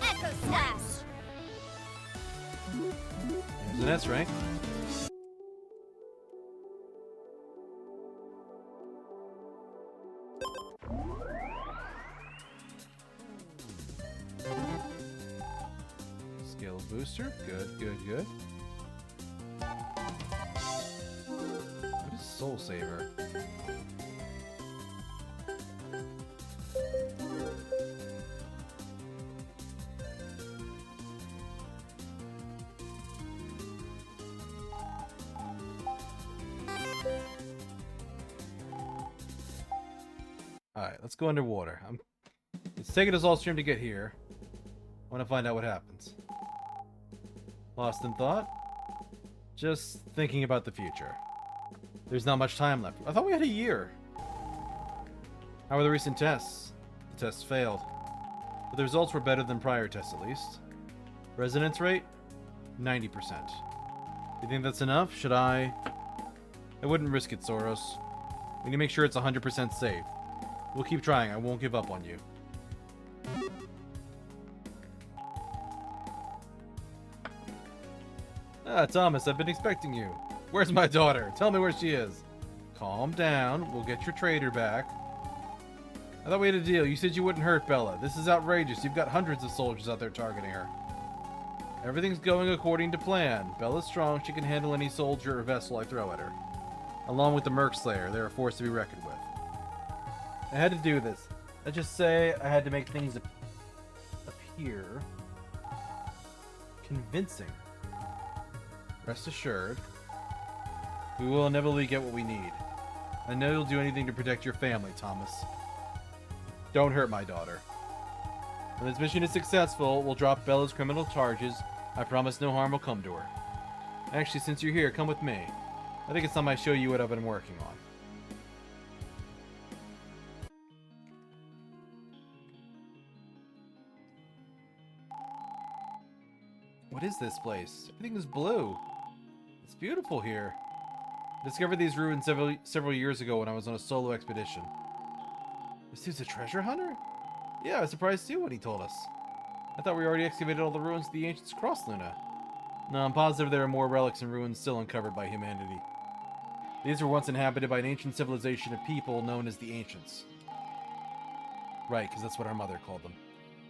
Echo Slash. There's an S rank. Skill booster. Good, good, good. What is Soul Saver? Alright, let's go underwater. It's taking us all stream to get here. I want to find out what happens. Lost in thought? Just thinking about the future. There's not much time left. I thought we had a year. How were the recent tests? The tests failed. But the results were better than prior tests at least. Resonance rate? 90%. You think that's enough? Should I wouldn't risk it, Saros. We need to make sure it's 100% safe. We'll keep trying. I won't give up on you. Ah, Thomas, I've been expecting you. Where's my daughter? Tell me where she is. Calm down. We'll get your trader back. I thought we had a deal. You said you wouldn't hurt Bella. This is outrageous. You've got hundreds of soldiers out there targeting her. Everything's going according to plan. Bella's strong. She can handle any soldier or vessel I throw at her. Along with the Murk Slayer, they're a force to be reckoned with. I had to do this. Let's just say I had to make things appear convincing. Rest assured, we will inevitably get what we need. I know you'll do anything to protect your family, Thomas. Don't hurt my daughter. When this mission is successful, we'll drop Bella's criminal charges. I promise no harm will come to her. Actually, since you're here, come with me. I think it's time I show you what I've been working on. What is this place? Everything is blue. It's beautiful here. I discovered these ruins several years ago when I was on a solo expedition. This dude's a treasure hunter? Yeah, I was surprised too when he told us. I thought we already excavated all the ruins of the ancients across Luna. No, I'm positive there are more relics and ruins still uncovered by humanity. These were once inhabited by an ancient civilization of people known as the Ancients. Right, because that's what our mother called them.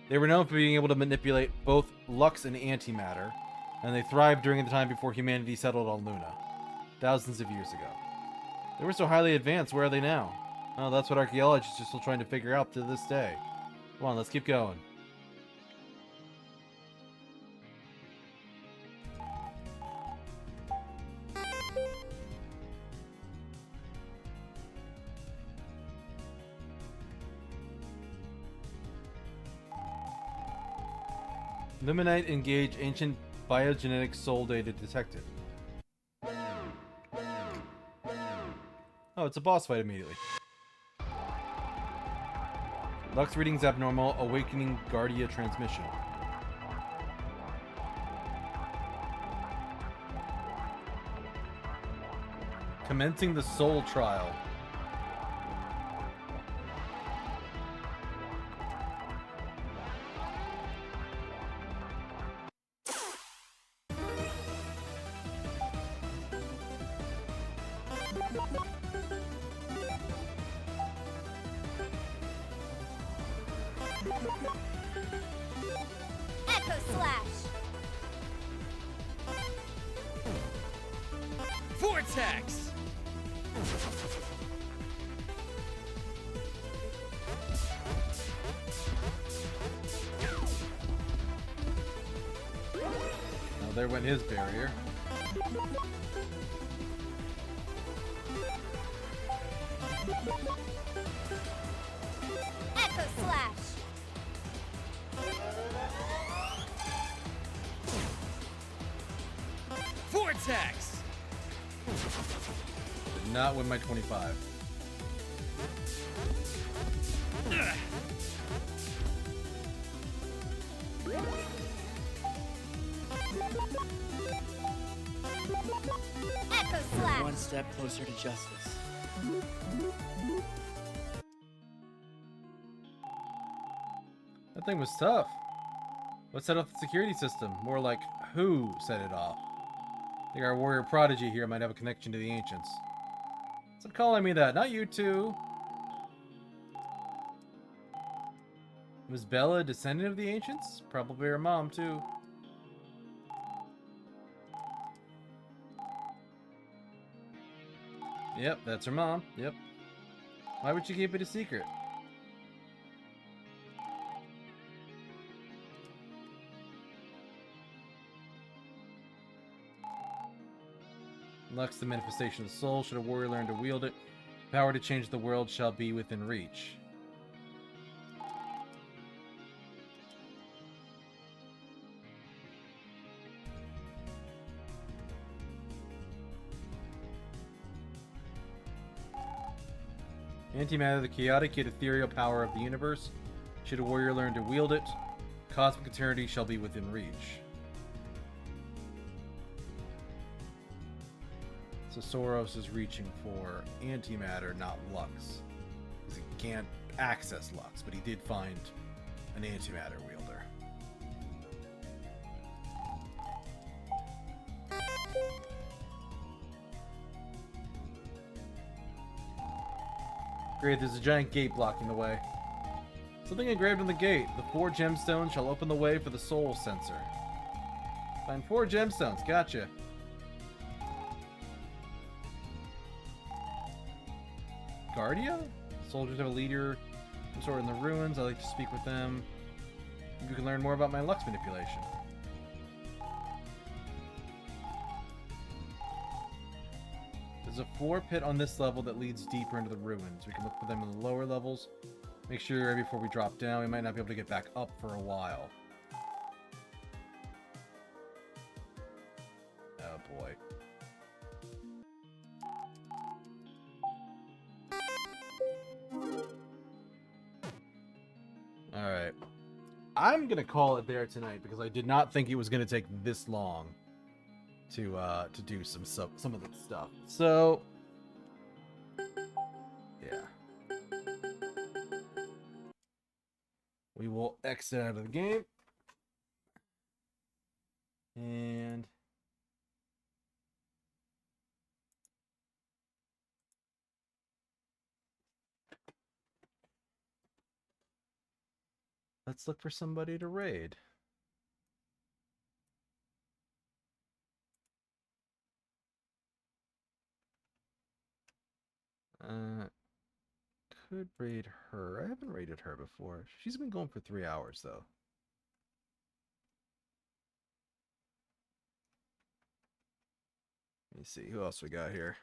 They were known for being able to manipulate both lux and antimatter, and they thrived during the time before humanity settled on Luna. thousands of years ago. They were so highly advanced, where are they now? Oh, that's what archaeologists are still trying to figure out to this day. Come on, let's keep going. Luminite engage ancient biogenetic soul data detected. Oh, it's a boss fight immediately. Lux readings abnormal, awakening Guardia transmission. Commencing the soul trial. Echo Slash. Vortex! Now there went his barrier. Echo Slash. Vortex! Did not win my 25. Ugh. Echo Slash. One step closer to justice. That thing was tough. What set off the security system? More like, who set it off? I think our warrior prodigy here might have a connection to the ancients. Stop calling me that, not you two. Was Bella a descendant of the ancients? Probably her mom, too. Yep, that's her mom. Yep. Why would she keep it a secret? Lux, the manifestation of the soul. Should a warrior learn to wield it, power to change the world shall be within reach. Antimatter, the chaotic yet ethereal power of the universe. Should a warrior learn to wield it, cosmic eternity shall be within reach. So Saros is reaching for antimatter, not Lux. Because he can't access Lux, but he did find an antimatter wielder. Great, there's a giant gate blocking the way. Something engraved on the gate. The 4 gemstones shall open the way for the soul sensor. Find 4 gemstones, gotcha. Guardia? Soldiers have a leader, some sort in the ruins. I like to speak with them. You can learn more about my Lux manipulation. There's a floor pit on this level that leads deeper into the ruins. We can look for them in the lower levels. Make sure before we drop down, we might not be able to get back up for a while. Oh boy. Alright. I'm gonna call it there tonight because I did not think it was gonna take this long to do some of the stuff. So yeah. We will exit out of the game. And let's look for somebody to raid. Could raid her. I haven't raided her before. She's been going for 3 hours, though. Let me see. Who else we got here?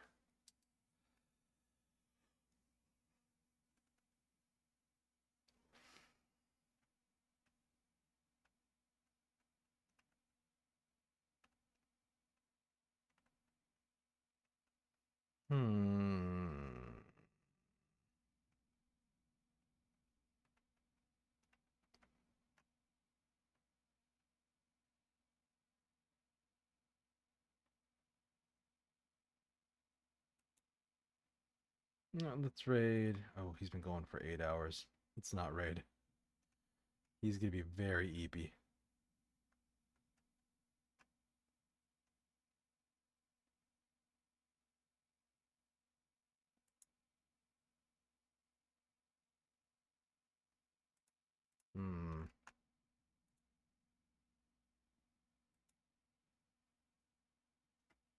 No, let's raid. Oh, he's been going for 8 hours. Let's not raid. He's gonna be very eepy.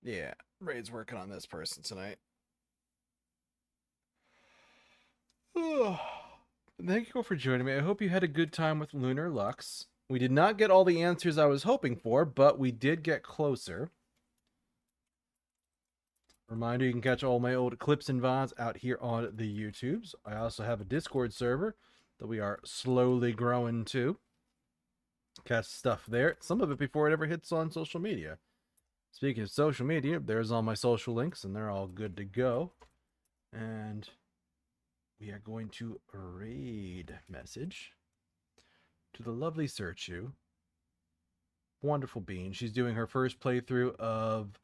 Yeah, raid's working on this person tonight. Thank you all for joining me. I hope you had a good time with LunarLux. We did not get all the answers I was hoping for, but we did get closer. Reminder, you can catch all my old clips and VODs out here on the YouTubes. I also have a Discord server that we are slowly growing to. Catch stuff there. Some of it before it ever hits on social media. Speaking of social media, there's all my social links, and they're all good to go. And we are going to raid message to the lovely Searchu. Wonderful bean. She's doing her first playthrough of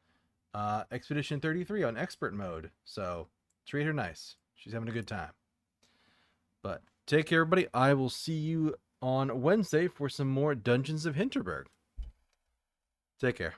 Expedition 33 on expert mode. So treat her nice. She's having a good time. But take care, everybody. I will see you on Wednesday for some more Dungeons of Hinterberg. Take care.